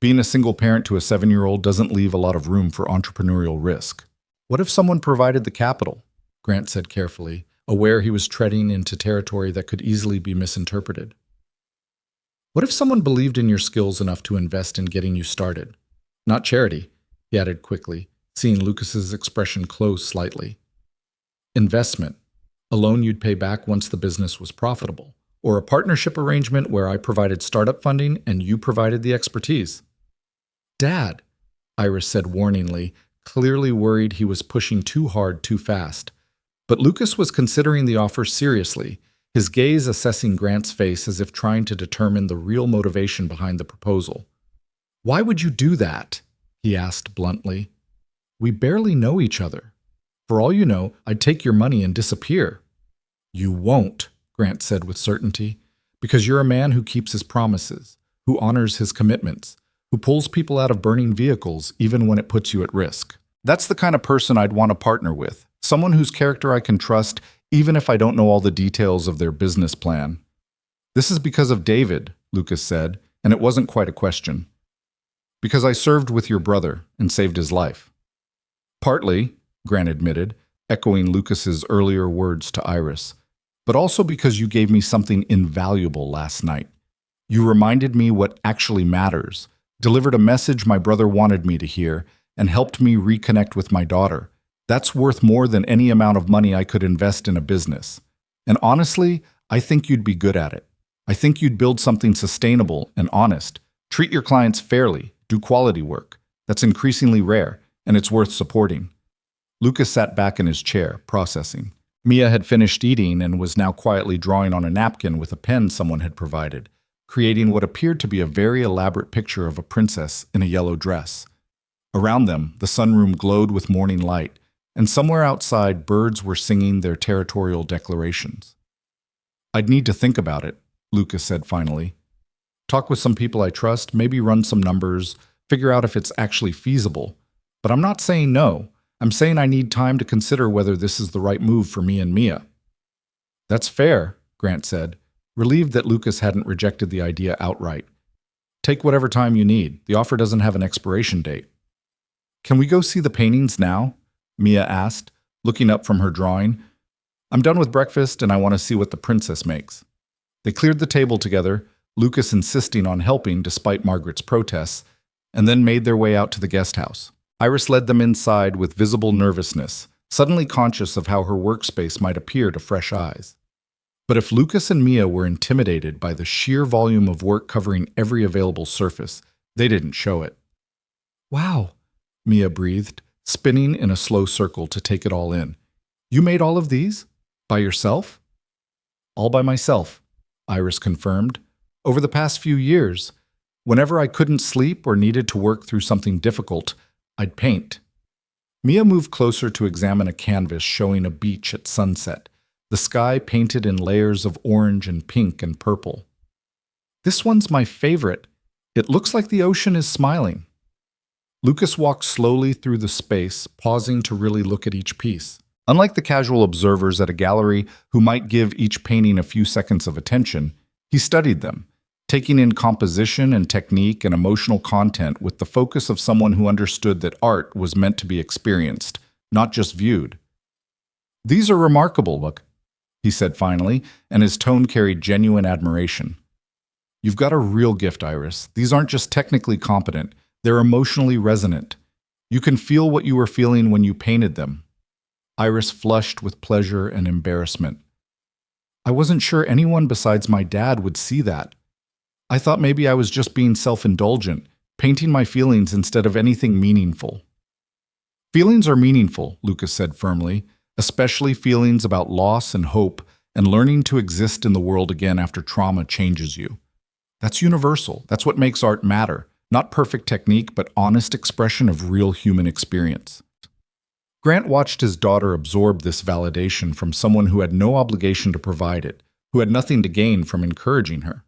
Being a single parent to a 7-year-old doesn't leave a lot of room for entrepreneurial risk." "What if someone provided the capital?" Grant said carefully, aware he was treading into territory that could easily be misinterpreted. "What if someone believed in your skills enough to invest in getting you started? Not charity," he added quickly, seeing Lucas's expression close slightly. "Investment. A loan you'd pay back once the business was profitable. Or a partnership arrangement where I provided startup funding and you provided the expertise." "Dad," Iris said warningly, clearly worried he was pushing too hard too fast. But Lucas was considering the offer seriously, his gaze assessing Grant's face as if trying to determine the real motivation behind the proposal. "Why would you do that?" he asked bluntly. "We barely know each other. For all you know, I'd take your money and disappear." "You won't," Grant said with certainty, "because you're a man who keeps his promises, who honors his commitments, who pulls people out of burning vehicles even when it puts you at risk. That's the kind of person I'd want to partner with, someone whose character I can trust even if I don't know all the details of their business plan." "This is because of David," Lucas said, and it wasn't quite a question. "Because I served with your brother and saved his life." "Partly," Grant admitted, echoing Lucas's earlier words to Iris, "but also because you gave me something invaluable last night. You reminded me what actually matters, delivered a message my brother wanted me to hear, and helped me reconnect with my daughter. That's worth more than any amount of money I could invest in a business. And honestly, I think you'd be good at it. I think you'd build something sustainable and honest, treat your clients fairly, do quality work. That's increasingly rare, and it's worth supporting." Lucas sat back in his chair, processing. Mia had finished eating and was now quietly drawing on a napkin with a pen someone had provided, creating what appeared to be a very elaborate picture of a princess in a yellow dress. Around them, the sunroom glowed with morning light, and somewhere outside, birds were singing their territorial declarations. "I'd need to think about it," Lucas said finally. "Talk with some people I trust, maybe run some numbers, figure out if it's actually feasible. But I'm not saying no. I'm saying I need time to consider whether this is the right move for me and Mia." "That's fair," Grant said, relieved that Lucas hadn't rejected the idea outright. "Take whatever time you need. The offer doesn't have an expiration date." "Can we go see the paintings now?" Mia asked, looking up from her drawing. "I'm done with breakfast and I want to see what the princess makes." They cleared the table together, Lucas insisting on helping despite Margaret's protests, and then made their way out to the guest house. Iris led them inside with visible nervousness, suddenly conscious of how her workspace might appear to fresh eyes. But if Lucas and Mia were intimidated by the sheer volume of work covering every available surface, they didn't show it. "Wow," Mia breathed, spinning in a slow circle to take it all in. "You made all of these? By yourself?" "All by myself," Iris confirmed. "Over the past few years, whenever I couldn't sleep or needed to work through something difficult, I'd paint." Mia moved closer to examine a canvas showing a beach at sunset, the sky painted in layers of orange and pink and purple. "This one's my favorite. It looks like the ocean is smiling." Lucas walked slowly through the space, pausing to really look at each piece. Unlike the casual observers at a gallery who might give each painting a few seconds of attention, he studied them, taking in composition and technique and emotional content with the focus of someone who understood that art was meant to be experienced, not just viewed. "These are remarkable, look," he said finally, and his tone carried genuine admiration. "You've got a real gift, Iris. These aren't just technically competent, they're emotionally resonant. You can feel what you were feeling when you painted them." Iris flushed with pleasure and embarrassment. "I wasn't sure anyone besides my dad would see that. I thought maybe I was just being self-indulgent, painting my feelings instead of anything meaningful." "Feelings are meaningful," Lucas said firmly, "especially feelings about loss and hope and learning to exist in the world again after trauma changes you. That's universal. That's what makes art matter. Not perfect technique, but honest expression of real human experience." Grant watched his daughter absorb this validation from someone who had no obligation to provide it, who had nothing to gain from encouraging her.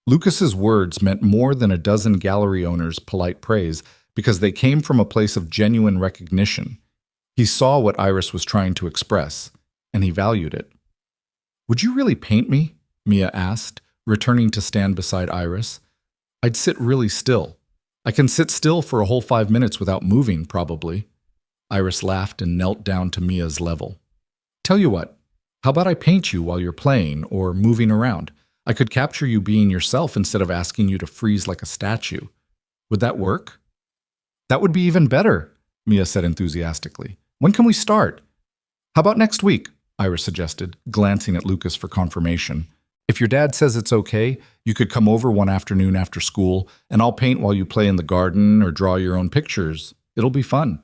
Lucas's words meant more than a dozen gallery owners' polite praise because they came from a place of genuine recognition. He saw what Iris was trying to express, and he valued it. "Would you really paint me?" Mia asked, returning to stand beside Iris. "I'd sit really still. I can sit still for a whole 5 minutes without moving, probably." Iris laughed and knelt down to Mia's level. "Tell you what, how about I paint you while you're playing or moving around? I could capture you being yourself instead of asking you to freeze like a statue. Would that work?" "That would be even better," Mia said enthusiastically. "When can we start?" "How about next week?" Iris suggested, glancing at Lucas for confirmation. "If your dad says it's okay, you could come over one afternoon after school, and I'll paint while you play in the garden or draw your own pictures. It'll be fun."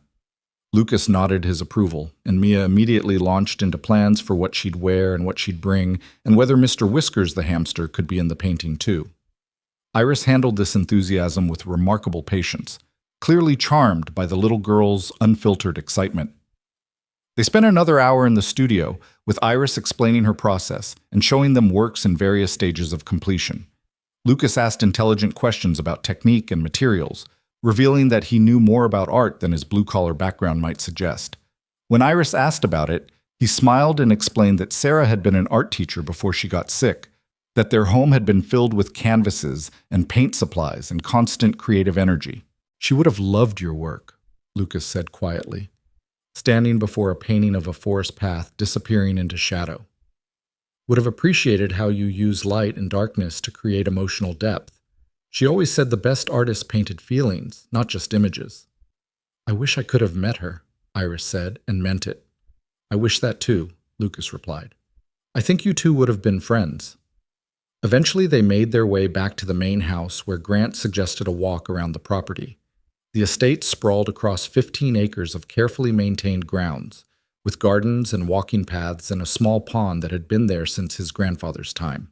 Lucas nodded his approval, and Mia immediately launched into plans for what she'd wear and what she'd bring, and whether Mr. Whiskers the hamster could be in the painting too. Iris handled this enthusiasm with remarkable patience, clearly charmed by the little girl's unfiltered excitement. They spent another hour in the studio, with Iris explaining her process and showing them works in various stages of completion. Lucas asked intelligent questions about technique and materials, revealing that he knew more about art than his blue-collar background might suggest. When Iris asked about it, he smiled and explained that Sarah had been an art teacher before she got sick, that their home had been filled with canvases and paint supplies and constant creative energy. "She would have loved your work," Lucas said quietly, standing before a painting of a forest path disappearing into shadow. "Would have appreciated how you use light and darkness to create emotional depth. She always said the best artists painted feelings, not just images." "I wish I could have met her," Iris said, and meant it. "I wish that too," Lucas replied. "I think you two would have been friends." Eventually they made their way back to the main house where Grant suggested a walk around the property. The estate sprawled across 15 acres of carefully maintained grounds, with gardens and walking paths and a small pond that had been there since his grandfather's time.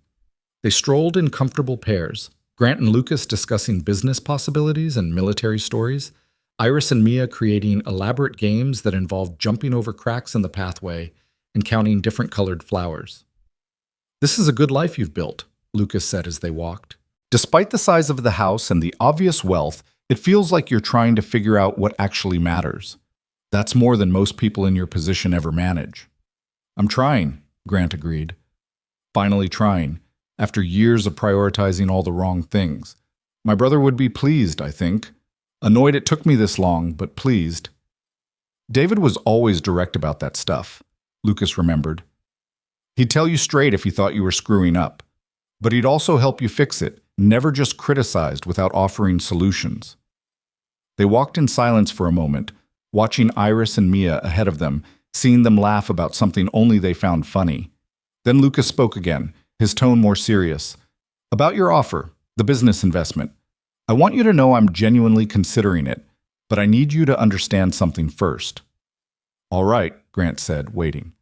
They strolled in comfortable pairs, Grant and Lucas discussing business possibilities and military stories, Iris and Mia creating elaborate games that involved jumping over cracks in the pathway and counting different colored flowers. "This is a good life you've built," Lucas said as they walked. "Despite the size of the house and the obvious wealth, it feels like you're trying to figure out what actually matters. That's more than most people in your position ever manage." "I'm trying," Grant agreed. "Finally trying, after years of prioritizing all the wrong things. My brother would be pleased, I think. Annoyed it took me this long, but pleased." "David was always direct about that stuff," Lucas remembered. "He'd tell you straight if he thought you were screwing up. But he'd also help you fix it, never just criticized without offering solutions." They walked in silence for a moment, watching Iris and Mia ahead of them, seeing them laugh about something only they found funny. Then Lucas spoke again, his tone more serious. "About your offer, the business investment. I want you to know I'm genuinely considering it, but I need you to understand something first." "All right," Grant said, waiting.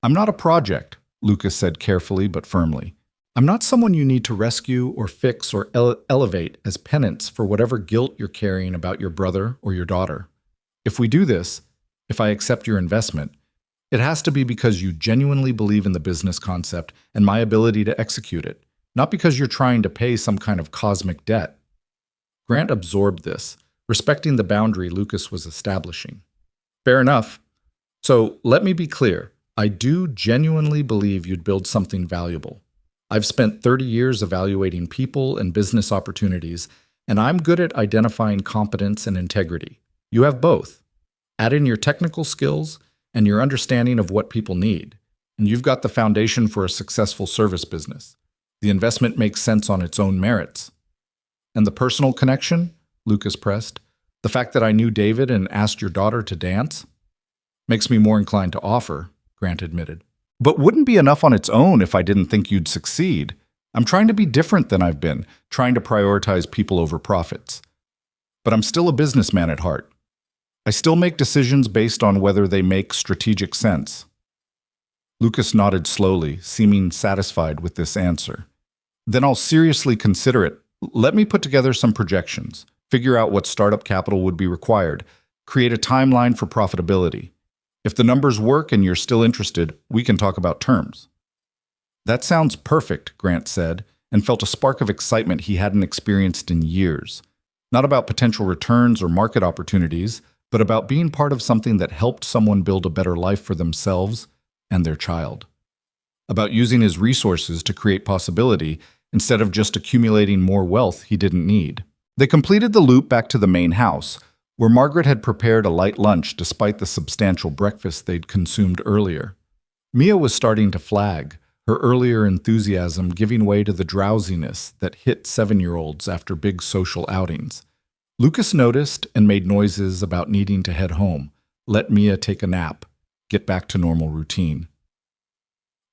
"I'm not a project," Lucas said carefully but firmly. "I'm not someone you need to rescue or fix or elevate as penance for whatever guilt you're carrying about your brother or your daughter. If we do this, if I accept your investment, it has to be because you genuinely believe in the business concept and my ability to execute it, not because you're trying to pay some kind of cosmic debt." Grant absorbed this, respecting the boundary Lucas was establishing. "Fair enough. So let me be clear. I do genuinely believe you'd build something valuable. I've spent 30 years evaluating people and business opportunities, and I'm good at identifying competence and integrity. You have both. Add in your technical skills and your understanding of what people need, and you've got the foundation for a successful service business. The investment makes sense on its own merits. And the personal connection? Lucas pressed. The fact that I knew David and asked your daughter to dance? Makes me more inclined to offer, Grant admitted. But wouldn't be enough on its own if I didn't think you'd succeed. I'm trying to be different than I've been, trying to prioritize people over profits. But I'm still a businessman at heart. I still make decisions based on whether they make strategic sense. Lucas nodded slowly, seeming satisfied with this answer. Then I'll seriously consider it. Let me put together some projections, figure out what startup capital would be required, create a timeline for profitability. If the numbers work and you're still interested, we can talk about terms. That sounds perfect, Grant said, and felt a spark of excitement he hadn't experienced in years. Not about potential returns or market opportunities, but about being part of something that helped someone build a better life for themselves and their child. About using his resources to create possibility instead of just accumulating more wealth he didn't need. They completed the loop back to the main house, where Margaret had prepared a light lunch despite the substantial breakfast they'd consumed earlier. Mia was starting to flag, her earlier enthusiasm giving way to the drowsiness that hit 7-year-olds after big social outings. Lucas noticed and made noises about needing to head home, let Mia take a nap, get back to normal routine.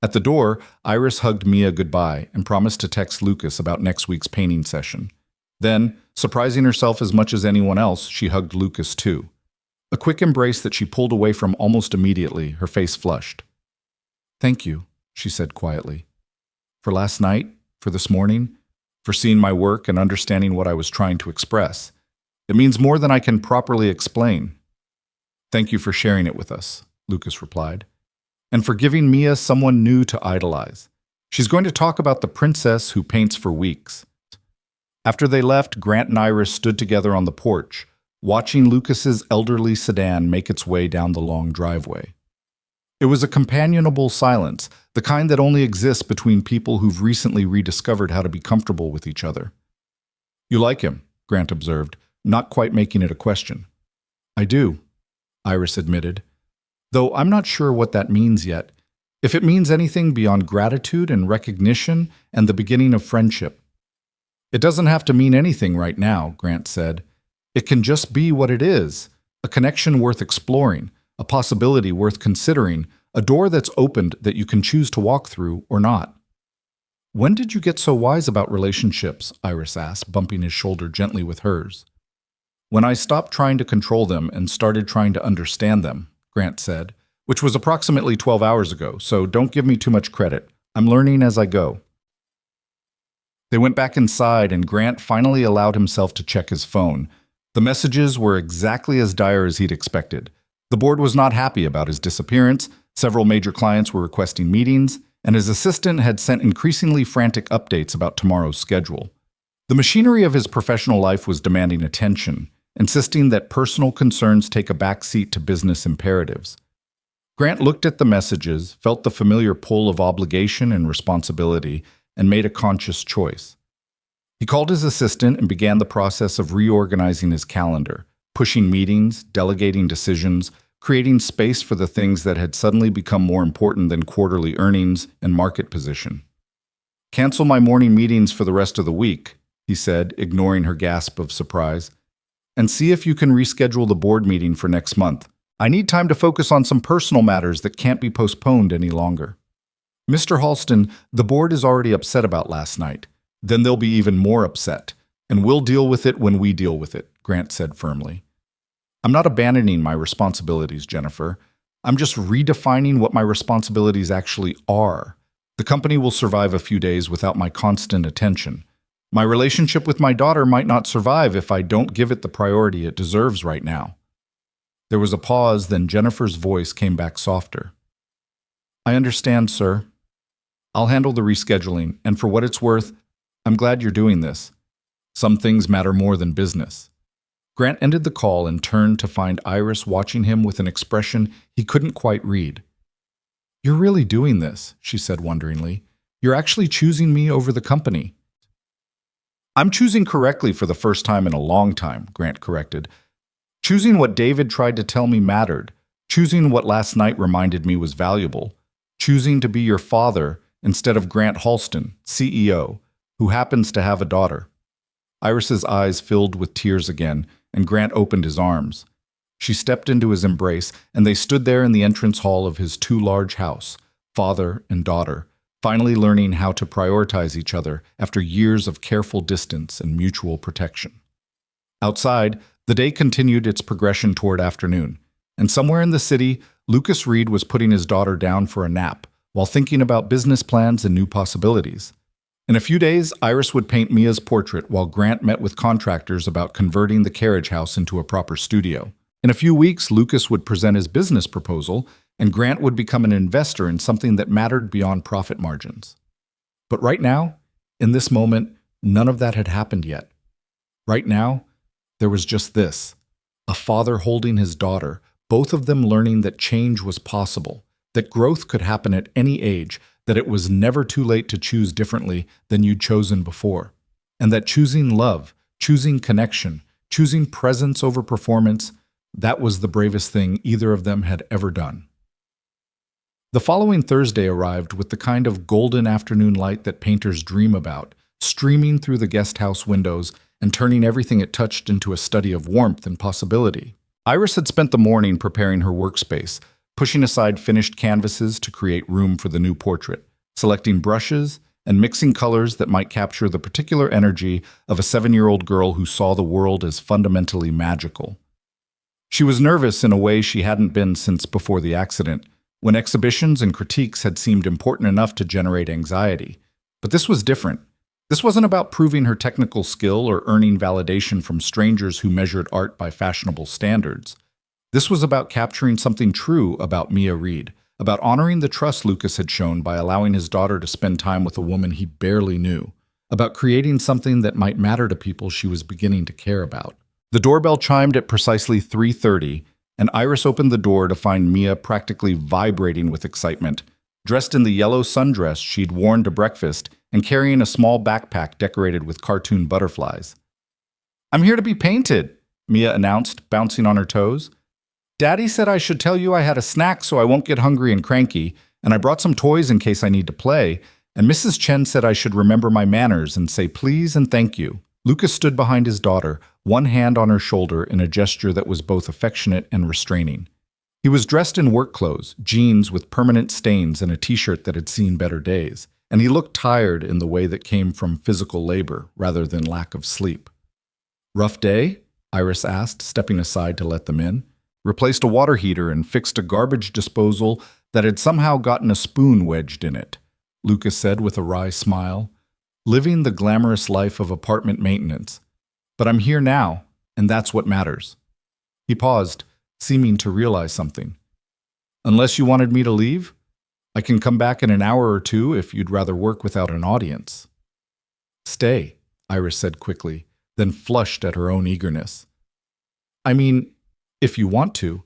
At the door, Iris hugged Mia goodbye and promised to text Lucas about next week's painting session. Then, surprising herself as much as anyone else, she hugged Lucas too. A quick embrace that she pulled away from almost immediately, her face flushed. "Thank you," she said quietly. "For last night, for this morning, for seeing my work and understanding what I was trying to express. It means more than I can properly explain." "Thank you for sharing it with us," Lucas replied. "And for giving Mia someone new to idolize. She's going to talk about the princess who paints for weeks." After they left, Grant and Iris stood together on the porch, watching Lucas's elderly sedan make its way down the long driveway. It was a companionable silence, the kind that only exists between people who've recently rediscovered how to be comfortable with each other. "You like him," Grant observed, not quite making it a question. "I do," Iris admitted, "though I'm not sure what that means yet. If it means anything beyond gratitude and recognition and the beginning of friendship." "It doesn't have to mean anything right now," Grant said. "It can just be what it is, a connection worth exploring, a possibility worth considering, a door that's opened that you can choose to walk through or not." "When did you get so wise about relationships?" Iris asked, bumping his shoulder gently with hers. "When I stopped trying to control them and started trying to understand them," Grant said, "which was approximately 12 hours ago, so don't give me too much credit. I'm learning as I go." They went back inside, and Grant finally allowed himself to check his phone. The messages were exactly as dire as he'd expected. The board was not happy about his disappearance, several major clients were requesting meetings, and his assistant had sent increasingly frantic updates about tomorrow's schedule. The machinery of his professional life was demanding attention, insisting that personal concerns take a backseat to business imperatives. Grant looked at the messages, felt the familiar pull of obligation and responsibility, and made a conscious choice. He called his assistant and began the process of reorganizing his calendar, pushing meetings, delegating decisions, creating space for the things that had suddenly become more important than quarterly earnings and market position. "Cancel my morning meetings for the rest of the week," he said, ignoring her gasp of surprise, "and see if you can reschedule the board meeting for next month. I need time to focus on some personal matters that can't be postponed any longer." "Mr. Halston, the board is already upset about last night. Then they'll be even more upset, and we'll deal with it when we deal with it," Grant said firmly. "I'm not abandoning my responsibilities, Jennifer. I'm just redefining what my responsibilities actually are. The company will survive a few days without my constant attention. My relationship with my daughter might not survive if I don't give it the priority it deserves right now." There was a pause, then Jennifer's voice came back softer. "I understand, sir. I'll handle the rescheduling, and for what it's worth, I'm glad you're doing this. Some things matter more than business." Grant ended the call and turned to find Iris watching him with an expression he couldn't quite read. "You're really doing this," she said wonderingly. "You're actually choosing me over the company." "I'm choosing correctly for the first time in a long time," Grant corrected. "Choosing what David tried to tell me mattered. Choosing what last night reminded me was valuable. Choosing to be your father instead of Grant Halston, CEO, who happens to have a daughter." Iris's eyes filled with tears again, and Grant opened his arms. She stepped into his embrace, and they stood there in the entrance hall of his too-large house, father and daughter, finally learning how to prioritize each other after years of careful distance and mutual protection. Outside, the day continued its progression toward afternoon, and somewhere in the city, Lucas Reed was putting his daughter down for a nap while thinking about business plans and new possibilities. In a few days, Iris would paint Mia's portrait while Grant met with contractors about converting the carriage house into a proper studio. In a few weeks, Lucas would present his business proposal, and Grant would become an investor in something that mattered beyond profit margins. But right now, in this moment, none of that had happened yet. Right now, there was just this: a father holding his daughter, both of them learning that change was possible, that growth could happen at any age, that it was never too late to choose differently than you'd chosen before, and that choosing love, choosing connection, choosing presence over performance, that was the bravest thing either of them had ever done. The following Thursday arrived with the kind of golden afternoon light that painters dream about, streaming through the guest house windows and turning everything it touched into a study of warmth and possibility. Iris had spent the morning preparing her workspace, pushing aside finished canvases to create room for the new portrait, selecting brushes, and mixing colors that might capture the particular energy of a 7-year-old girl who saw the world as fundamentally magical. She was nervous in a way she hadn't been since before the accident, when exhibitions and critiques had seemed important enough to generate anxiety. But this was different. This wasn't about proving her technical skill or earning validation from strangers who measured art by fashionable standards. This was about capturing something true about Mia Reed, about honoring the trust Lucas had shown by allowing his daughter to spend time with a woman he barely knew, about creating something that might matter to people she was beginning to care about. The doorbell chimed at precisely 3:30, and Iris opened the door to find Mia practically vibrating with excitement, dressed in the yellow sundress she'd worn to breakfast and carrying a small backpack decorated with cartoon butterflies. "I'm here to be painted," Mia announced, bouncing on her toes. "Daddy said I should tell you I had a snack so I won't get hungry and cranky, and I brought some toys in case I need to play, and Mrs. Chen said I should remember my manners and say please and thank you." Lucas stood behind his daughter, one hand on her shoulder in a gesture that was both affectionate and restraining. He was dressed in work clothes, jeans with permanent stains and a t-shirt that had seen better days, and he looked tired in the way that came from physical labor rather than lack of sleep. "Rough day?" Iris asked, stepping aside to let them in. Replaced a water heater and fixed a garbage disposal that had somehow gotten a spoon wedged in it, Lucas said with a wry smile. "Living the glamorous life of apartment maintenance. But I'm here now, and that's what matters." He paused, seeming to realize something. "Unless you wanted me to leave, I can come back in an hour or two if you'd rather work without an audience." "Stay," Iris said quickly, then flushed at her own eagerness. "I mean, if you want to,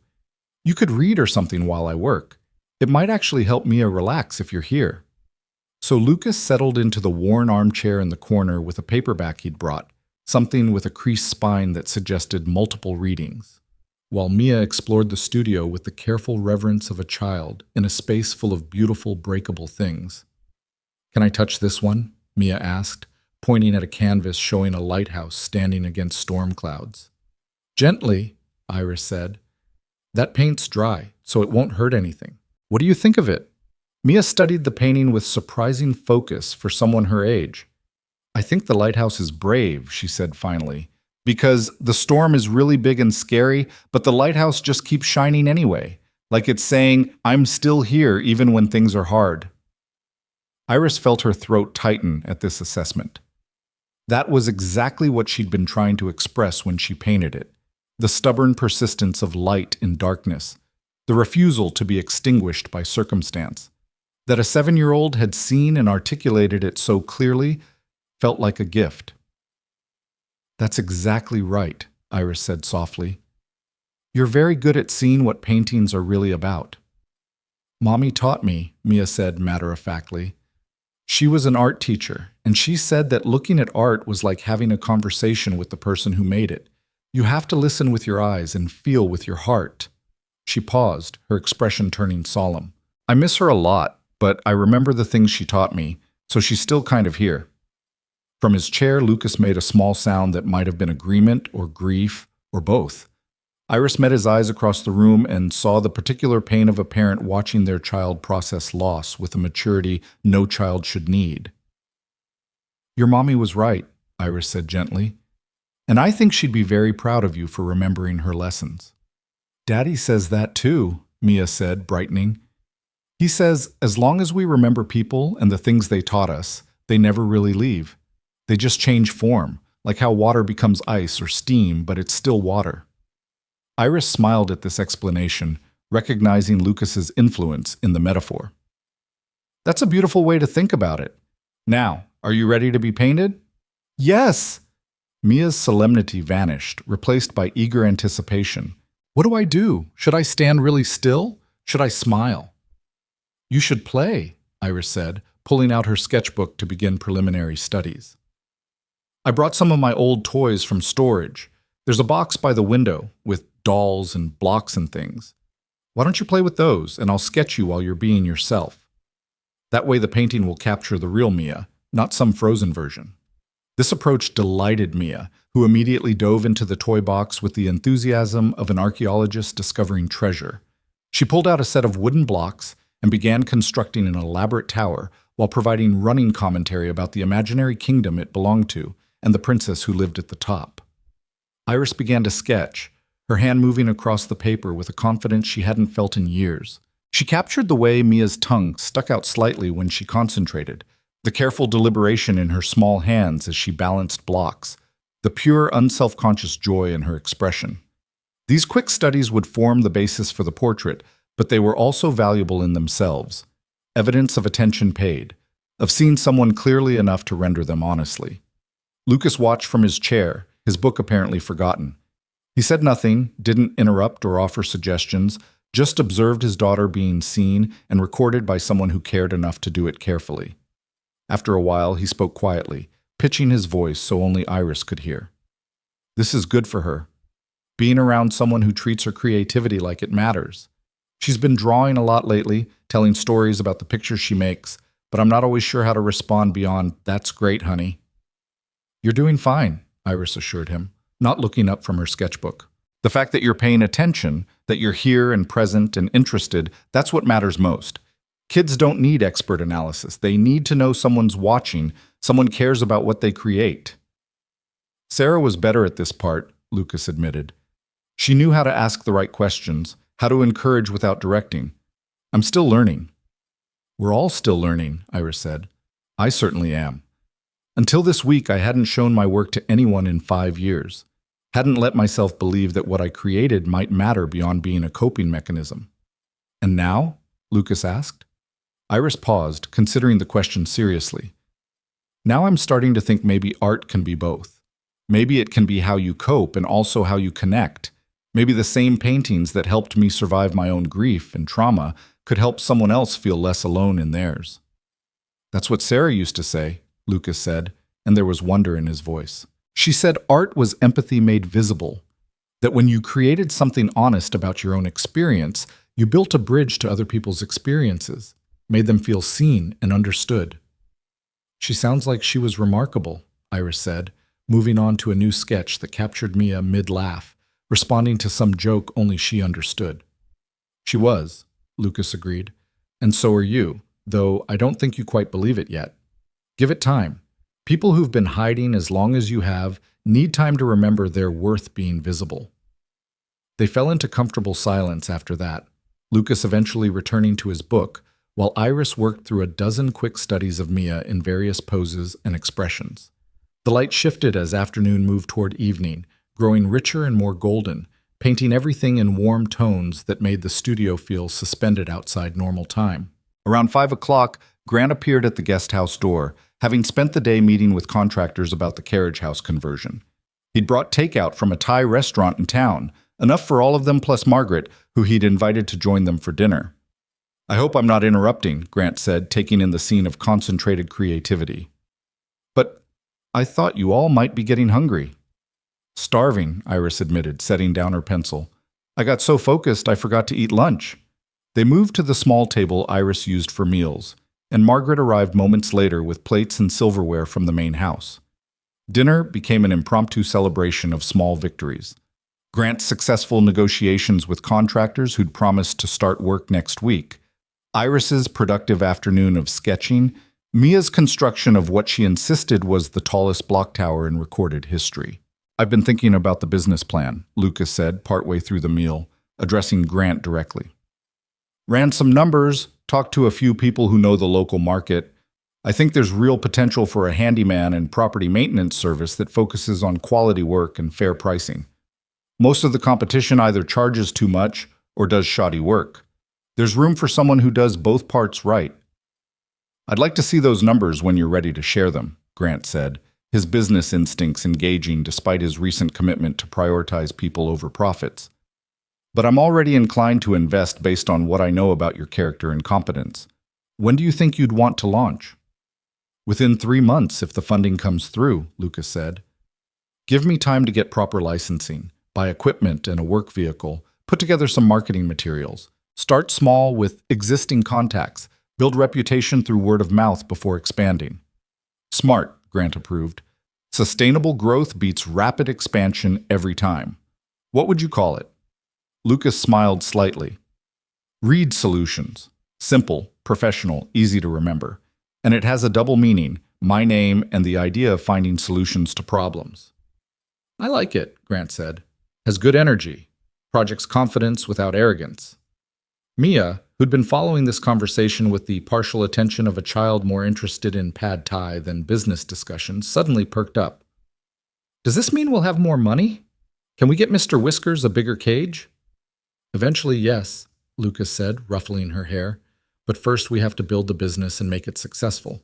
you could read or something while I work. It might actually help Mia relax if you're here." So Lucas settled into the worn armchair in the corner with a paperback he'd brought, something with a creased spine that suggested multiple readings, while Mia explored the studio with the careful reverence of a child in a space full of beautiful, breakable things. "Can I touch this one?" Mia asked, pointing at a canvas showing a lighthouse standing against storm clouds. "Gently," Iris said. "That paint's dry, so it won't hurt anything. What do you think of it?" Mia studied the painting with surprising focus for someone her age. "I think the lighthouse is brave," she said finally, "because the storm is really big and scary, but the lighthouse just keeps shining anyway, like it's saying, I'm still here even when things are hard." Iris felt her throat tighten at this assessment. That was exactly what she'd been trying to express when she painted it: the stubborn persistence of light in darkness, the refusal to be extinguished by circumstance. That a 7-year-old had seen and articulated it so clearly felt like a gift. "That's exactly right," Iris said softly. You're very good at seeing what paintings are really about. Mommy taught me, Mia said matter-of-factly. She was an art teacher, and she said that looking at art was like having a conversation with the person who made it. You have to listen with your eyes and feel with your heart. She paused, her expression turning solemn. I miss her a lot, but I remember the things she taught me, so she's still kind of here. From his chair, Lucas made a small sound that might have been agreement or grief or both. Iris met his eyes across the room and saw the particular pain of a parent watching their child process loss with a maturity no child should need. Your mommy was right, Iris said gently, and I think she'd be very proud of you for remembering her lessons. Daddy says that too, Mia said, brightening. He says, as long as we remember people and the things they taught us, they never really leave. They just change form, like how water becomes ice or steam, but it's still water. Iris smiled at this explanation, recognizing Lucas's influence in the metaphor. That's a beautiful way to think about it. Now, are you ready to be painted? Yes! Mia's solemnity vanished, replaced by eager anticipation. What do I do? Should I stand really still? Should I smile? You should play, Iris said, pulling out her sketchbook to begin preliminary studies. I brought some of my old toys from storage. There's a box by the window with dolls and blocks and things. Why don't you play with those, and I'll sketch you while you're being yourself. That way the painting will capture the real Mia, not some frozen version. This approach delighted Mia, who immediately dove into the toy box with the enthusiasm of an archaeologist discovering treasure. She pulled out a set of wooden blocks and began constructing an elaborate tower while providing running commentary about the imaginary kingdom it belonged to and the princess who lived at the top. Iris began to sketch, her hand moving across the paper with a confidence she hadn't felt in years. She captured the way Mia's tongue stuck out slightly when she concentrated, the careful deliberation in her small hands as she balanced blocks, the pure, unself-conscious joy in her expression. These quick studies would form the basis for the portrait, but they were also valuable in themselves, evidence of attention paid, of seeing someone clearly enough to render them honestly. Lucas watched from his chair, his book apparently forgotten. He said nothing, didn't interrupt or offer suggestions, just observed his daughter being seen and recorded by someone who cared enough to do it carefully. After a while, he spoke quietly, pitching his voice so only Iris could hear. This is good for her. Being around someone who treats her creativity like it matters. She's been drawing a lot lately, telling stories about the pictures she makes, but I'm not always sure how to respond beyond, "That's great, honey." You're doing fine, Iris assured him, not looking up from her sketchbook. The fact that you're paying attention, that you're here and present and interested, that's what matters most. Kids don't need expert analysis. They need to know someone's watching, someone cares about what they create. Sarah was better at this part, Lucas admitted. She knew how to ask the right questions, how to encourage without directing. I'm still learning. We're all still learning, Iris said. I certainly am. Until this week, I hadn't shown my work to anyone in 5 years. Hadn't let myself believe that what I created might matter beyond being a coping mechanism. And now? Lucas asked. Iris paused, considering the question seriously. Now I'm starting to think maybe art can be both. Maybe it can be how you cope and also how you connect. Maybe the same paintings that helped me survive my own grief and trauma could help someone else feel less alone in theirs. That's what Sarah used to say, Lucas said, and there was wonder in his voice. She said art was empathy made visible, that when you created something honest about your own experience, you built a bridge to other people's experiences, made them feel seen and understood. She sounds like she was remarkable, Iris said, moving on to a new sketch that captured Mia mid-laugh, responding to some joke only she understood. She was, Lucas agreed, and so are you, though I don't think you quite believe it yet. Give it time. People who've been hiding as long as you have need time to remember their worth being visible. They fell into comfortable silence after that, Lucas eventually returning to his book, while Iris worked through a dozen quick studies of Mia in various poses and expressions. The light shifted as afternoon moved toward evening, growing richer and more golden, painting everything in warm tones that made the studio feel suspended outside normal time. Around 5 o'clock, Grant appeared at the guest house door, having spent the day meeting with contractors about the carriage house conversion. He'd brought takeout from a Thai restaurant in town, enough for all of them plus Margaret, who he'd invited to join them for dinner. "I hope I'm not interrupting," Grant said, taking in the scene of concentrated creativity. "But I thought you all might be getting hungry." "Starving," Iris admitted, setting down her pencil. "I got so focused I forgot to eat lunch." They moved to the small table Iris used for meals, and Margaret arrived moments later with plates and silverware from the main house. Dinner became an impromptu celebration of small victories. Grant's successful negotiations with contractors who'd promised to start work next week, Iris's productive afternoon of sketching, Mia's construction of what she insisted was the tallest block tower in recorded history. "I've been thinking about the business plan," Lucas said partway through the meal, addressing Grant directly. "Ran some numbers, talked to a few people who know the local market. I think there's real potential for a handyman and property maintenance service that focuses on quality work and fair pricing. Most of the competition either charges too much or does shoddy work. There's room for someone who does both parts right." "I'd like to see those numbers when you're ready to share them," Grant said, his business instincts engaging despite his recent commitment to prioritize people over profits. "But I'm already inclined to invest based on what I know about your character and competence. When do you think you'd want to launch?" "Within 3 months, if the funding comes through," Lucas said. "Give me time to get proper licensing, buy equipment and a work vehicle, put together some marketing materials. Start small with existing contacts, build reputation through word of mouth before expanding." "Smart," Grant approved. "Sustainable growth beats rapid expansion every time. What would you call it?" Lucas smiled slightly. "Reed Solutions. Simple, professional, easy to remember. And it has a double meaning, my name and the idea of finding solutions to problems." "I like it," Grant said. "Has good energy. Projects confidence without arrogance." Mia, who'd been following this conversation with the partial attention of a child more interested in pad thai than business discussions, suddenly perked up. "Does this mean we'll have more money? Can we get Mr. Whiskers a bigger cage?" "Eventually, yes," Lucas said, ruffling her hair. "But first we have to build the business and make it successful.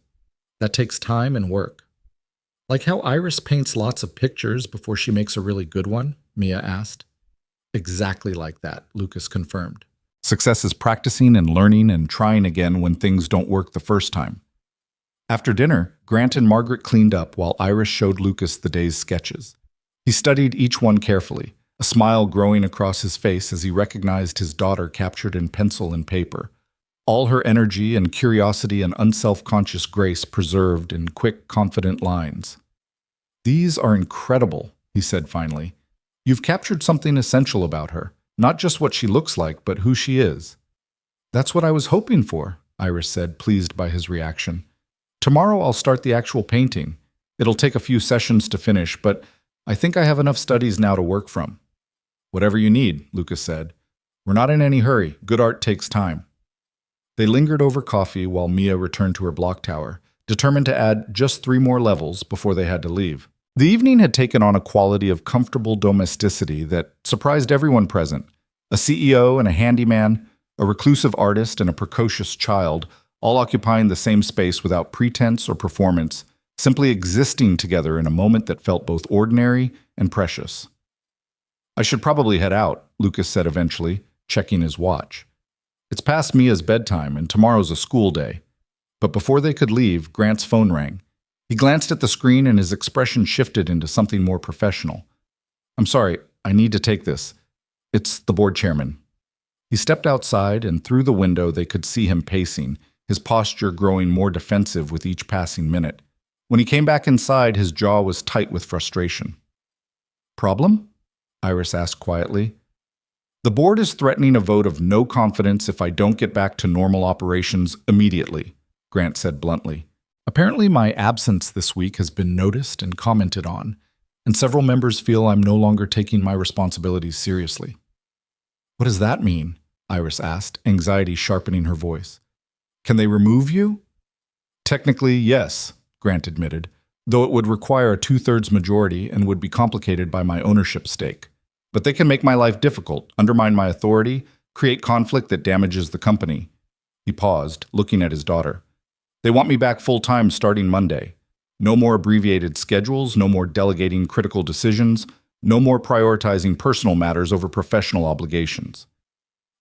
That takes time and work." "Like how Iris paints lots of pictures before she makes a really good one?" Mia asked. "Exactly like that," Lucas confirmed. "Success is practicing and learning and trying again when things don't work the first time." After dinner, Grant and Margaret cleaned up while Iris showed Lucas the day's sketches. He studied each one carefully, a smile growing across his face as he recognized his daughter captured in pencil and paper. All her energy and curiosity and unself-conscious grace preserved in quick, confident lines. "These are incredible," he said finally. "You've captured something essential about her. Not just what she looks like, but who she is." "That's what I was hoping for," Iris said, pleased by his reaction. "Tomorrow I'll start the actual painting. It'll take a few sessions to finish, but I think I have enough studies now to work from." "Whatever you need," Lucas said. "We're not in any hurry. Good art takes time." They lingered over coffee while Mia returned to her block tower, determined to add just 3 more levels before they had to leave. The evening had taken on a quality of comfortable domesticity that surprised everyone present. A CEO and a handyman, a reclusive artist and a precocious child, all occupying the same space without pretense or performance, simply existing together in a moment that felt both ordinary and precious. "I should probably head out," Lucas said eventually, checking his watch. "It's past Mia's bedtime and tomorrow's a school day." But before they could leave, Grant's phone rang. He glanced at the screen and his expression shifted into something more professional. "I'm sorry, I need to take this. It's the board chairman." He stepped outside, and through the window they could see him pacing, his posture growing more defensive with each passing minute. When he came back inside, his jaw was tight with frustration. "Problem?" Iris asked quietly. "The board is threatening a vote of no confidence if I don't get back to normal operations immediately," Grant said bluntly. "Apparently my absence this week has been noticed and commented on, and several members feel I'm no longer taking my responsibilities seriously." "What does that mean?" Iris asked, anxiety sharpening her voice. "Can they remove you?" "Technically, yes," Grant admitted, "though it would require a 2/3 majority and would be complicated by my ownership stake. But they can make my life difficult, undermine my authority, create conflict that damages the company." He paused, looking at his daughter. "They want me back full-time starting Monday. No more abbreviated schedules, no more delegating critical decisions, no more prioritizing personal matters over professional obligations.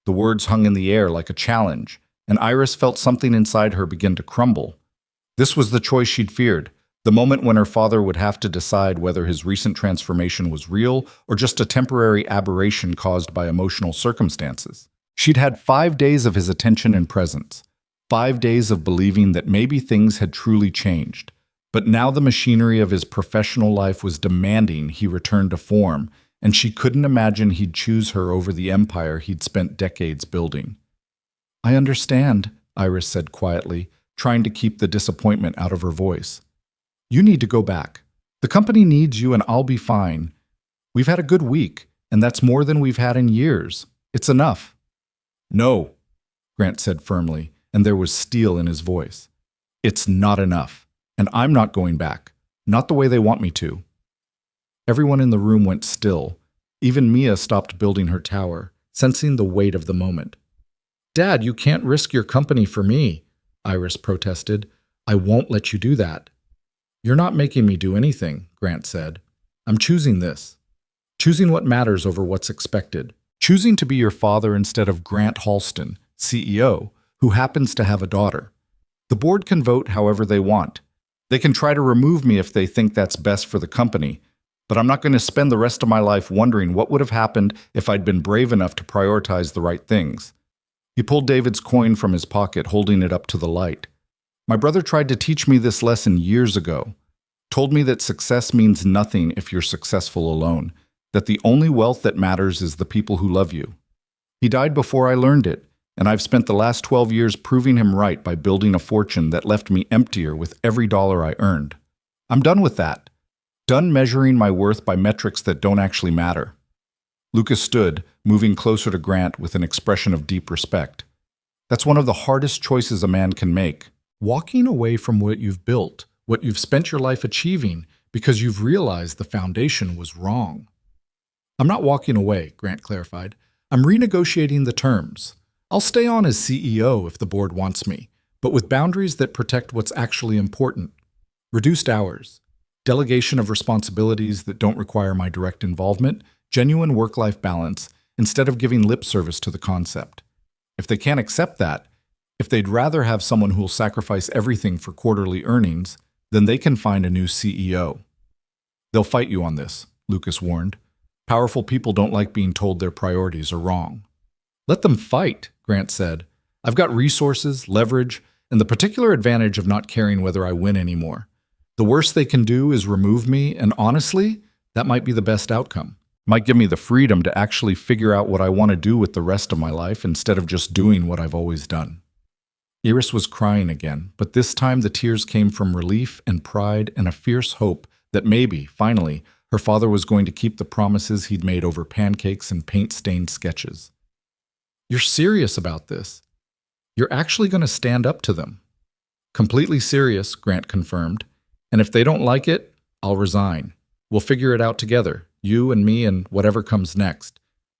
The words hung in the air like a challenge, and Iris felt something inside her begin to crumble. This was the choice she'd feared, the moment when her father would have to decide whether his recent transformation was real or just a temporary aberration caused by emotional circumstances. She'd had 5 days of his attention and presence, 5 days of believing that maybe things had truly changed. But now the machinery of his professional life was demanding he return to form, and she couldn't imagine he'd choose her over the empire he'd spent decades building. "I understand," Iris said quietly, trying to keep the disappointment out of her voice. "You need to go back. The company needs you and I'll be fine. We've had a good week, and that's more than we've had in years. It's enough." "No," Grant said firmly, and there was steel in his voice. "It's not enough, and I'm not going back. Not the way they want me to." Everyone in the room went still. Even Mia stopped building her tower, sensing the weight of the moment. "Dad, you can't risk your company for me," Iris protested. "I won't let you do that." "You're not making me do anything," Grant said. "I'm choosing this. Choosing what matters over what's expected. Choosing to be your father instead of Grant Halston, CEO, who happens to have a daughter. The board can vote however they want. They can try to remove me if they think that's best for the company, but I'm not going to spend the rest of my life wondering what would have happened if I'd been brave enough to prioritize the right things." He pulled David's coin from his pocket, holding it up to the light. "My brother tried to teach me this lesson years ago. Told me that success means nothing if you're successful alone, that the only wealth that matters is the people who love you. He died before I learned it, and I've spent the last 12 years proving him right by building a fortune that left me emptier with every dollar I earned. I'm done with that. Done measuring my worth by metrics that don't actually matter." Lucas stood, moving closer to Grant with an expression of deep respect. "That's one of the hardest choices a man can make. Walking away from what you've built, what you've spent your life achieving, because you've realized the foundation was wrong." "I'm not walking away," Grant clarified. "I'm renegotiating the terms. I'll stay on as CEO if the board wants me, but with boundaries that protect what's actually important. Reduced hours, delegation of responsibilities that don't require my direct involvement, genuine work-life balance, instead of giving lip service to the concept. If they can't accept that, if they'd rather have someone who'll sacrifice everything for quarterly earnings, then they can find a new CEO." "They'll fight you on this," Lucas warned. "Powerful people don't like being told their priorities are wrong." "Let them fight," Grant said. "I've got resources, leverage, and the particular advantage of not caring whether I win anymore. The worst they can do is remove me, and honestly, that might be the best outcome. Might give me the freedom to actually figure out what I want to do with the rest of my life instead of just doing what I've always done." Iris was crying again, but this time the tears came from relief and pride and a fierce hope that maybe, finally, her father was going to keep the promises he'd made over pancakes and paint-stained sketches. "You're serious about this? You're actually going to stand up to them?" "Completely serious," Grant confirmed. "And if they don't like it, I'll resign. We'll figure it out together, you and me and whatever comes next.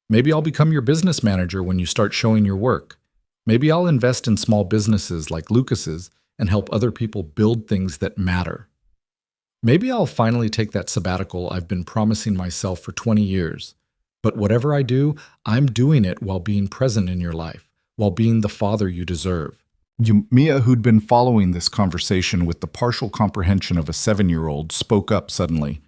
Maybe I'll become your business manager when you start showing your work. Maybe I'll invest in small businesses like Lucas's and help other people build things that matter. Maybe I'll finally take that sabbatical I've been promising myself for 20 years. But whatever I do, I'm doing it while being present in your life, while being the father you deserve." Mia, who'd been following this conversation with the partial comprehension of a 7-year-old, spoke up suddenly.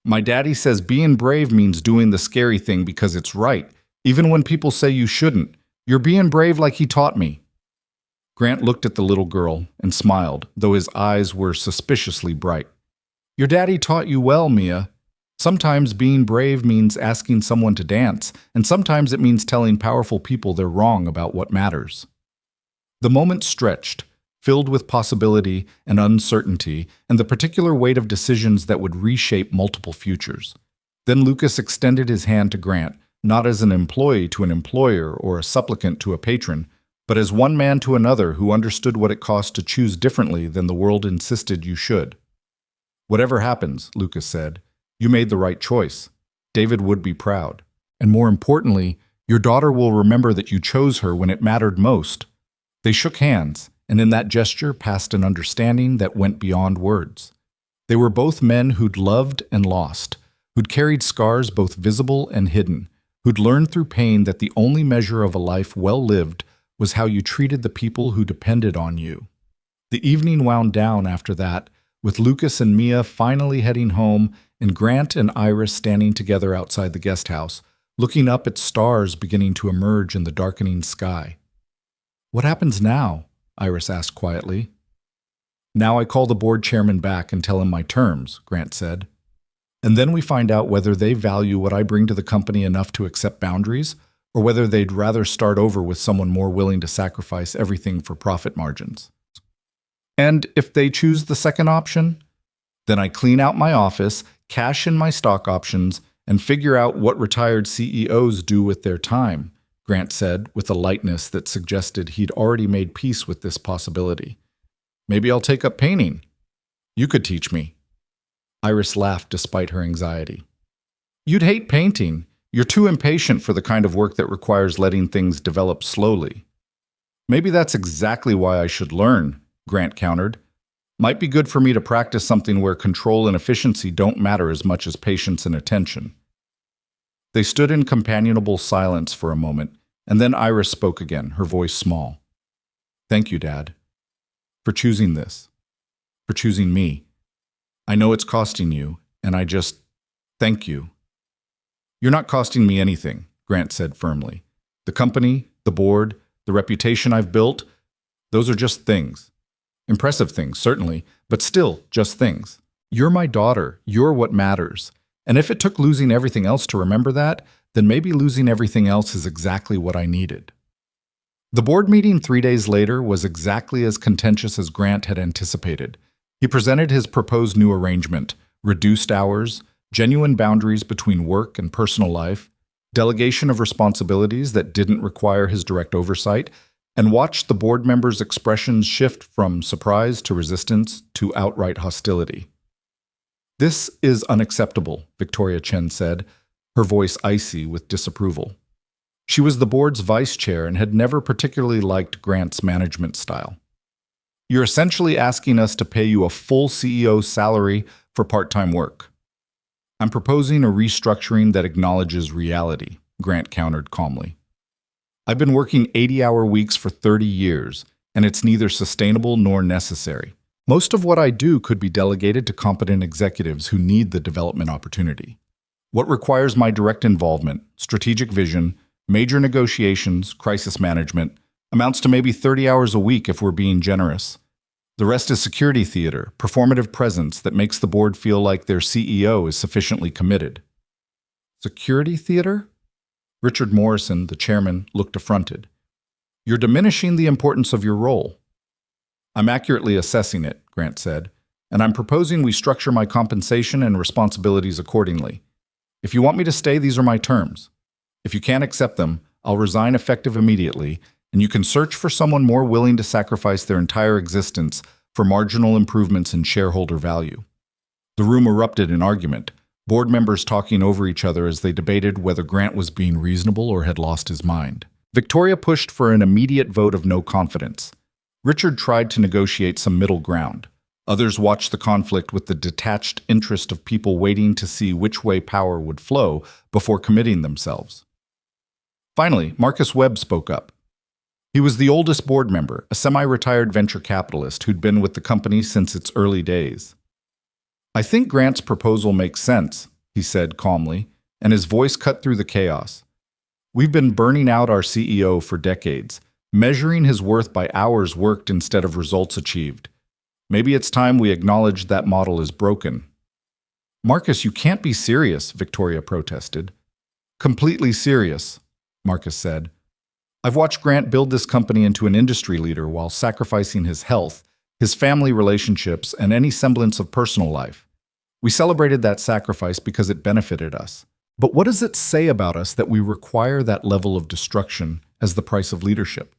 "My daddy says being brave means doing the scary thing because it's right, even when people say you shouldn't. You're being brave like he taught me." Grant looked at the little girl and smiled, though his eyes were suspiciously bright. "Your daddy taught you well, Mia. Sometimes being brave means asking someone to dance, and sometimes it means telling powerful people they're wrong about what matters." The moment stretched, filled with possibility and uncertainty and the particular weight of decisions that would reshape multiple futures. Then Lucas extended his hand to Grant, not as an employee to an employer or a supplicant to a patron, but as one man to another who understood what it cost to choose differently than the world insisted you should. "Whatever happens," Lucas said, "you made the right choice. David would be proud. And more importantly, your daughter will remember that you chose her when it mattered most." They shook hands, and in that gesture passed an understanding that went beyond words. They were both men who'd loved and lost, who'd carried scars both visible and hidden, who'd learned through pain that the only measure of a life well lived was how you treated the people who depended on you. The evening wound down after that, with Lucas and Mia finally heading home and Grant and Iris standing together outside the guest house, looking up at stars beginning to emerge in the darkening sky. "What happens now?" Iris asked quietly. "Now I call the board chairman back and tell him my terms," Grant said. "And then we find out whether they value what I bring to the company enough to accept boundaries, or whether they'd rather start over with someone more willing to sacrifice everything for profit margins. And if they choose the second option, then I clean out my office, cash in my stock options, and figure out what retired CEOs do with their time," Grant said with a lightness that suggested he'd already made peace with this possibility. "Maybe I'll take up painting. You could teach me." Iris laughed despite her anxiety. "You'd hate painting. You're too impatient for the kind of work that requires letting things develop slowly." "Maybe that's exactly why I should learn," Grant countered. "Might be good for me to practice something where control and efficiency don't matter as much as patience and attention." They stood in companionable silence for a moment, and then Iris spoke again, her voice small. "Thank you, Dad, for choosing this, for choosing me. I know it's costing you, and I just thank you." "You're not costing me anything," Grant said firmly. "The company, the board, the reputation I've built, those are just things. Impressive things, certainly, but still just things. You're my daughter. You're what matters. And if it took losing everything else to remember that, then maybe losing everything else is exactly what I needed." The board meeting 3 days later was exactly as contentious as Grant had anticipated. He presented his proposed new arrangement: reduced hours, genuine boundaries between work and personal life, delegation of responsibilities that didn't require his direct oversight, and watched the board members' expressions shift from surprise to resistance to outright hostility. "This is unacceptable," Victoria Chen said, her voice icy with disapproval. She was the board's vice chair and had never particularly liked Grant's management style. "You're essentially asking us to pay you a full CEO salary for part-time work." "I'm proposing a restructuring that acknowledges reality," Grant countered calmly. "I've been working 80-hour weeks for 30 years, and it's neither sustainable nor necessary. Most of what I do could be delegated to competent executives who need the development opportunity. What requires my direct involvement, strategic vision, major negotiations, crisis management, amounts to maybe 30 hours a week if we're being generous. The rest is security theater, performative presence that makes the board feel like their CEO is sufficiently committed." "Security theater?" Richard Morrison, the chairman, looked affronted. "You're diminishing the importance of your role." "I'm accurately assessing it," Grant said, "and I'm proposing we structure my compensation and responsibilities accordingly. If you want me to stay, these are my terms. If you can't accept them, I'll resign effective immediately, and you can search for someone more willing to sacrifice their entire existence for marginal improvements in shareholder value." The room erupted in argument, board members talking over each other as they debated whether Grant was being reasonable or had lost his mind. Victoria pushed for an immediate vote of no confidence. Richard tried to negotiate some middle ground. Others watched the conflict with the detached interest of people waiting to see which way power would flow before committing themselves. Finally, Marcus Webb spoke up. He was the oldest board member, a semi-retired venture capitalist who'd been with the company since its early days. "I think Grant's proposal makes sense," he said calmly, and his voice cut through the chaos. "We've been burning out our CEO for decades, measuring his worth by hours worked instead of results achieved. Maybe it's time we acknowledge that model is broken." "Marcus, you can't be serious," Victoria protested. "Completely serious," Marcus said. "I've watched Grant build this company into an industry leader while sacrificing his health, his family relationships, and any semblance of personal life. We celebrated that sacrifice because it benefited us. But what does it say about us that we require that level of destruction as the price of leadership?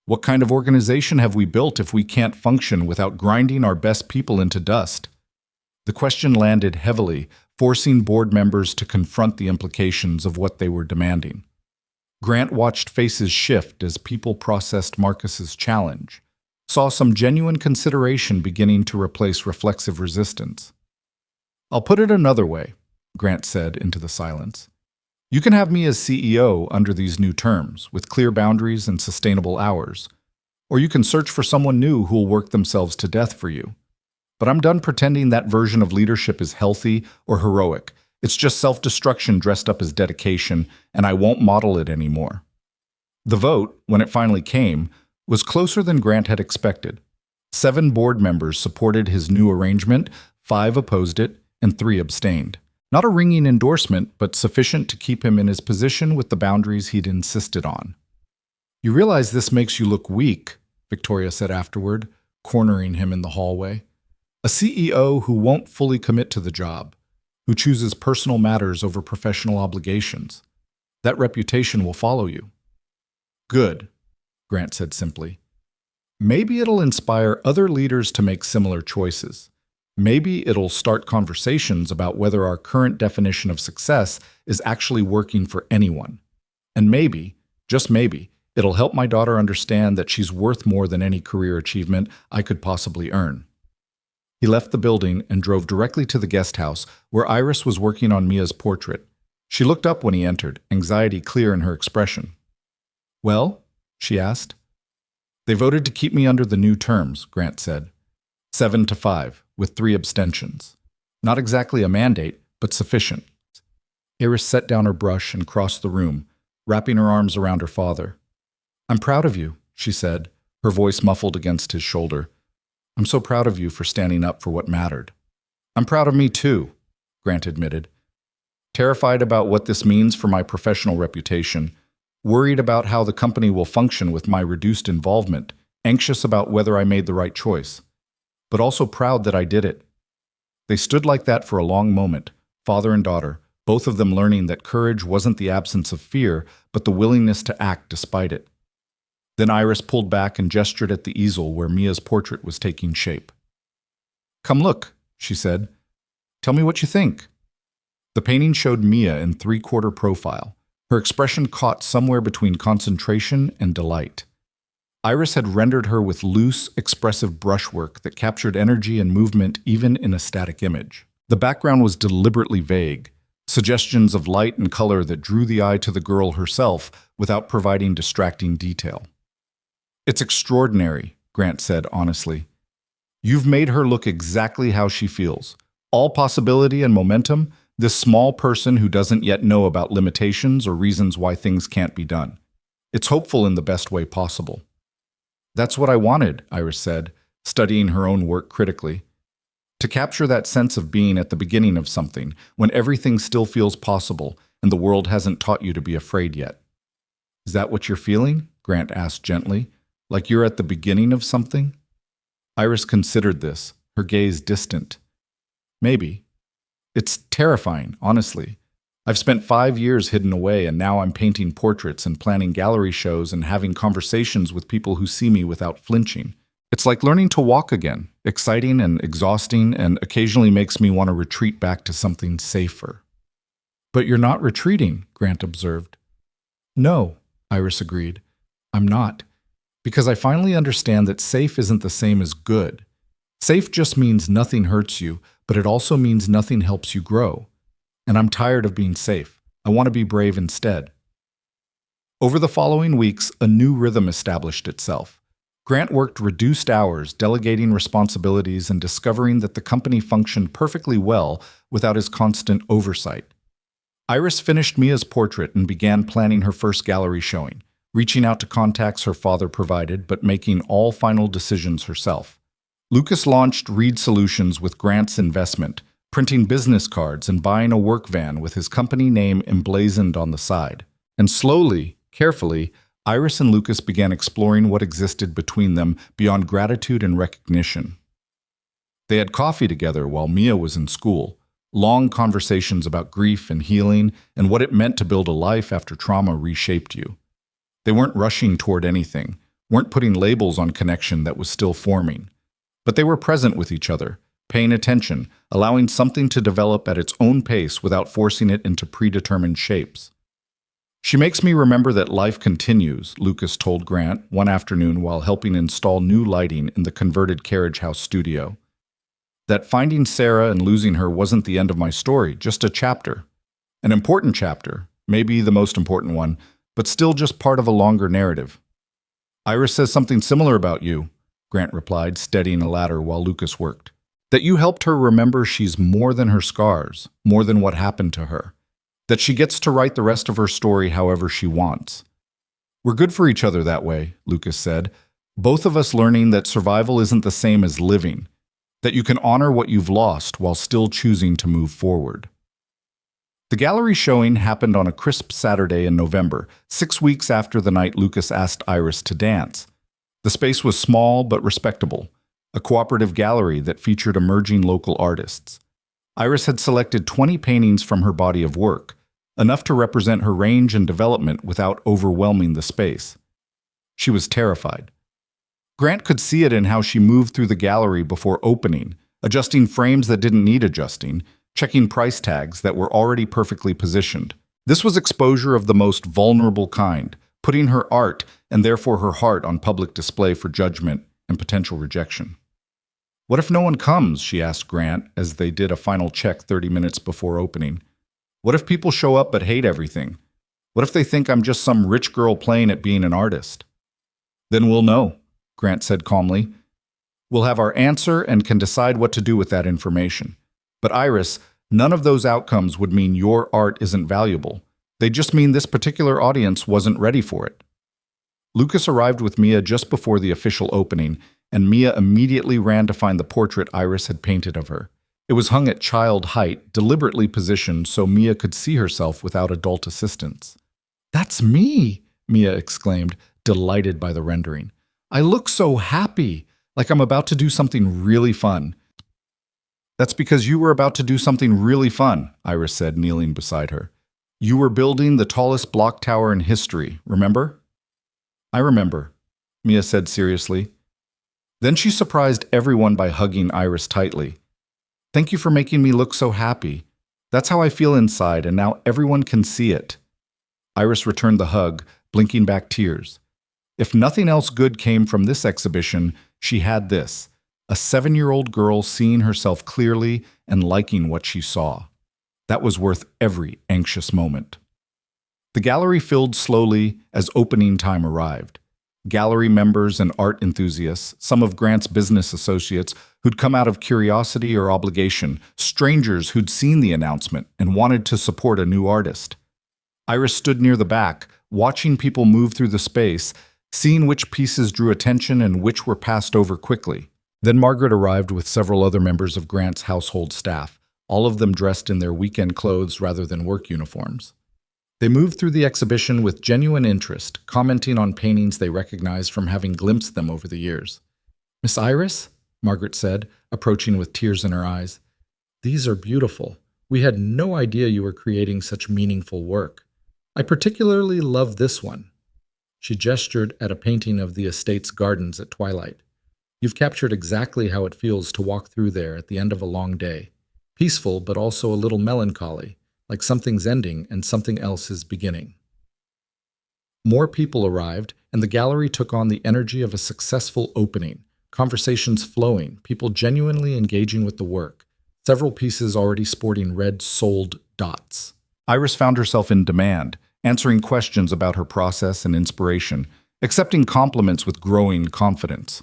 What kind of organization have we built if we can't function without grinding our best people into dust?" The question landed heavily, forcing board members to confront the implications of what they were demanding. Grant watched faces shift as people processed Marcus's challenge. saw some genuine consideration beginning to replace reflexive resistance. "I'll put it another way," Grant said into the silence. "You can have me as CEO under these new terms, with clear boundaries and sustainable hours. Or you can search for someone new who'll work themselves to death for you. But I'm done pretending that version of leadership is healthy or heroic. It's just self-destruction dressed up as dedication, and I won't model it anymore." The vote, when it finally came, was closer than Grant had expected. 7 board members supported his new arrangement, 5 opposed it, and 3 abstained. Not a ringing endorsement, but sufficient to keep him in his position with the boundaries he'd insisted on. "You realize this makes you look weak," Victoria said afterward, cornering him in the hallway. "A CEO who won't fully commit to the job, who chooses personal matters over professional obligations. That reputation will follow you." "Good," Grant said simply. "Maybe it'll inspire other leaders to make similar choices. Maybe it'll start conversations about whether our current definition of success is actually working for anyone. And maybe, just maybe, it'll help my daughter understand that she's worth more than any career achievement I could possibly earn." He left the building and drove directly to the guest house, where Iris was working on Mia's portrait. She looked up when he entered, anxiety clear in her expression. "Well?" she asked. "They voted to keep me under the new terms," Grant said. 7-5, with 3 abstentions. Not exactly a mandate, but sufficient. Iris set down her brush and crossed the room, wrapping her arms around her father. "I'm proud of you," she said, her voice muffled against his shoulder. "I'm so proud of you for standing up for what mattered." "I'm proud of me too," Grant admitted. "Terrified about what this means for my professional reputation, worried about how the company will function with my reduced involvement, anxious about whether I made the right choice, but also proud that I did it." They stood like that for a long moment, father and daughter, both of them learning that courage wasn't the absence of fear, but the willingness to act despite it. Then Iris pulled back and gestured at the easel where Mia's portrait was taking shape. "Come look," she said. "Tell me what you think." The painting showed Mia in 3/4 profile. Her expression caught somewhere between concentration and delight. Iris had rendered her with loose, expressive brushwork that captured energy and movement even in a static image. The background was deliberately vague, suggestions of light and color that drew the eye to the girl herself without providing distracting detail. "It's extraordinary," Grant said honestly. "You've made her look exactly how she feels. All possibility and momentum, this small person who doesn't yet know about limitations or reasons why things can't be done. It's hopeful in the best way possible." "That's what I wanted," Iris said, studying her own work critically. "To capture that sense of being at the beginning of something, when everything still feels possible and the world hasn't taught you to be afraid yet." "Is that what you're feeling?" Grant asked gently. "Like you're at the beginning of something?" Iris considered this, her gaze distant. "Maybe. It's terrifying, honestly. I've spent 5 years hidden away, and now I'm painting portraits and planning gallery shows and having conversations with people who see me without flinching. It's like learning to walk again, exciting and exhausting, and occasionally makes me want to retreat back to something safer." "But you're not retreating," Grant observed. "No," Iris agreed. "I'm not. Because I finally understand that safe isn't the same as good. Safe just means nothing hurts you, but it also means nothing helps you grow. And I'm tired of being safe. I want to be brave instead." Over the following weeks, a new rhythm established itself. Grant worked reduced hours, delegating responsibilities and discovering that the company functioned perfectly well without his constant oversight. Iris finished Mia's portrait and began planning her first gallery showing, reaching out to contacts her father provided, but making all final decisions herself. Lucas launched Reed Solutions with Grant's investment, printing business cards and buying a work van with his company name emblazoned on the side. And slowly, carefully, Iris and Lucas began exploring what existed between them beyond gratitude and recognition. They had coffee together while Mia was in school, long conversations about grief and healing and what it meant to build a life after trauma reshaped you. They weren't rushing toward anything, weren't putting labels on connection that was still forming. But they were present with each other, paying attention, allowing something to develop at its own pace without forcing it into predetermined shapes. She makes me remember that life continues, Lucas told Grant one afternoon while helping install new lighting in the converted carriage house studio. That finding Sarah and losing her wasn't the end of my story, just a chapter. An important chapter, maybe the most important one, but still just part of a longer narrative. Iris says something similar about you, Grant replied, steadying a ladder while Lucas worked. That you helped her remember she's more than her scars, more than what happened to her. That she gets to write the rest of her story however she wants. We're good for each other that way, Lucas said, both of us learning that survival isn't the same as living, that you can honor what you've lost while still choosing to move forward. The gallery showing happened on a crisp Saturday in November, 6 weeks after the night Lucas asked Iris to dance. The space was small but respectable, a cooperative gallery that featured emerging local artists. Iris had selected 20 paintings from her body of work, enough to represent her range and development without overwhelming the space. She was terrified. Grant could see it in how she moved through the gallery before opening, adjusting frames that didn't need adjusting, checking price tags that were already perfectly positioned. This was exposure of the most vulnerable kind, putting her art and therefore her heart on public display for judgment and potential rejection. What if no one comes, she asked Grant as they did a final check 30 minutes before opening. What if people show up but hate everything? What if they think I'm just some rich girl playing at being an artist? Then we'll know, Grant said calmly. We'll have our answer and can decide what to do with that information. But Iris, none of those outcomes would mean your art isn't valuable. They just mean this particular audience wasn't ready for it. Lucas arrived with Mia just before the official opening, and Mia immediately ran to find the portrait Iris had painted of her. It was hung at child height, deliberately positioned so Mia could see herself without adult assistance. "That's me!" Mia exclaimed, delighted by the rendering. "I look so happy, like I'm about to do something really fun." "That's because you were about to do something really fun," Iris said, kneeling beside her. "You were building the tallest block tower in history, remember?" "I remember," Mia said seriously. Then she surprised everyone by hugging Iris tightly. "Thank you for making me look so happy. That's how I feel inside, and now everyone can see it." Iris returned the hug, blinking back tears. If nothing else good came from this exhibition, she had this: a 7-year-old girl seeing herself clearly and liking what she saw. That was worth every anxious moment. The gallery filled slowly as opening time arrived. Gallery members and art enthusiasts, some of Grant's business associates who'd come out of curiosity or obligation, strangers who'd seen the announcement and wanted to support a new artist. Iris stood near the back, watching people move through the space, seeing which pieces drew attention and which were passed over quickly. Then Margaret arrived with several other members of Grant's household staff, all of them dressed in their weekend clothes rather than work uniforms. They moved through the exhibition with genuine interest, commenting on paintings they recognized from having glimpsed them over the years. "Miss Iris?" Margaret said, approaching with tears in her eyes. "These are beautiful. We had no idea you were creating such meaningful work. I particularly love this one." She gestured at a painting of the estate's gardens at twilight. "You've captured exactly how it feels to walk through there at the end of a long day. Peaceful, but also a little melancholy, like something's ending and something else is beginning." More people arrived, and the gallery took on the energy of a successful opening, conversations flowing, people genuinely engaging with the work, several pieces already sporting red sold dots. Iris found herself in demand, answering questions about her process and inspiration, accepting compliments with growing confidence.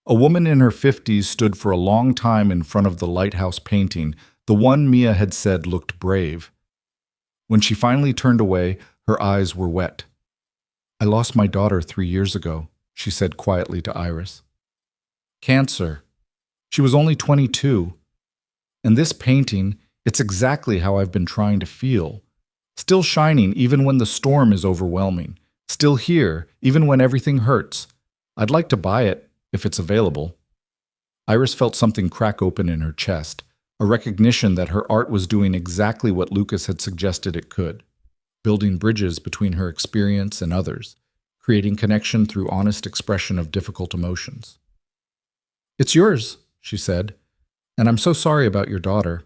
A woman in her 50s stood for a long time in front of the lighthouse painting, the one Mia had said looked brave. When she finally turned away, her eyes were wet. "I lost my daughter 3 years ago," she said quietly to Iris. "Cancer. She was only 22. And this painting, it's exactly how I've been trying to feel. Still shining even when the storm is overwhelming. Still here even when everything hurts. I'd like to buy it, if it's available." Iris felt something crack open in her chest, a recognition that her art was doing exactly what Lucas had suggested it could, building bridges between her experience and others, creating connection through honest expression of difficult emotions. "It's yours," she said, "and I'm so sorry about your daughter.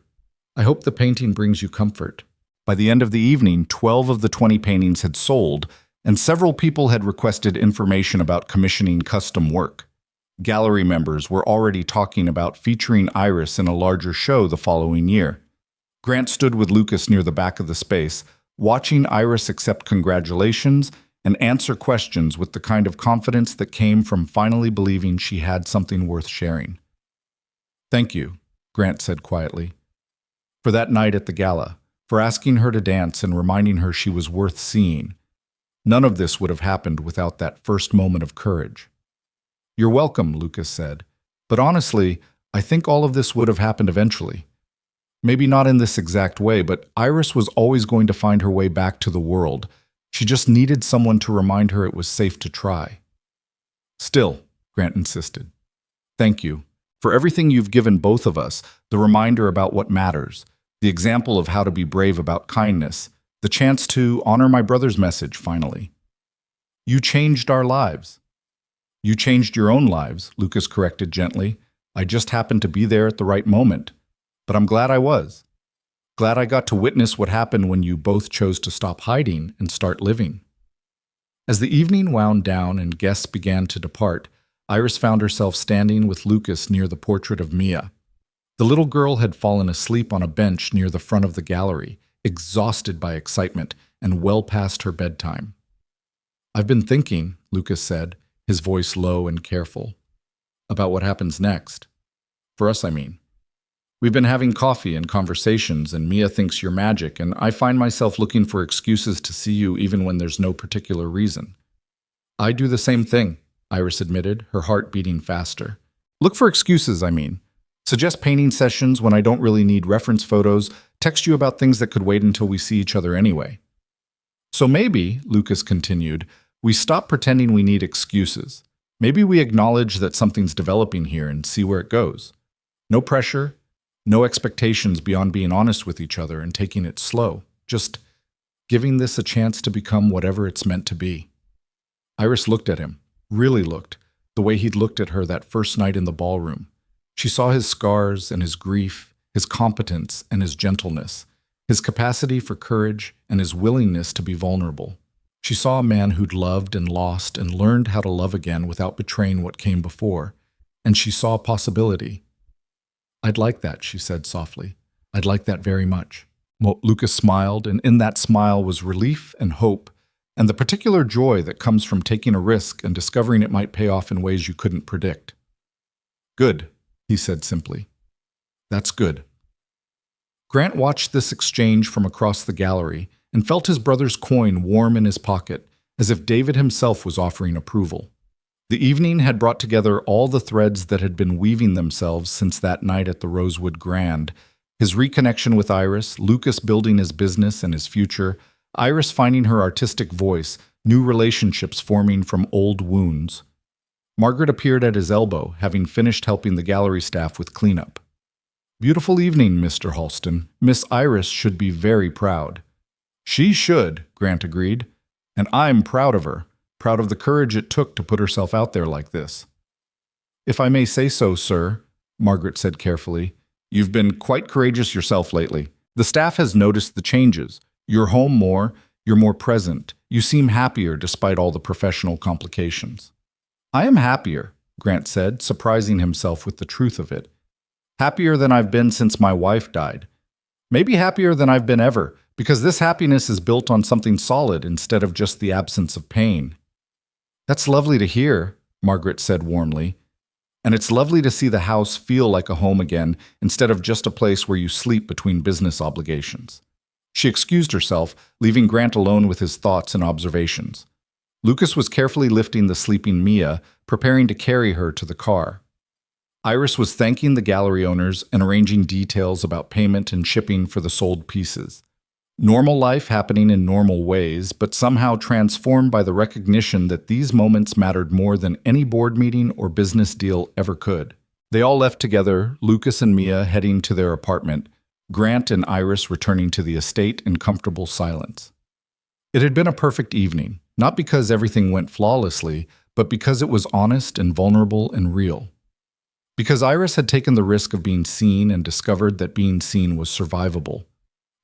I hope the painting brings you comfort." By the end of the evening, 12 of the 20 paintings had sold, and several people had requested information about commissioning custom work. Gallery members were already talking about featuring Iris in a larger show the following year. Grant stood with Lucas near the back of the space, watching Iris accept congratulations and answer questions with the kind of confidence that came from finally believing she had something worth sharing. "Thank you," Grant said quietly, "for that night at the gala, for asking her to dance and reminding her she was worth seeing. None of this would have happened without that first moment of courage." "You're welcome," Lucas said, "but honestly, I think all of this would have happened eventually. Maybe not in this exact way, but Iris was always going to find her way back to the world. She just needed someone to remind her it was safe to try." "Still," Grant insisted, "thank you for everything you've given both of us, the reminder about what matters, the example of how to be brave about kindness, the chance to honor my brother's message finally. You changed our lives." "You changed your own lives," Lucas corrected gently. "I just happened to be there at the right moment. But I'm glad I was. Glad I got to witness what happened when you both chose to stop hiding and start living." As the evening wound down and guests began to depart, Iris found herself standing with Lucas near the portrait of Mia. The little girl had fallen asleep on a bench near the front of the gallery, exhausted by excitement and well past her bedtime. "I've been thinking," Lucas said, his voice low and careful, "about what happens next. For us, I mean. We've been having coffee and conversations, and Mia thinks you're magic, and I find myself looking for excuses to see you even when there's no particular reason." "I do the same thing," Iris admitted, her heart beating faster. "Look for excuses, I mean. Suggest painting sessions when I don't really need reference photos, text you about things that could wait until we see each other anyway." "So maybe," Lucas continued, "we stop pretending we need excuses. Maybe we acknowledge that something's developing here and see where it goes. No pressure. No expectations beyond being honest with each other and taking it slow. Just giving this a chance to become whatever it's meant to be." Iris looked at him, really looked, the way he'd looked at her that first night in the ballroom. She saw his scars and his grief, his competence and his gentleness, his capacity for courage and his willingness to be vulnerable. She saw a man who'd loved and lost and learned how to love again without betraying what came before, and she saw possibility. "I'd like that," she said softly. "I'd like that very much." Lucas smiled, and in that smile was relief and hope, and the particular joy that comes from taking a risk and discovering it might pay off in ways you couldn't predict. "Good," he said simply. "That's good." Grant watched this exchange from across the gallery and felt his brother's coin warm in his pocket, as if David himself was offering approval. The evening had brought together all the threads that had been weaving themselves since that night at the Rosewood Grand. His reconnection with Iris, Lucas building his business and his future, Iris finding her artistic voice, new relationships forming from old wounds. Margaret appeared at his elbow, having finished helping the gallery staff with cleanup. "Beautiful evening, Mr. Halston. Miss Iris should be very proud." "She should," Grant agreed. "And I'm proud of her. Proud of the courage it took to put herself out there like this." "If I may say so, sir," Margaret said carefully, "you've been quite courageous yourself lately. The staff has noticed the changes. You're home more, you're more present. You seem happier despite all the professional complications." "I am happier," Grant said, surprising himself with the truth of it. "Happier than I've been since my wife died. Maybe happier than I've been ever, because this happiness is built on something solid instead of just the absence of pain." "That's lovely to hear," Margaret said warmly. "And it's lovely to see the house feel like a home again instead of just a place where you sleep between business obligations." She excused herself, leaving Grant alone with his thoughts and observations. Lucas was carefully lifting the sleeping Mia, preparing to carry her to the car. Iris was thanking the gallery owners and arranging details about payment and shipping for the sold pieces. Normal life happening in normal ways, but somehow transformed by the recognition that these moments mattered more than any board meeting or business deal ever could. They all left together, Lucas and Mia heading to their apartment, Grant and Iris returning to the estate in comfortable silence. It had been a perfect evening, not because everything went flawlessly, but because it was honest and vulnerable and real. Because Iris had taken the risk of being seen and discovered that being seen was survivable.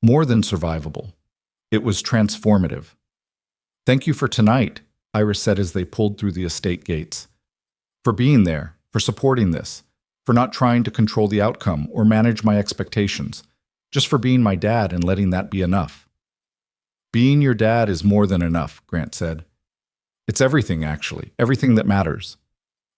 More than survivable, It was transformative. "Thank you for tonight," Iris said as they pulled through the estate gates. "For being there, for supporting this, for not trying to control the outcome or manage my expectations, just for being my dad and letting that be enough." "Being your dad is more than enough," Grant said. "It's everything, actually, everything that matters."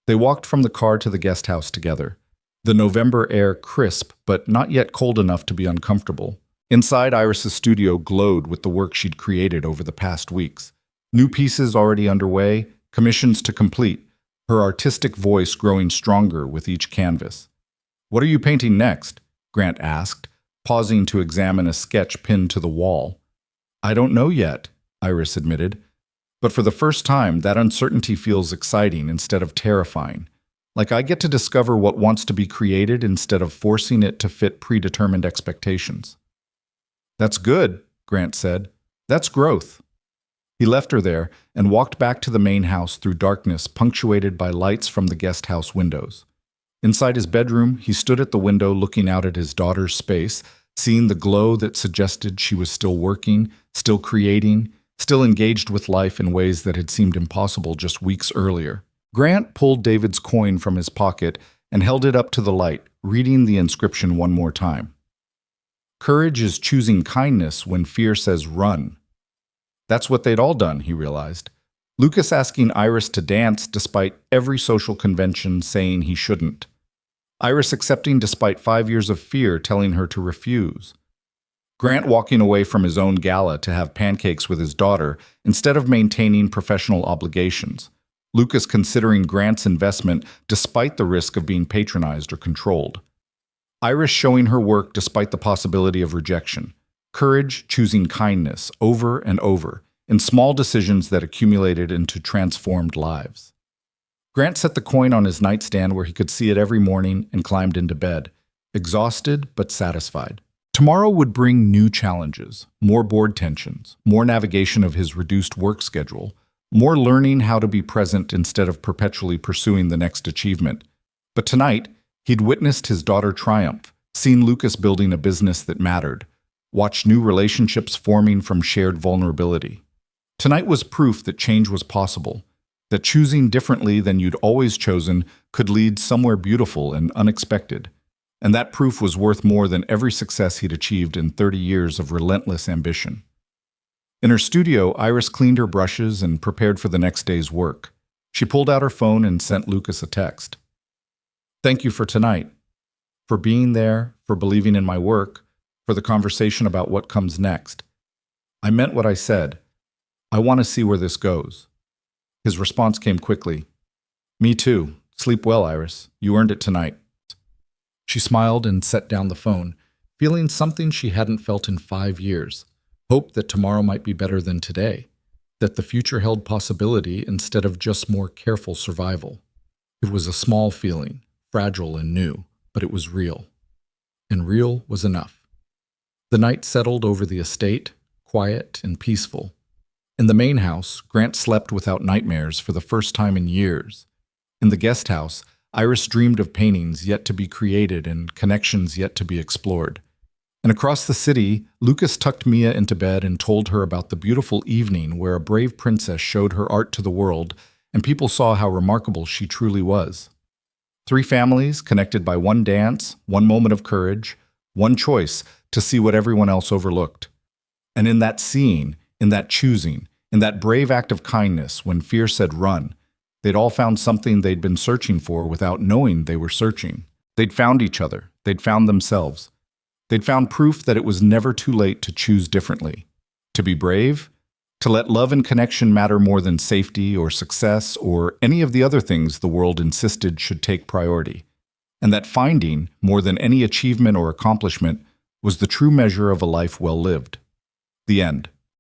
They walked from the car to the guest house together, the November air crisp but not yet cold enough to be uncomfortable. Inside, Iris's studio glowed with the work she'd created over the past weeks. New pieces already underway, commissions to complete, her artistic voice growing stronger with each canvas. "What are you painting next?" Grant asked, pausing to examine a sketch pinned to the wall. "I don't know yet," Iris admitted. But for the first time, that uncertainty feels exciting instead of terrifying. Like I get to discover what wants to be created instead of forcing it to fit predetermined expectations. "That's good," Grant said. "That's growth." He left her there and walked back to the main house through darkness punctuated by lights from the guest house windows. Inside his bedroom, he stood at the window looking out at his daughter's space, seeing the glow that suggested she was still working, still creating, still engaged with life in ways that had seemed impossible just weeks earlier. Grant pulled David's coin from his pocket and held it up to the light, reading the inscription one more time. "Courage is choosing kindness when fear says run." That's what they'd all done, he realized. Lucas asking Iris to dance despite every social convention saying he shouldn't. Iris accepting despite 5 years of fear telling her to refuse. Grant walking away from his own gala to have pancakes with his daughter instead of maintaining professional obligations. Lucas considering Grant's investment despite the risk of being patronized or controlled. Iris showing her work despite the possibility of rejection. Courage choosing kindness over and over in small decisions that accumulated into transformed lives. Grant set the coin on his nightstand where he could see it every morning and climbed into bed, exhausted but satisfied. Tomorrow would bring new challenges, more board tensions, more navigation of his reduced work schedule, more learning how to be present instead of perpetually pursuing the next achievement. But tonight, he'd witnessed his daughter triumph, seen Lucas building a business that mattered, watched new relationships forming from shared vulnerability. Tonight was proof that change was possible, that choosing differently than you'd always chosen could lead somewhere beautiful and unexpected. And that proof was worth more than every success he'd achieved in 30 years of relentless ambition. In her studio, Iris cleaned her brushes and prepared for the next day's work. She pulled out her phone and sent Lucas a text. "Thank you for tonight, for being there, for believing in my work, for the conversation about what comes next. I meant what I said. I want to see where this goes." His response came quickly. "Me too. Sleep well, Iris. You earned it tonight." She smiled and set down the phone, feeling something she hadn't felt in 5 years. Hope that tomorrow might be better than today, that the future held possibility instead of just more careful survival. It was a small feeling, fragile and new, but it was real. And real was enough. The night settled over the estate, quiet and peaceful. In the main house, Grant slept without nightmares for the first time in years. In the guest house, Iris dreamed of paintings yet to be created and connections yet to be explored. And across the city, Lucas tucked Mia into bed and told her about the beautiful evening where a brave princess showed her art to the world, and people saw how remarkable she truly was. 3 families connected by one dance, one moment of courage, one choice to see what everyone else overlooked. And in that seeing, in that choosing, in that brave act of kindness when fear said run, they'd all found something they'd been searching for without knowing they were searching. They'd found each other. They'd found themselves. They'd found proof that it was never too late to choose differently. To be brave, to let love and connection matter more than safety or success or any of the other things the world insisted should take priority. And that finding, more than any achievement or accomplishment, was the true measure of a life well lived. The end.